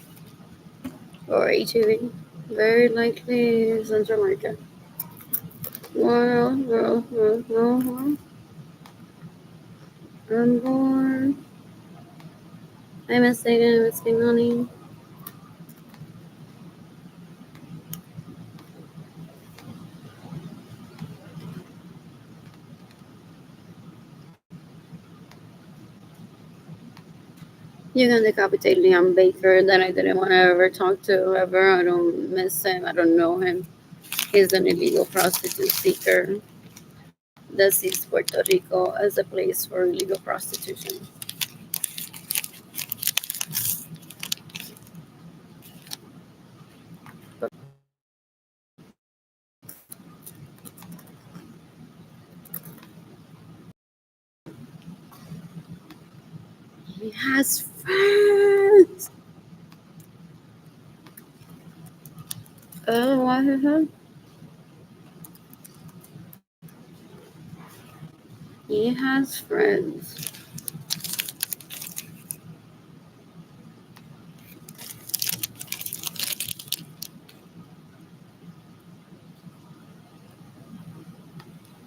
Or HEB. Very likely Central Market. Well, I'm born. I'm mistaken, it's been honey. You can decapitate Liam Baker that I didn't want to ever talk to ever. I don't miss him. I don't know him. He's an illegal prostitute seeker that sees Puerto Rico as a place for illegal prostitution. He has friends. Oh, what? He has friends.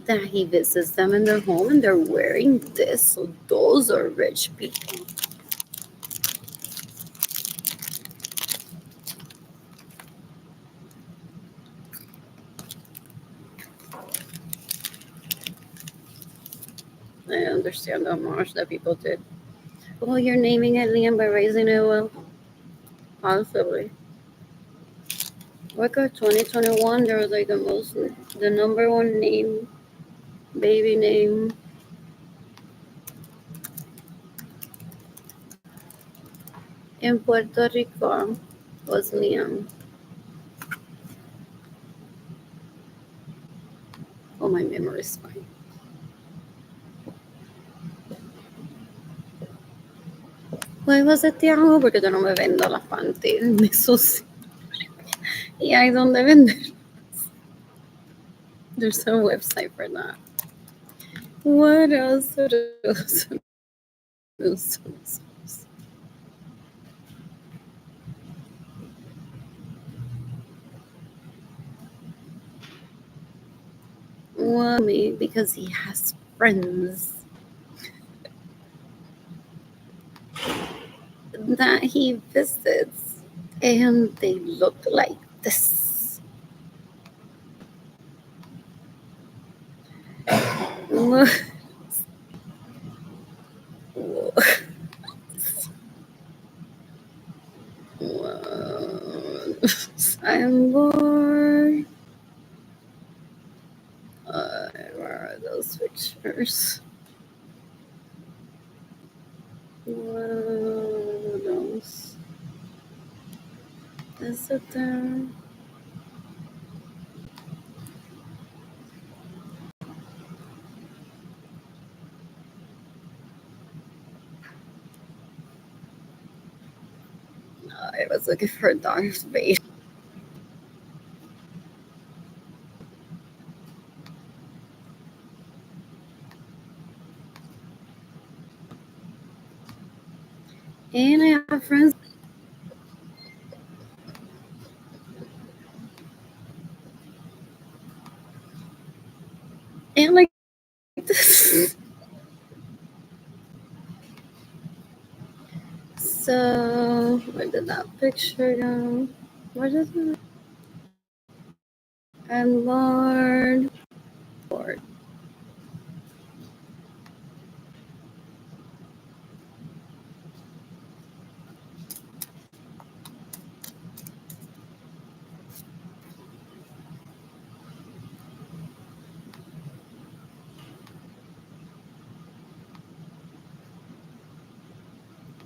That he visits them in their home and they're wearing this. So those are rich people. I understand how much that people did. Oh, you're naming it Liam by raising it well? Possibly. Like 2021, there was like the number one name, baby name. In Puerto Rico was Liam. Oh, my memory is fine. Why was it Tiago? Porque yo no me vendo las panties, me sucio. Y hay donde vender. There's a website for that. What else? What else? What else? Well, me because he has friends that he visits, and they look like this. I'm bored. Where are those pictures? What else? Is it there? was looking for Darth Vader. And I have friends. And like this. So, where did that picture go? Where did it? And Lord.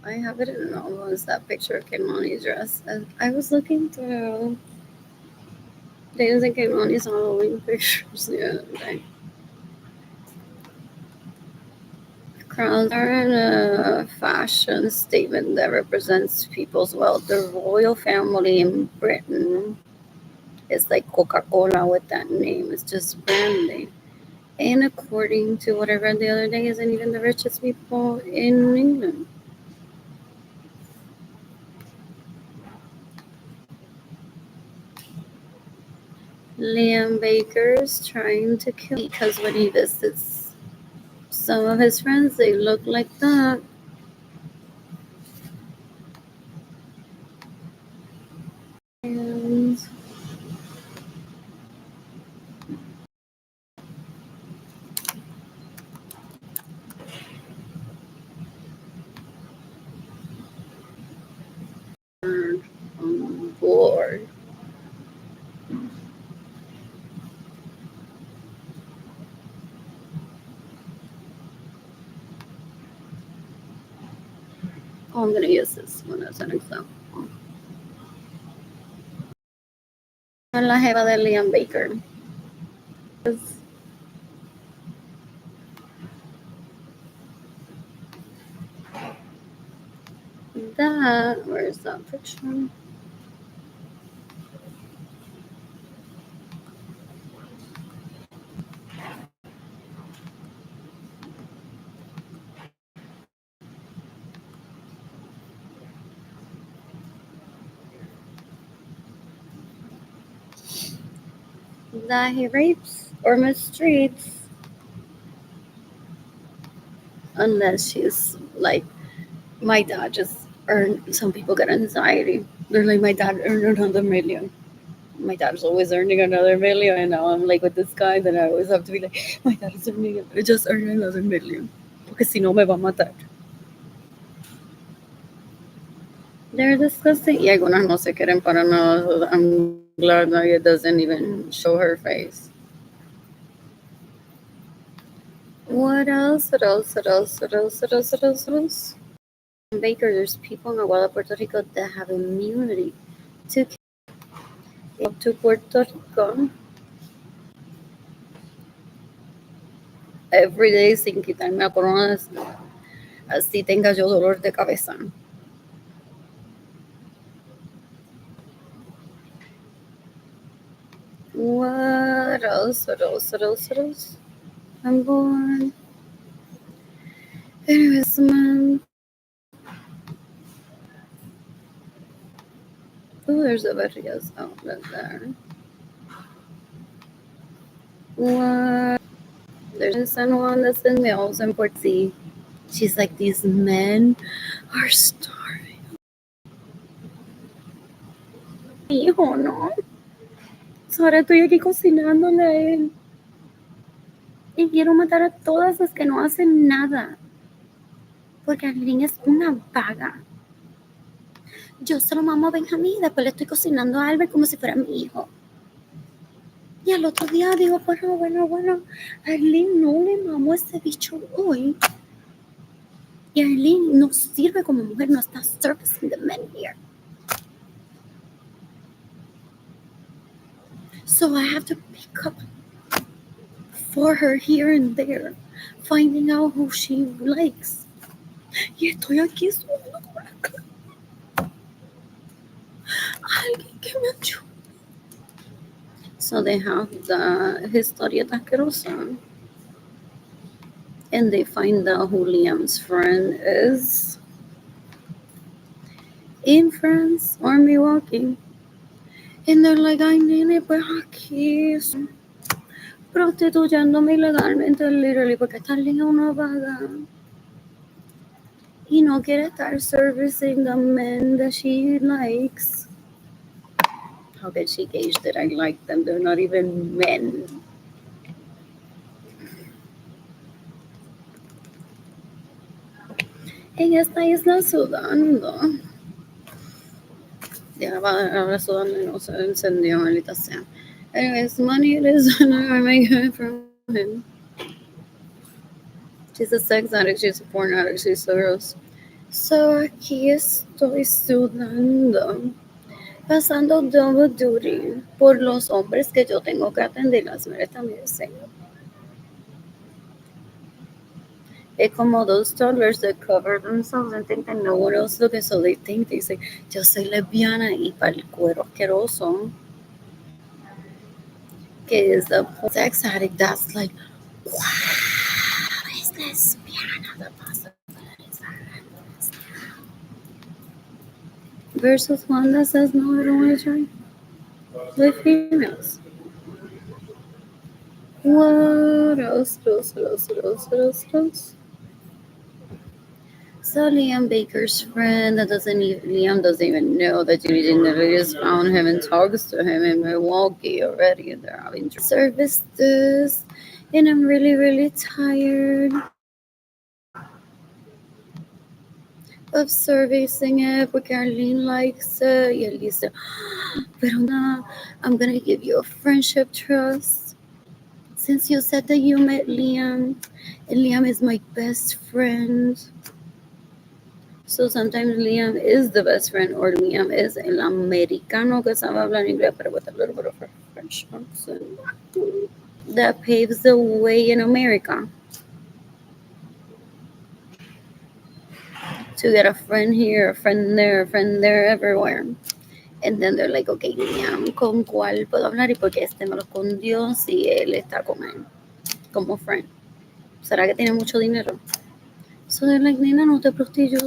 I have it in almost that picture of Keimani's dress. I was looking through Dana's and Keimani's Halloween pictures the other day. Crowns are a fashion statement that represents people's wealth. The royal family in Britain is like Coca-Cola with that name. It's just branding. And according to what I read the other day, isn't even the richest people in England. Liam Baker's trying to kill me because when he visits some of his friends, they look like that. And on board. Oh, I'm going to use this one as an example. La jeva de Liam Baker. That, where's that picture? That he rapes or mistreats unless she's like, my dad just earned, some people get anxiety. They're like, my dad earned another million. My dad's always earning another million, and now I'm like with this guy that I always have to be like, my dad is earning, just earning another million. Porque si no me va a matar. They're disgusting. Y algunas no se quieren para nada. I'm glad Nadia doesn't even show her face. What else? What else? What else? What else? What else? What else? What else? In Baker, there's people in Aguada, Puerto Rico that have immunity to Puerto Rico every day sin quitarme la corona, así tenga yo dolor de cabeza. What else? What else? What else? What else? I'm born. Anyways, man. Oh, there's a Barrios outlet there. What? There's in San Juan that's in Mills and Port C. She's like, these men are starving. Hijo, no. So ahora estoy aquí cocinándole a él. Y quiero matar a todas las que no hacen nada. Porque Arlene es una vaga. Yo se lo mamo a Benjamín y después le estoy cocinando a Albert como si fuera mi hijo. Y al otro día digo, bueno, Arlene no le mamó ese bicho hoy. Y Arlene no sirve como mujer, no está servicing the men here. So I have to pick up for her here and there, finding out who she likes. Y estoy aquí sudando por acá. qué macho. So they have the historieta asquerosa. And they find out who Liam's friend is in France or Milwaukee. And they're like, ay, nene, pues aquí prostituyéndome ilegalmente, literally, porque esta liga una vaga. Y no quiere estar servicing the men that she likes. How can she gauge that I like them? They're not even men. Ella está isla sudando. Ya ahora sudando y no se encendió, maldita sea. Anyways, money it is, and I make it from him. She's a sex addict, she's a porn addict, she's so gross. So aquí estoy sudando, pasando double duty por los hombres que yo tengo que atender. Las mujeres también dicen. It's como those toddlers that cover themselves and think that no one else looks, so they think, they say, yo soy lesbiana, y para el cuero asqueroso, que is the sex addict that's like, wow, es lesbiana, the possibilities are endless. Versus one that says, no, I don't want to try with females. What else? So Liam Baker's friend that Liam doesn't even know that Judy Dinner just found him and talks to him in Milwaukee already, and they're having service this, and I'm really, really tired of servicing it porque Arlene likes it. Y él dice, pero no, I'm gonna give you a friendship trust. Since you said that you met Liam, and Liam is my best friend. So sometimes Liam is the best friend, or Liam is el americano que sabe hablar inglés, but with a little bit of a French accent. That paves the way in America to get a friend here, a friend there, everywhere. And then they're like, okay, Liam, ¿con cuál puedo hablar? Y porque este me lo escondió si él está con él, como friend. ¿Será que tiene mucho dinero? So they're like, nena, no te prostituyas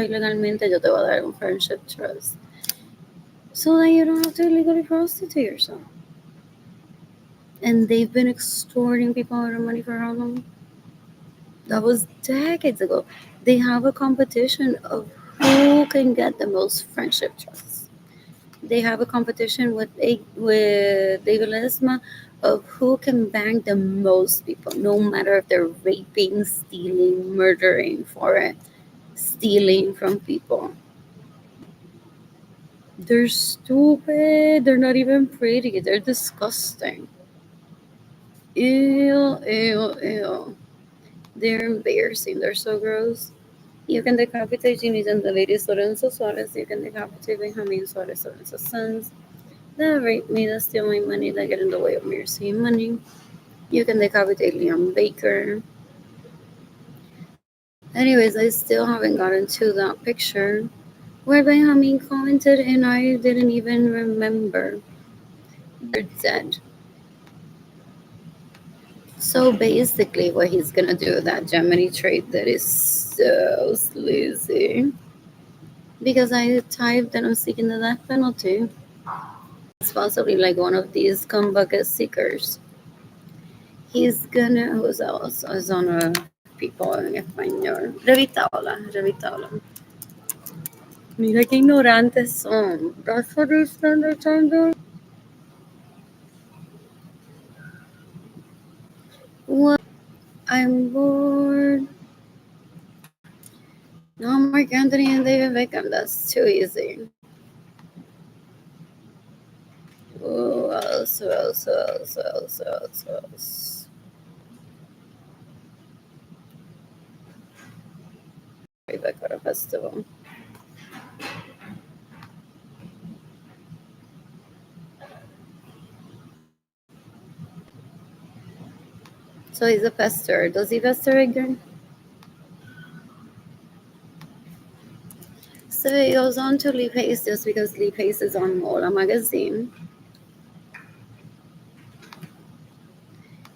ilegalmente, yo te voy a dar un friendship trust. So that you don't have to illegally prostitute yourself. And they've been extorting people out of money for how long? That was decades ago. They have a competition of who can get the most friendship trusts. They have a competition with David Lesma of who can bang the most people, no matter if they're raping, stealing, murdering for it, stealing from people. They're stupid. They're not even pretty. They're disgusting. Ew. They're embarrassing. They're so gross. You can decapitate Jimmy and the lady Lorenzo Suarez. You can decapitate Benjamin Suarez, Lorenzo's sons. That rape me, that steal my money, that get in the way of me receiving money. You can decapitate Liam Baker. Anyways, I still haven't gotten to that picture where Benjamin commented and I didn't even remember. They're dead. So basically what he's gonna do, that Gemini trait that is so sleazy. Because I typed that I'm seeking the death penalty. It's possibly like one of these come bucket seekers. He's gonna, who's else? Is on a people en español. Revita. Mira qué ignorantes son. That's what they spend their time doing. What? I'm bored. No, Mark Anthony and David Beckham. That's too easy. Who else? Rebecca Festival. So he's a pester. Does he pester again? So So he goes on to Lee Pace just because Lee Pace is on Mola magazine.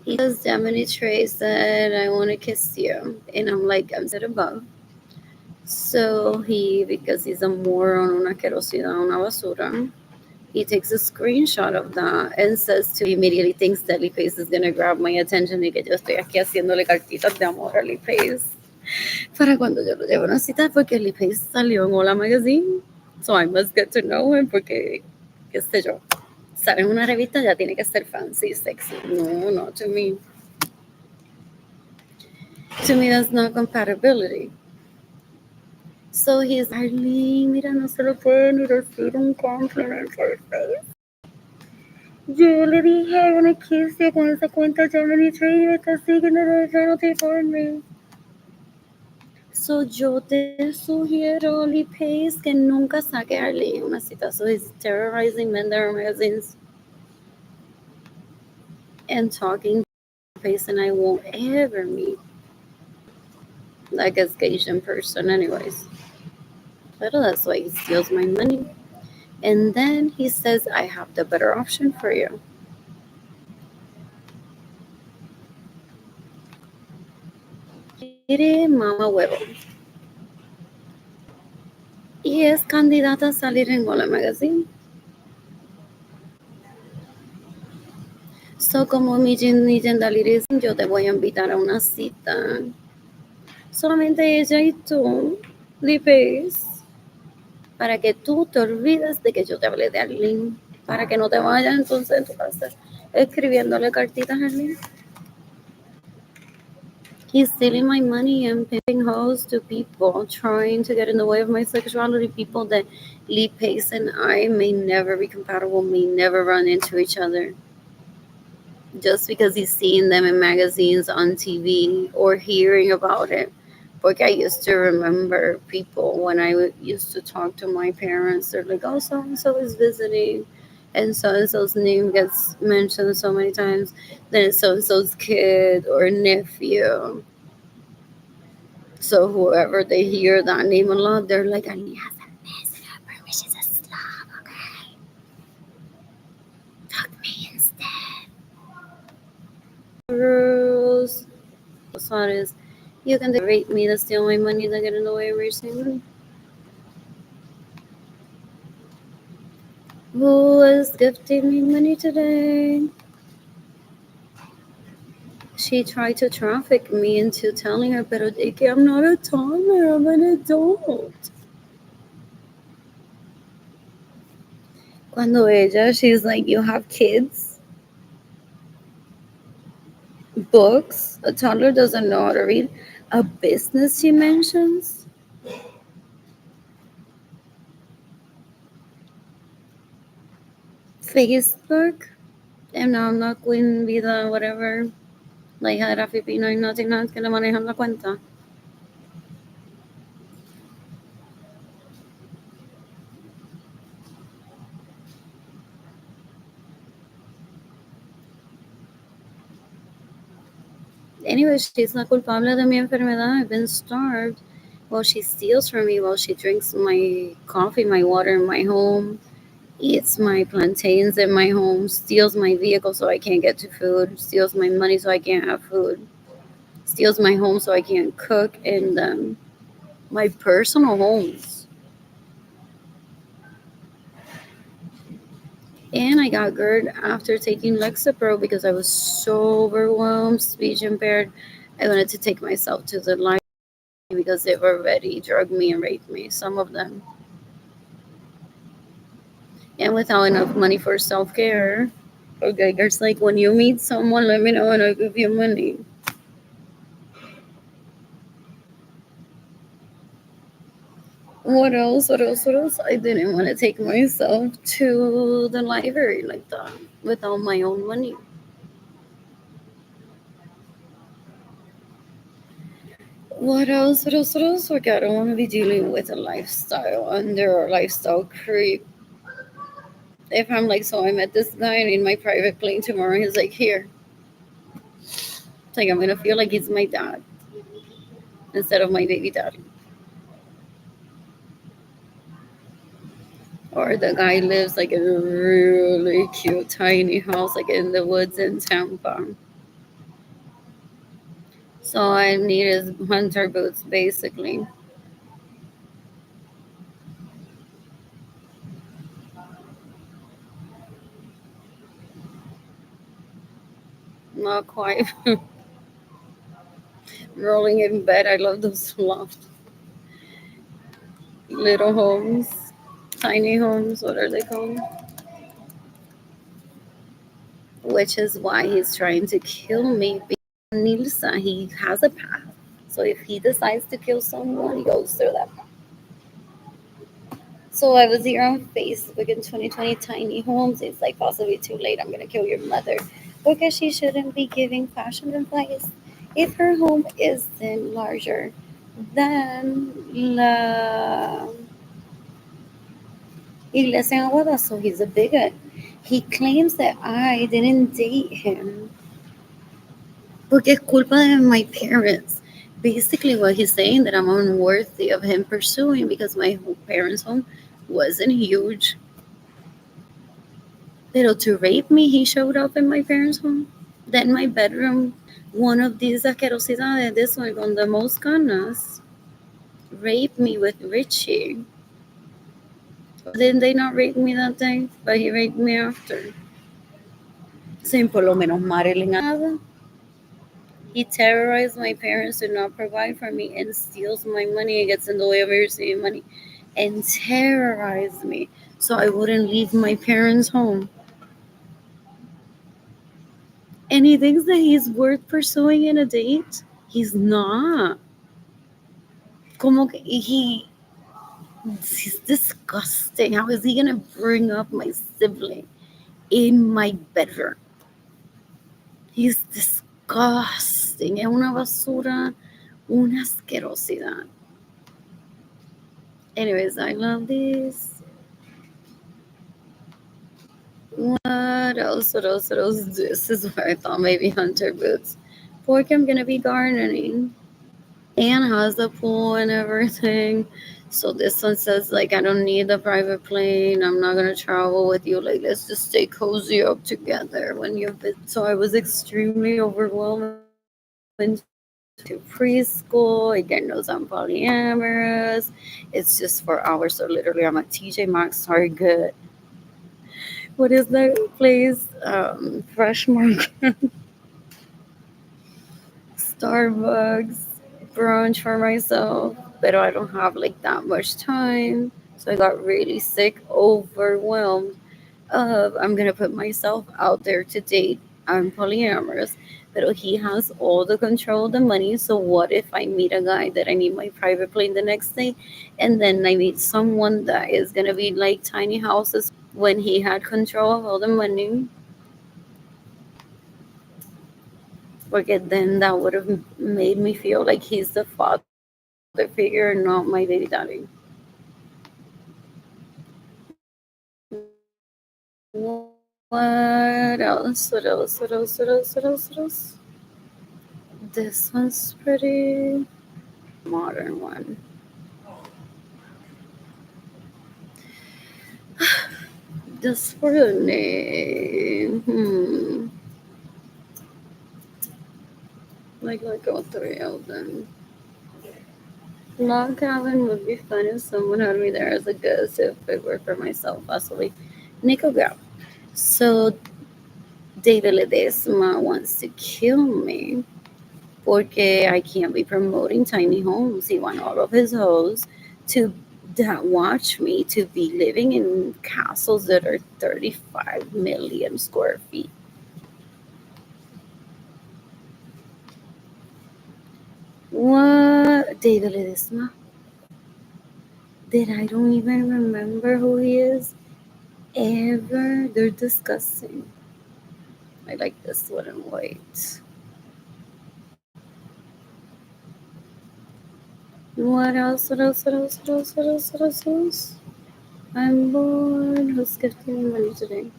He goes, Gemini Trey said, I want to kiss you. And I'm like, I'm set above. So he, because he's a moron, una asquerosidad, una basura, he takes a screenshot of that and says to immediately thinks that Lee Pace is going to grab my attention y que yo estoy aquí haciéndole cartitas de amor a Lee Pace para cuando yo lo llevo a una cita porque Lee Pace salió en Hola Magazine. So I must get to know him porque, qué sé yo, sale en una revista ya tiene que ser fancy, sexy. No, no, to me. To me, that's not compatibility. So he's, Arlene, mira, no se lo puede ni decir un compliment for his face. Yo le dije, I wanna kiss you con esa cuenta Gemini Trade me está siguiendo de por mí. So yo te sugiero, Lee Pace, que nunca saque a Arlene una cita. So he's terrorizing men that are magazines and talking to Pace, and I won't ever meet like a Asian person anyways. But that's why he steals my money. And then he says, I have the better option for you. Quiere mama huevo. Y es candidata a salir en Hola Magazine. So, como mi Yendaliri, yo te voy a invitar a una cita. Solamente ella y tú, Lee Pace, para que tú te olvides de que yo te hablé de Arlene. Para que no te vayas entonces en tu casa escribiéndole cartitas a Arlene. He's stealing my money and pimping hoes to people, trying to get in the way of my sexuality. People that Lee Pace and I may never be compatible, may never run into each other. Just because he's seeing them in magazines, on TV, or hearing about it. Porque I used to remember people when I used to talk to my parents, they're like, oh, so and so is visiting, and so's name gets mentioned so many times. Then it's so and so's kid or nephew. So whoever they hear that name a lot, they're like, and he has a message up her, she's a slob, okay? Fuck me instead. Girls. Suarez, you can rate me to steal my money to get in the way of raising money. Who is gifting me money today? She tried to traffic me into telling her, pero de que I'm not a toddler, I'm an adult. Cuando ella, she's like, you have kids? Books? A toddler doesn't know how to read. A business, she mentions? Facebook? And now I'm not Queen Vida, whatever. La hija de Rafi Pino y Nothing Nuts que le manejan la cuenta. Anyway, she's la culpable de mi enfermedad. I've been starved. Well, she steals from me while she drinks my coffee, my water in my home, eats my plantains in my home, steals my vehicle so I can't get to food, steals my money so I can't have food, steals my home so I can't cook in my personal homes. And I got GERD after taking Lexapro because I was so overwhelmed, speech impaired. I wanted to take myself to the library because they've already drugged me and raped me, some of them. And without enough money for self-care. Okay, there's like, when you meet someone, let me know and I'll give you money. What else? I didn't want to take myself to the library like that without my own money. What else? Like, I don't want to be dealing with a lifestyle under a lifestyle creep. If I'm like, so I met this guy and in my private plane tomorrow, he's like, here. It's like, I'm going to feel like he's my dad instead of my baby daddy. Or the guy lives like in a really cute tiny house, like in the woods in Tampa. So I need his hunter boots, basically. Not quite. Rolling in bed. I love those loft little homes, tiny homes. What are they called? Which is why he's trying to kill me. Nilsa, he has a path. So if he decides to kill someone, he goes through that path. So I was here on Facebook in 2020 tiny homes. It's like possibly too late. I'm gonna kill your mother because she shouldn't be giving fashion advice if her home isn't larger than la iglesia en Aguada. So he's a bigot. He claims that I didn't date him porque es culpa de my parents. Basically, what he's saying that I'm unworthy of him pursuing because my parents' home wasn't huge. Pero to rape me, he showed up in my parents' home. Then my bedroom, one of these asquerosidades, this one on the most ganas, raped me with Richie. Didn't they not rape me that day? But he raped me after. Sin por lo menos Marilyn nada. He terrorized my parents to not provide for me and steals my money and gets in the way of me receiving money and terrorized me so I wouldn't leave my parents' home. And he thinks that he's worth pursuing in a date. He's not. Como que he's disgusting. How is he gonna bring up my sibling in my bedroom? He's disgusting. Es una basura, una asquerosidad. Anyways, I love these. What else? What else? What else? This is where I thought maybe hunter boots. Porque I'm gonna be gardening. And has a pool and everything. So this one says like I don't need a private plane. I'm not gonna travel with you. Like let's just stay cozy up together when you've been. So I was extremely overwhelmed to preschool. Again, knows I'm polyamorous. It's just 4 hours. So literally I'm at TJ Maxx, Target. What is that place? Fresh Market, Starbucks, brunch for myself. But I don't have like that much time. So I got really sick, overwhelmed of I'm gonna put myself out there to date. I'm polyamorous, but he has all the control of the money. So what if I meet a guy that I need my private plane the next day, and then I meet someone that is gonna be like tiny houses when he had control of all the money? Because then that would have made me feel like he's the father figure, not my baby daddy. What else? What else? What else? What else? What else? What else? This one's pretty modern one. Just for the name. Like go three of them. Log cabin would be fun if someone had me there as a guest if it were for myself, possibly. Nico Gal. So David Ledesma wants to kill me porque I can't be promoting tiny homes. He wants all of his hoes to that watch me to be living in castles that are 35 million square feet. What? David Ledesma? That I don't even remember who he is ever. They're disgusting. I like this one in white. What else? What else? What else? What else? What else? What else? What else? I'm bored. Who's gifting me money today?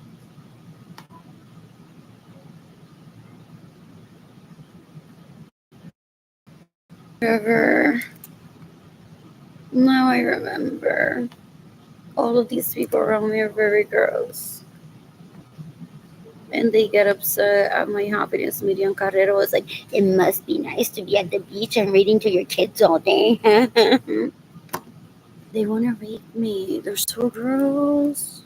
Trevor. Now I remember. All of these people around me are very gross. And they get upset at my happiness. Miriam Carrero was like, it must be nice to be at the beach and reading to your kids all day. They want to rape me. They're so gross.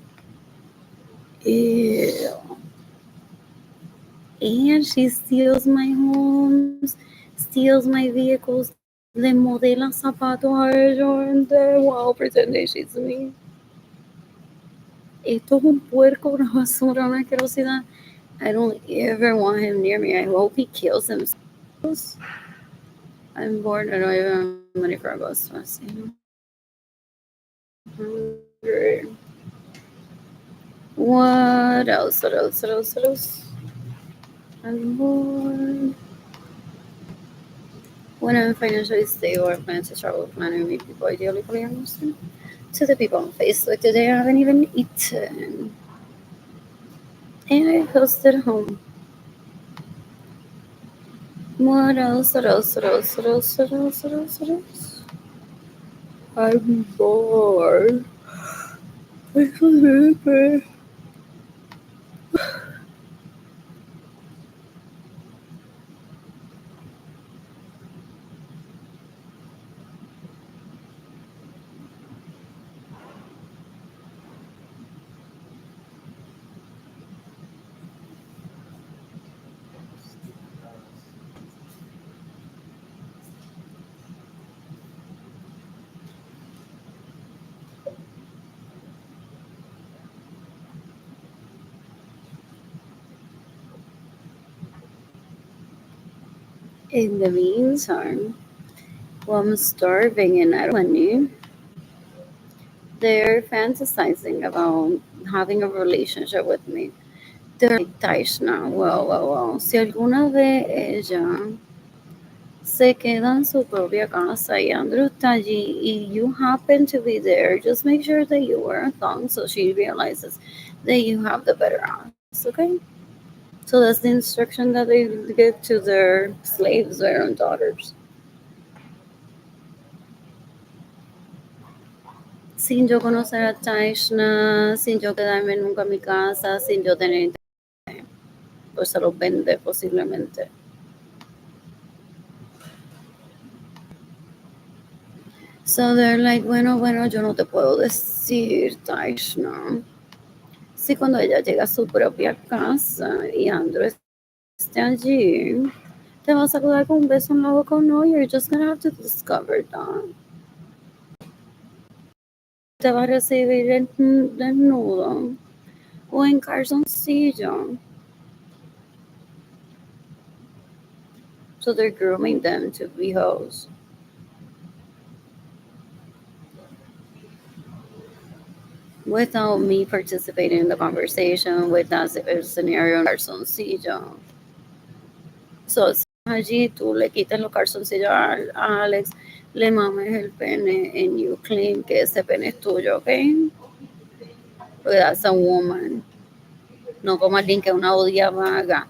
Ew. And she steals my homes, steals my vehicles, le modela zapatos a ellos, and then wow, pretending she's me. Esto es un puerco, una basura, una asquerosidad. I don't ever want him near me. I hope he kills himself. I'm bored. I don't even have money for a bus pass. Hungry. What else? What else? What else? What else? I'm bored. When I'm financially stable, I plan to travel, plan and meet people ideally fully understand. To the people on Facebook today, I haven't even eaten. And I hosted home. What else? What else? What else? What else? What else? What else? What else? I'm bored. I'm so sleepy. In the meantime, while I'm starving and I don't have money, they're fantasizing about having a relationship with me. They're like, Taishna, wow. Si alguna vez ella se queda en su propia casa y Andrew está allí y you happen to be there, just make sure that you wear a thong so she realizes that you have the better ass, okay? So that's the instruction that they give to their slaves, their own daughters. Sin yo conocer a Taishna, sin yo quedarme nunca en mi casa, sin yo tener internet, pues se los vende posiblemente. So they're like, bueno, yo no te puedo decir, Taishna. Si cuando ella llega a su propia casa y Andrew esté allí, te va a saludar con un beso en la boca o no, you're just gonna have to discover that. Te va a recibir desnudo o en calzoncillo. So they're grooming them to be hoes. Without me participating in the conversation, with that scenario en calzoncillo. So, allí tú le quitas los calzoncillos a Alex, le mames el pene, and you claim que ese pene es tuyo, ¿ok? Porque that's a woman. No como alguien que es una odia vaga.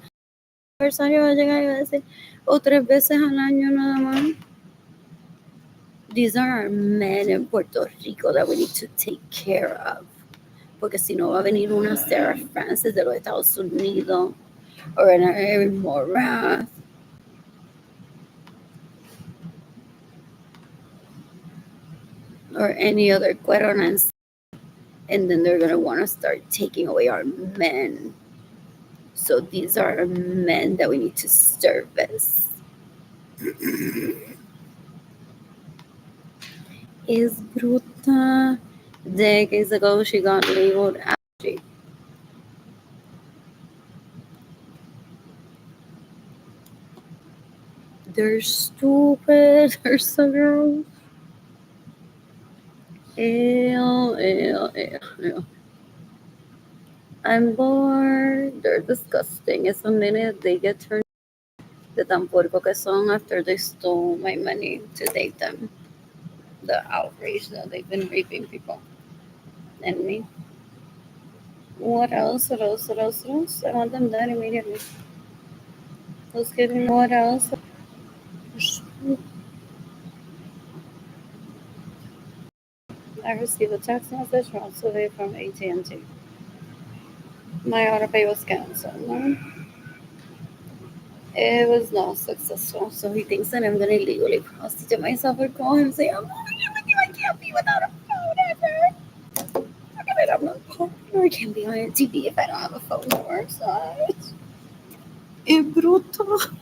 El aniversario va a llegar y va a decir, o 3 veces al año nada más. These are our men in Puerto Rico that we need to take care of. Porque si no va a venir una Sarah Francis de los Estados Unidos, or an Erin Morath, or any other cuerona, and then they're gonna want to start taking away our men. So these are men that we need to service. Is bruta. Decades ago, she got labeled as they're stupid. They're so gross. Ew. I'm bored. They're disgusting. It's a minute they get turned de tan puerco que son after they stole my money to date them. The outrage that they've been raping people and me. What else? What else? What else? What else? I want them done immediately. Who's giving me what else? I received a text message from Sylvia from AT&T. My auto pay was canceled. No? It was not successful, so he thinks that I'm gonna illegally prostitute myself or call him and say, I'm not here with you, I can't be without a phone ever. How come I'm not popular? I can't be on TV if I don't have a phone that works. Es bruto.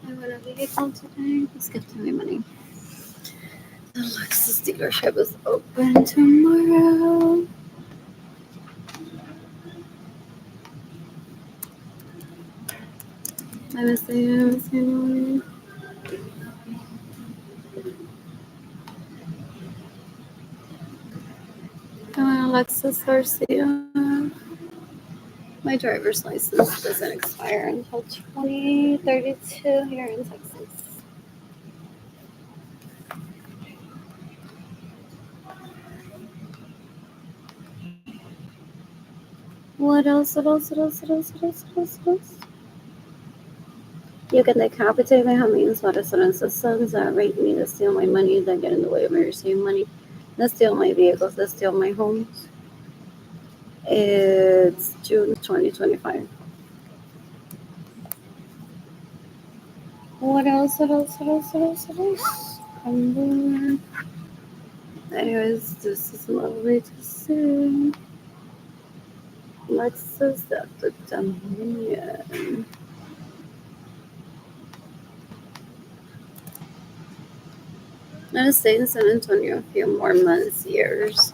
I want a vehicle today. He's gifting me money. The Lexus dealership is open tomorrow. I miss you. Come on, Alexis Garcia. My driver's license doesn't expire until 2032 here in Texas. What else? You can decapitate my homies, restaurants, sons that rape me, that steal my money, that get in the way of me receiving money, that steal my vehicles, that steal my homes. It's June 2025. What else? Come on. Anyways, this is lovely to see. Lexus at the Dominion. I'm gonna stay in San Antonio a few more months, years.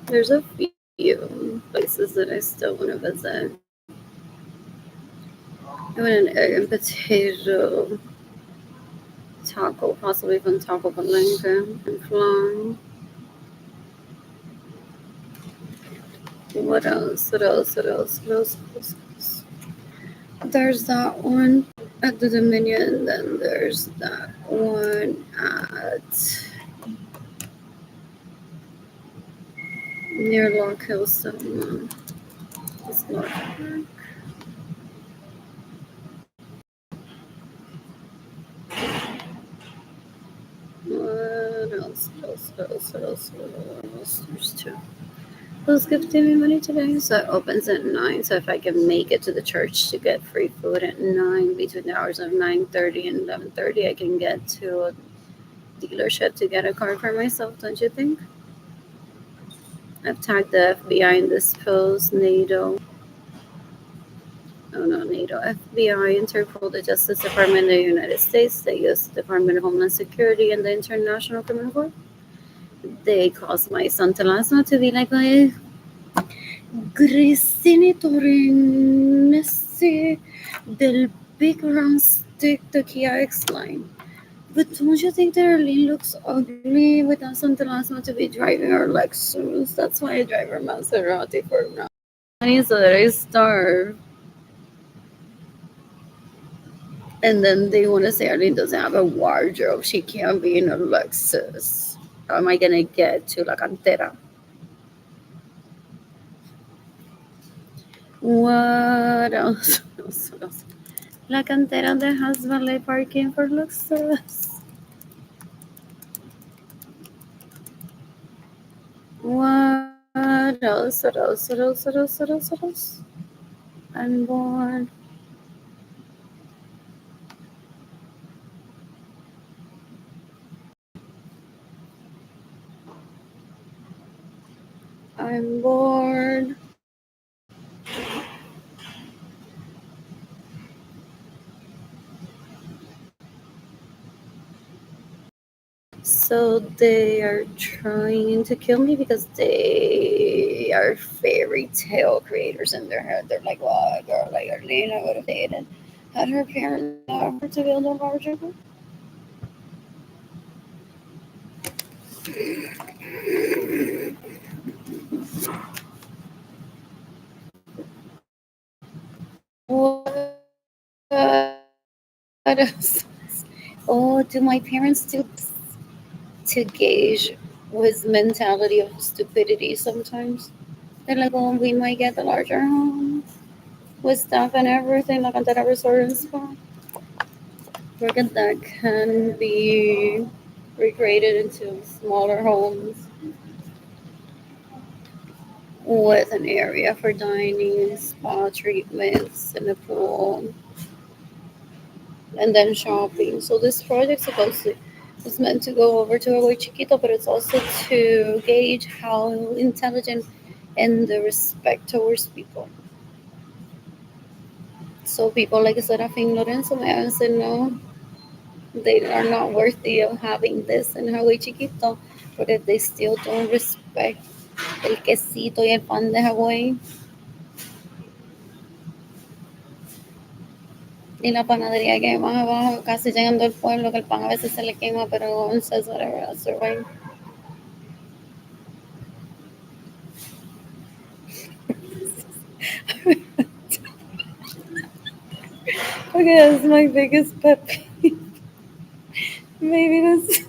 There's a few places that I still want to visit. I want an egg and potato taco, possibly from Taco Palenque and flan. What else? There's that one at the Dominion, then there's that one at near Lock Hill Cinema. It's not Park. What else? There's two. Who's gifting me money today? So it opens at 9. So if I can make it to the church to get free food at 9, between the hours of 9:30 and 11:30, I can get to a dealership to get a car for myself, don't you think? I've tagged the FBI in this post, NATO. NATO, FBI, Interpol, the Justice Department of the United States, the U.S. Department of Homeland Security, and the International Criminal Court. They caused my son Telasma to be like Grissini Torinesi del big round stick, the Kia X-Line. But don't you think that Arlene looks ugly without some Telasma to be driving her Lexus? That's why I drive her Maserati for now. So that I starve. And then they want to say Arlene doesn't have a wardrobe. She can't be in a Lexus. How am I going to get to La Cantera? What else? What else? La Cantera that has valet parking for Lexus. What else? What else? What else? What else? What else? What else? I'm bored. I'm bored. So they are trying to kill me because they are fairy tale creators in their head. They're like, well, a girl like Arlene would have dated. Had her parents allow her to build a larger group? What else? Oh, do my parents do to gauge his mentality of stupidity sometimes? They're like, oh, we might get the larger home with stuff and everything, like on that resort and spa. Forget that can be recreated into smaller homes with an area for dining, spa treatments, and a pool, and then shopping. So this project is meant to go over to Agua Chiquito, but it's also to gauge how intelligent and the respect towards people. So people like Serafin Lorenzo may have said no, they are not worthy of having this in Hawaii Chiquito, but if they still don't respect el quesito y el pan de Hawái y la panadería que hay más abajo, casi llegando al pueblo, que el pan a veces se le quema, pero un César survive. Okay, that's my biggest pet peeve. Maybe that's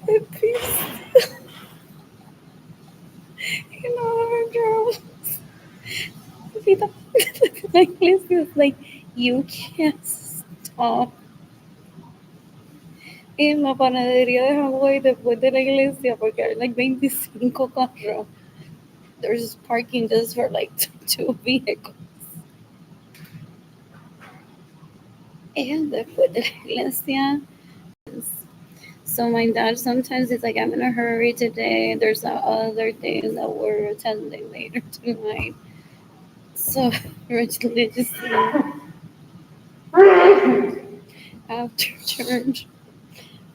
pet peeve. You know, our girls. Like, it's like, you can't stop en la panadería de Hawái después de la iglesia porque hay like 25 carros. There's parking just for like two vehicles. And después de la iglesia. So my dad sometimes is like, I'm in a hurry today. There's other things that we're attending later tonight. So religiously after church,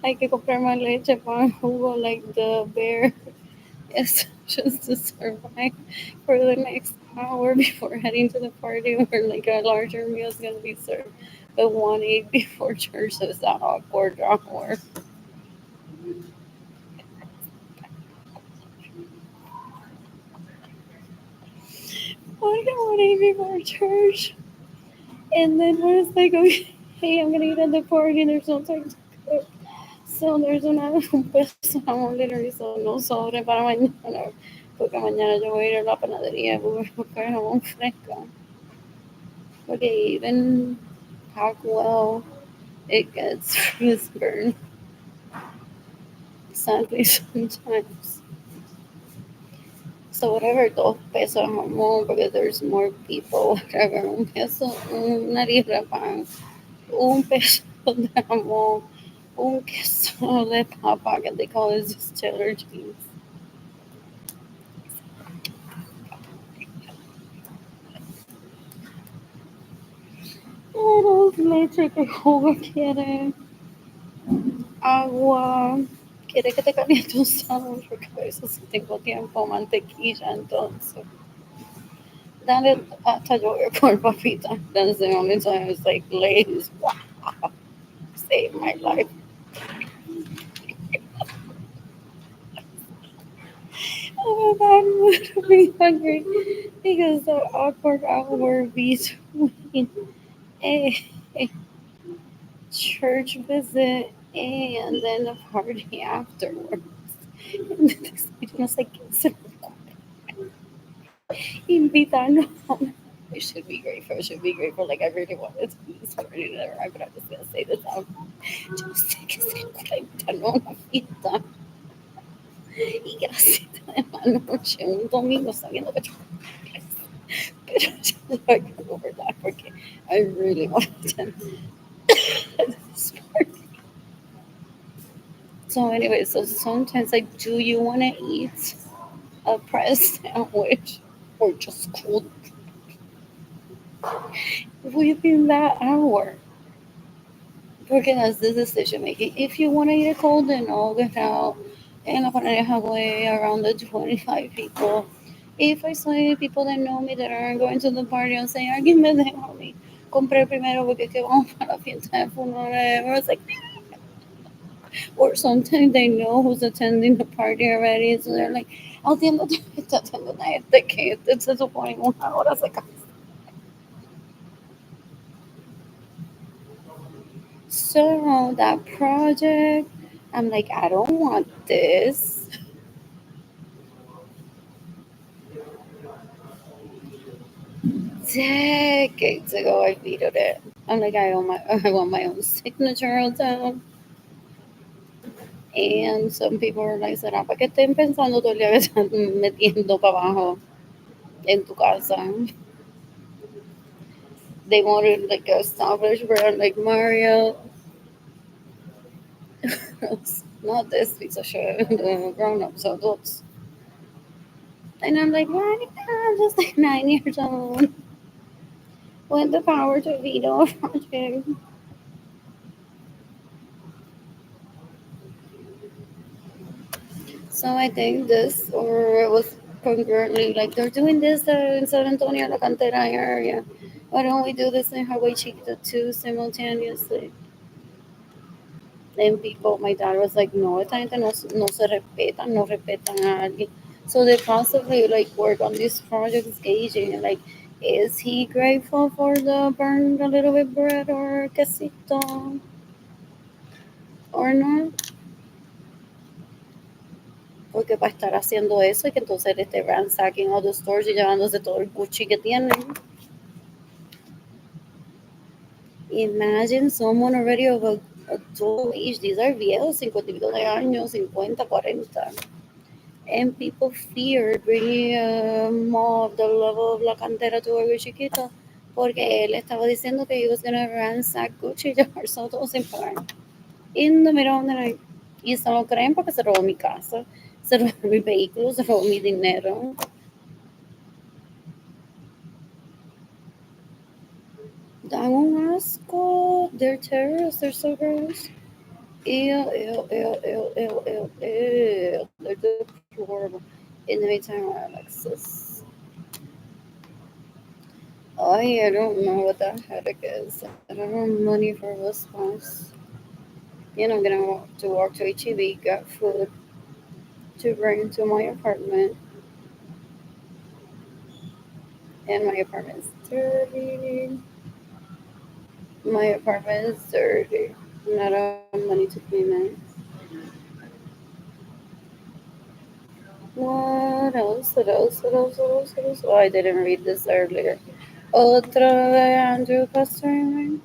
hay que comprar más leche para jugo like the bear. Yes, just to survive for the next hour before heading to the party where like a larger meal is going to be served. But 1 8 before church, so it's that awkward hour. Like 1 8 before church. And then when it's like, okay, hey, I'm going to eat at the party and there's no time to cook. So there's un peso jamón literally, so no sobre para mañana. Porque mañana yo voy a ir a la panadería a buscar jamón fresco. Porque even Packwell, it gets freeze burn. Sadly, sometimes. So whatever, 2 pesos jamón, because there's more people, whatever. 1 peso, una libra pan. 1 peso de jamón. Un queso de papa, que they call it just cheddar cheese. Arroz, leche, ¿qué jugo quiere? Agua. ¿Quiere que te caliente un sándwich? Porque a veces si tengo tiempo, mantequilla, entonces. Dale hasta yo voy por papita. That's the only time it's like, ladies, wow, saved my life. Oh my God, I'm gonna be hungry because the awkward hour between a church visit and then a party afterwards. And the next week, I was like, invitarnos. I should be grateful. I should be grateful. Like, I really wanted to be this morning and arrive, but I'm just going to say this out. Yo sé que se nos invitarnos a una fiesta y que la cita de la noche, un domingo sabiendo que yo pero yo no voy a go over that porque I really wanted to this morning. So anyway, so sometimes like, do you want to eat a press sandwich or just cold within that hour? Porque that's the decision making. If you want to eat it cold, then I'll get out and I'll put it halfway around the 25 people. If I see people that know me that aren't going to the party, I'll say, alguien me deja a mí. Compré primero porque que vamos para la fiesta de funeral. It's like, or sometimes they know who's attending the party already, so they're like, atiendo esta, atiendo a este que este se supone en una hora se casa. So that project, I'm like, I don't want this. Decades ago, I vetoed it. I'm like, I want my own signature on town. And some people were like, ¿será para que estén pensando todo el día que están metiendo para abajo en tu casa? They wanted like a established brand like Mario. Not this piece of shit, the grown ups, adults. And I'm like, why? I'm just like 9 years old with the power to veto a project. So I think this, or it was concurrently like they're doing this in San Antonio, La Cantera area. Why don't we do this in Hawaii Chiquita too simultaneously? And people, my dad was like, no, esta gente no se respetan, no respetan a alguien. So they possibly like work on these projects gauging like, is he grateful for the burned a little bit bread or quesito or not? Porque para estar haciendo eso y que entonces le esté ransacking all the stores y llevándose todo el Gucci que tienen. Imagine someone already of a adult age. These are viejos, 50 y pico de años, 50, 40. And people fear bringing a mall of the level of La Cantera to Algo Chiquito porque él estaba diciendo que he was gonna ransack Gucci y llevarse todo sin pagar. In the middle of the night. Y se lo creen porque se robó mi casa, se robó mi vehículo, se robó mi dinero. Dan un asco. They're terrorists. They're so gross. Ew, ew, ew, ew, ew, ew, ew. They're deplorable. In the meantime, Alexis. I don't know what the headache is. I don't have money for response. And I'm gonna walk to HEB, get food to bring to my apartment. And my apartment is dirty. My apartment is dirty. Not enough money to clean it. What else? What else? What else? What else? What else? Oh, I didn't read this earlier. Otra de Andrew Custer.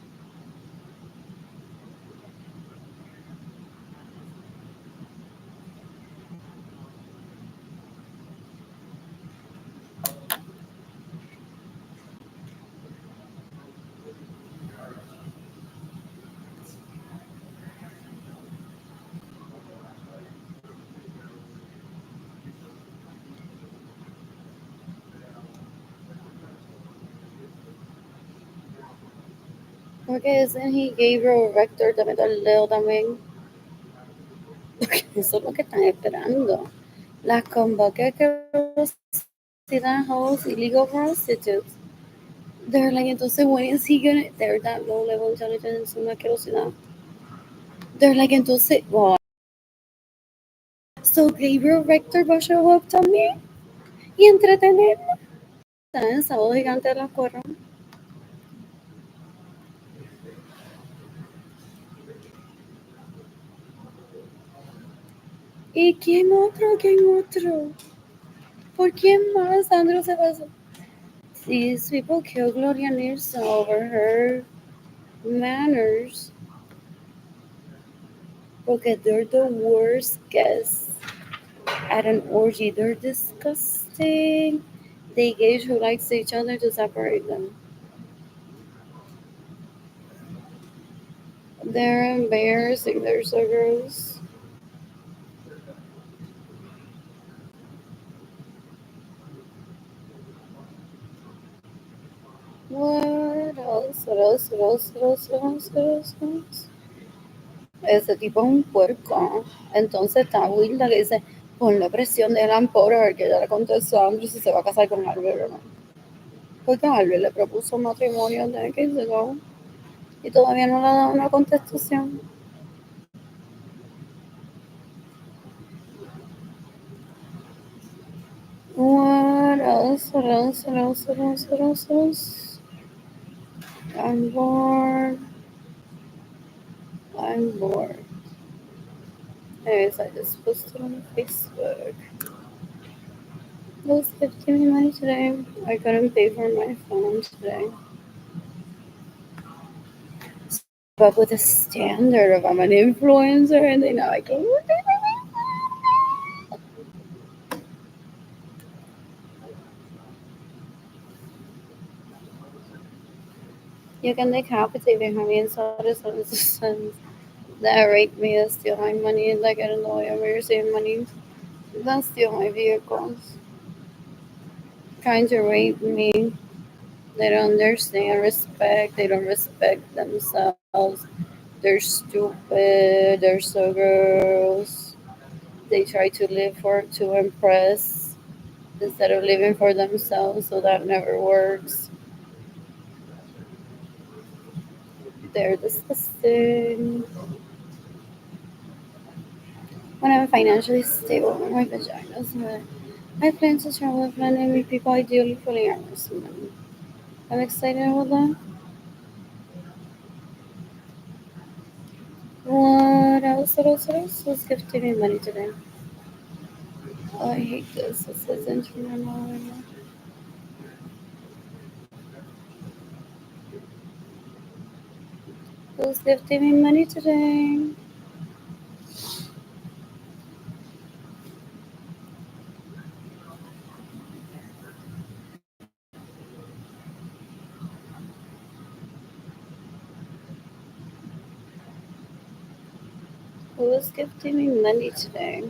Porque isn't he Gabriel Rector de Metal también? Porque eso es lo que están esperando. Las convoca curiosidad hoes, illegal prostitutes. They're like, entonces, when is he gonna? They're that low level intelligence, una curiosidad. They're like, entonces, what? So Gabriel Rector va a show up también y entretenernos. Están en sábado gigante de la cuerda. ¿Y quién otro? ¿Quién otro? ¿Por quién más Sandro se pasó? These people kill Gloria Nilsson over her manners because they're the worst guests at an orgy. They're disgusting. They gauge who likes each other to separate them. They're embarrassing. They're so gross. What else? What else? What else? What else? What else? What else? What else? Ese tipo es un puerco. Entonces está Wilda que dice, ponle presión de Alan Porter a ver que ella le contestó a Andrew si se va a casar con Albert o no. Porque Albert le propuso matrimonio de que se acabó. Y todavía no le ha dado una contestación. What else? What else? What else? What else? What else? What else? I'm bored. I'm bored. Anyways, I just posted on Facebook. Those giving me money today. I couldn't pay for my phone today. So I keep up with the standard of I'm an influencer and they know I can't even pay for my phone. You can decapitate me, honey, and so does citizens that rape me, that steal my money, that get in the way of me receiving money, that steal my vehicles, trying to rape me. They don't understand respect. They don't respect themselves. They're stupid. They're so gross. They try to live for to impress instead of living for themselves, so that never works. They're disgusting. When I'm financially stable with my vagina, so I plan to travel with plenty and meet people ideally fully honest with them. I'm excited about that. What else? What else? What else? Who's gifting me money today? Oh, I hate this. It says internet all over. Who's gifting me money today? Who's gifting me money today?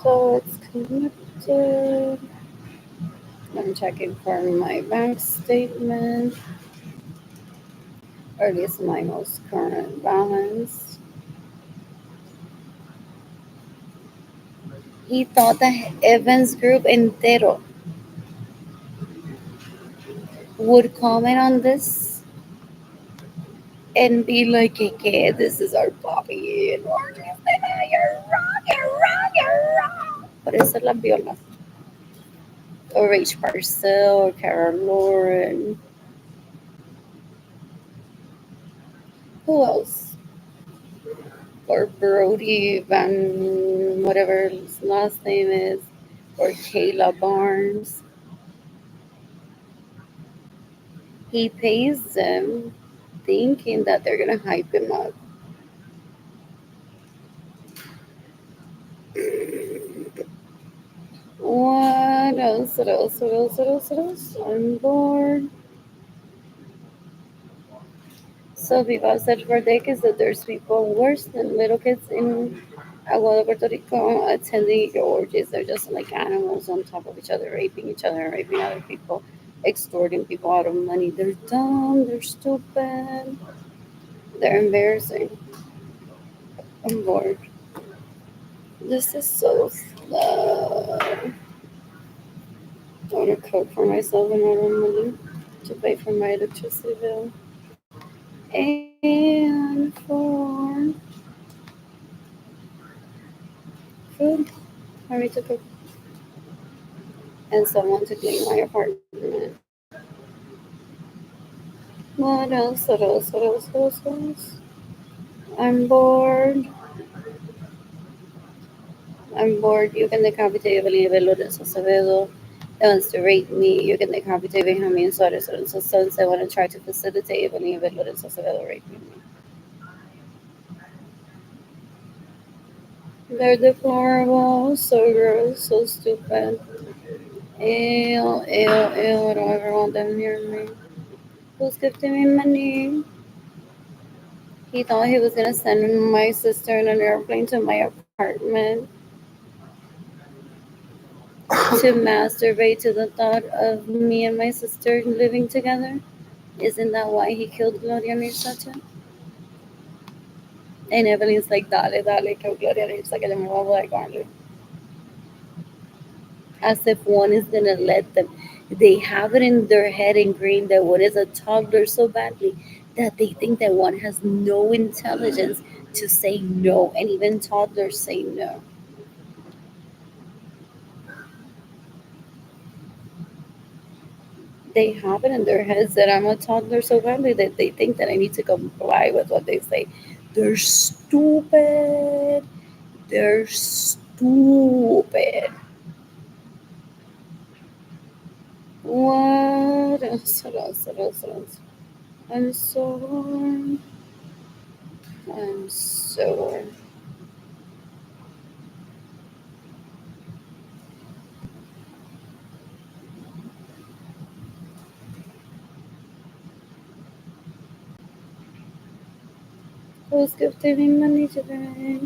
So it's connected. I'm checking for my bank statement, or at least my most current balance. He thought the Evans group entero would comment on this and be like, "Okay, this is our Bobby and Orange is the New, you're wrong, you're wrong, you're wrong." Por eso la viola. Or Rach Parcell or Kara Lauren. Who else? Or Brody Van, whatever his last name is, or Kayla Barnes. He pays them thinking that they're gonna hype him up. What else? What else? What else? What else? What else? I'm bored. So people have said for decades that there's people worse than little kids in Agua de Puerto Rico attending orgies. They're just like animals on top of each other, raping each other, raping other people, extorting people out of money. They're dumb, they're stupid, they're embarrassing. I'm bored. This is so slow. I want to cook for myself and order money to pay for my electricity bill and for food for me to cook and someone to clean my apartment. What else? What else? What else? What else? What else? I'm bored. I'm bored. You can decapitate Evelyn Lorenzo Acevedo. That wants to rape me. You can decapitate Benjamin Suarez Lorenzo's sons that want to try to facilitate Evelyn Lorenzo Acevedo raping me. They're deplorable, so gross, so stupid. Ew, ew, ew. I don't ever want them near me. Who's gifting me money? He thought he was gonna send my sister in an airplane to my apartment to masturbate to the thought of me and my sister living together. Isn't that why he killed Gloria Mirsacha? And Evelyn's like, dale, dale, kill Gloria Mirsacha, que yo me voy a mudar con él. As if one is gonna let them. They have it in their head ingrained that one is a toddler so badly that they think that one has no intelligence to say no, and even toddlers say no. They have it in their heads that I'm a toddler so badly that they think that I need to comply with what they say. They're stupid. They're stupid. What else? What else? What else? What else? I'm so bored. I'm so bored. Who's gifting me money today?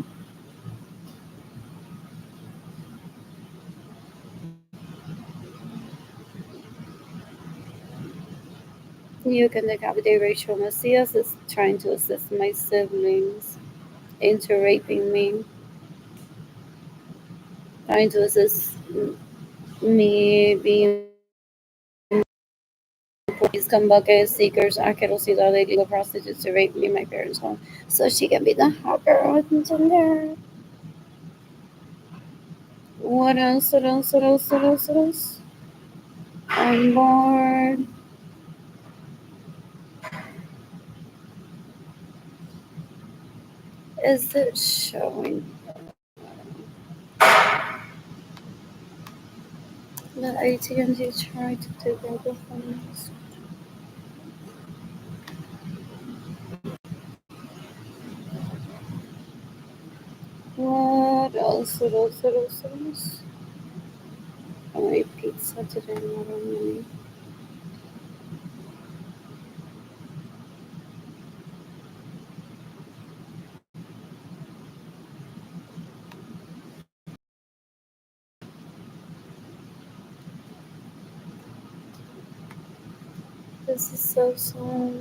You can decapitate Rachel Macias is trying to assist my siblings into raping me, trying to assist me being these bucket seekers, asquerosidad, illegal prostitutes to rape me in my parents' home so she can be the hot girl with Tinder. What else? What else? What else? What else? What else? I'm bored. Is it showing that AT&T tried to take over phones? What else? What else? What else? What else? I ate pizza today, not on money. This is so sad.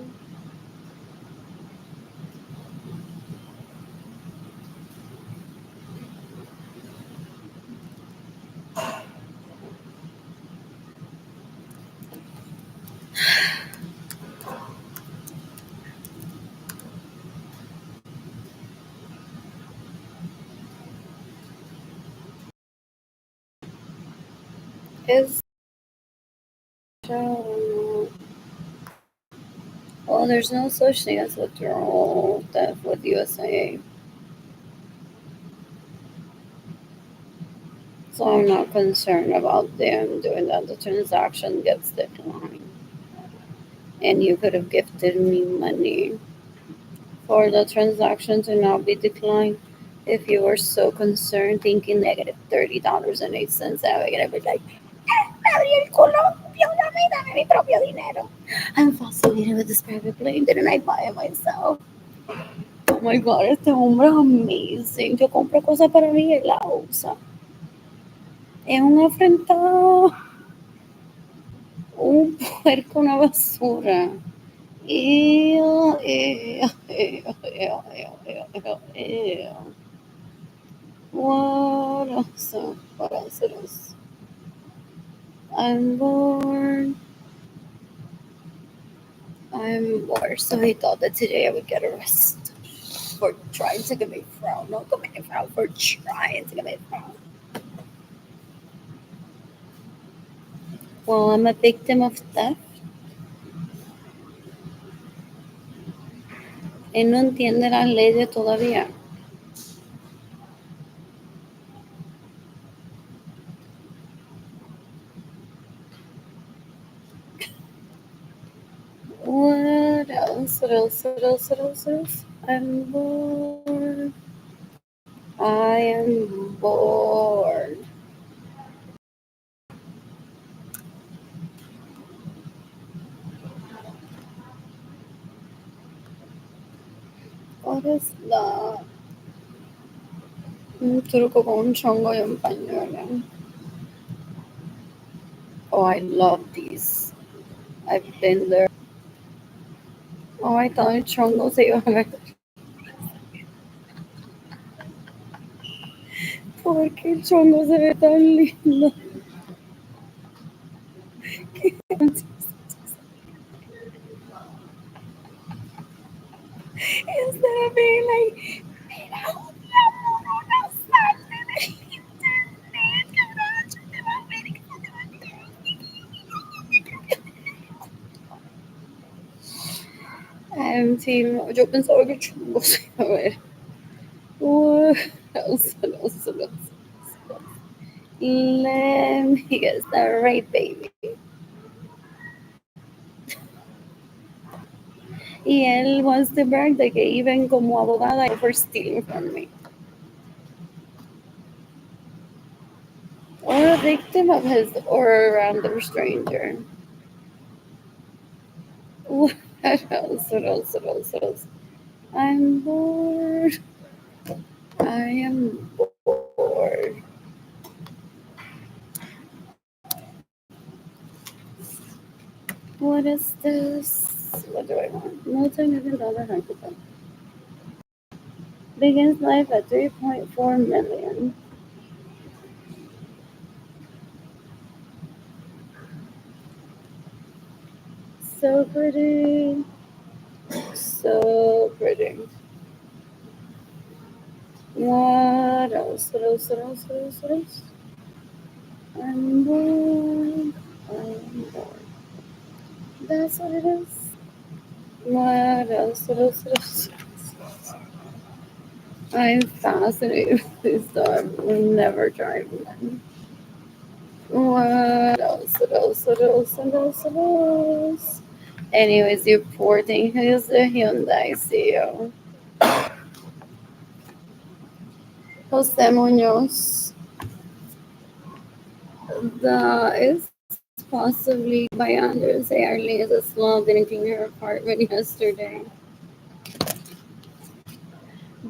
Is show. Oh, there's no such thing as withdrawal theft with USAA. So I'm not concerned about them doing that. The transaction gets declined. And you could have gifted me money for the transaction to not be declined. If you were so concerned, thinking negative $30.08, I would be like, me abrí el culo, dame mi propio dinero. I'm fascinated with this private plane. Didn't I buy it myself? Oh my god, este hombre es amazing. Yo compro cosas para mí y él la usa. Es un afrentado, un puerco, una basura. Ew, ew, ew, ew, ew, ew, ew. What else? What else? What else? I'm bored. I'm bored. So he thought that today I would get arrested for trying to commit fraud. Not commit fraud, for trying to commit fraud. Well, I'm a victim of theft. Él no entiende las leyes todavía. What else? What else? What else? What else? What else? I'm bored. I am bored. What is that? Un truco con un chongo y un pañuelo. Oh, I love these. I've been there. Oh, I thought el chongo se iba a ver. Porque el chongo se ve tan lindo. Instead of being like, mira, un amor, una salte de internet, que una te va a ver y que no te va a team, yo pensaba que el chongo se iba a ver. What else? What else? What else? Let me guess that right, baby. Y él wants to brag de que even como abogada for stealing from me. Or a victim of his or a random stranger. What else? What else? What else? What else? I'm bored. I am bored. What is this? What do I want? Multi-million-dollar hypothetical. Begins life at 3.4 million. So pretty. So pretty. What else? What else? What else? What else? What else? I'm bored. I'm bored. That's what it is. What else? What else? What else? I'm fascinated with this dog. We'll never drive one. What else? What else? What else? What else? What else? Anyways, you poor thing. Here's the Hyundai CEO. Jose Munoz. The is possibly by Anders Early as a slow didn't clean her apartment yesterday.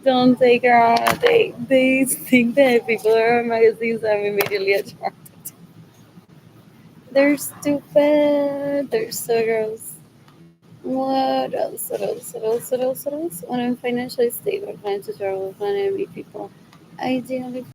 Don't take her on a date. They think that people are magazines I'm immediately attracted. They're stupid. They're so gross. What else? What else? What else? What else? What else? When I'm financially stable, plan to travel, plan to meet people. Ideally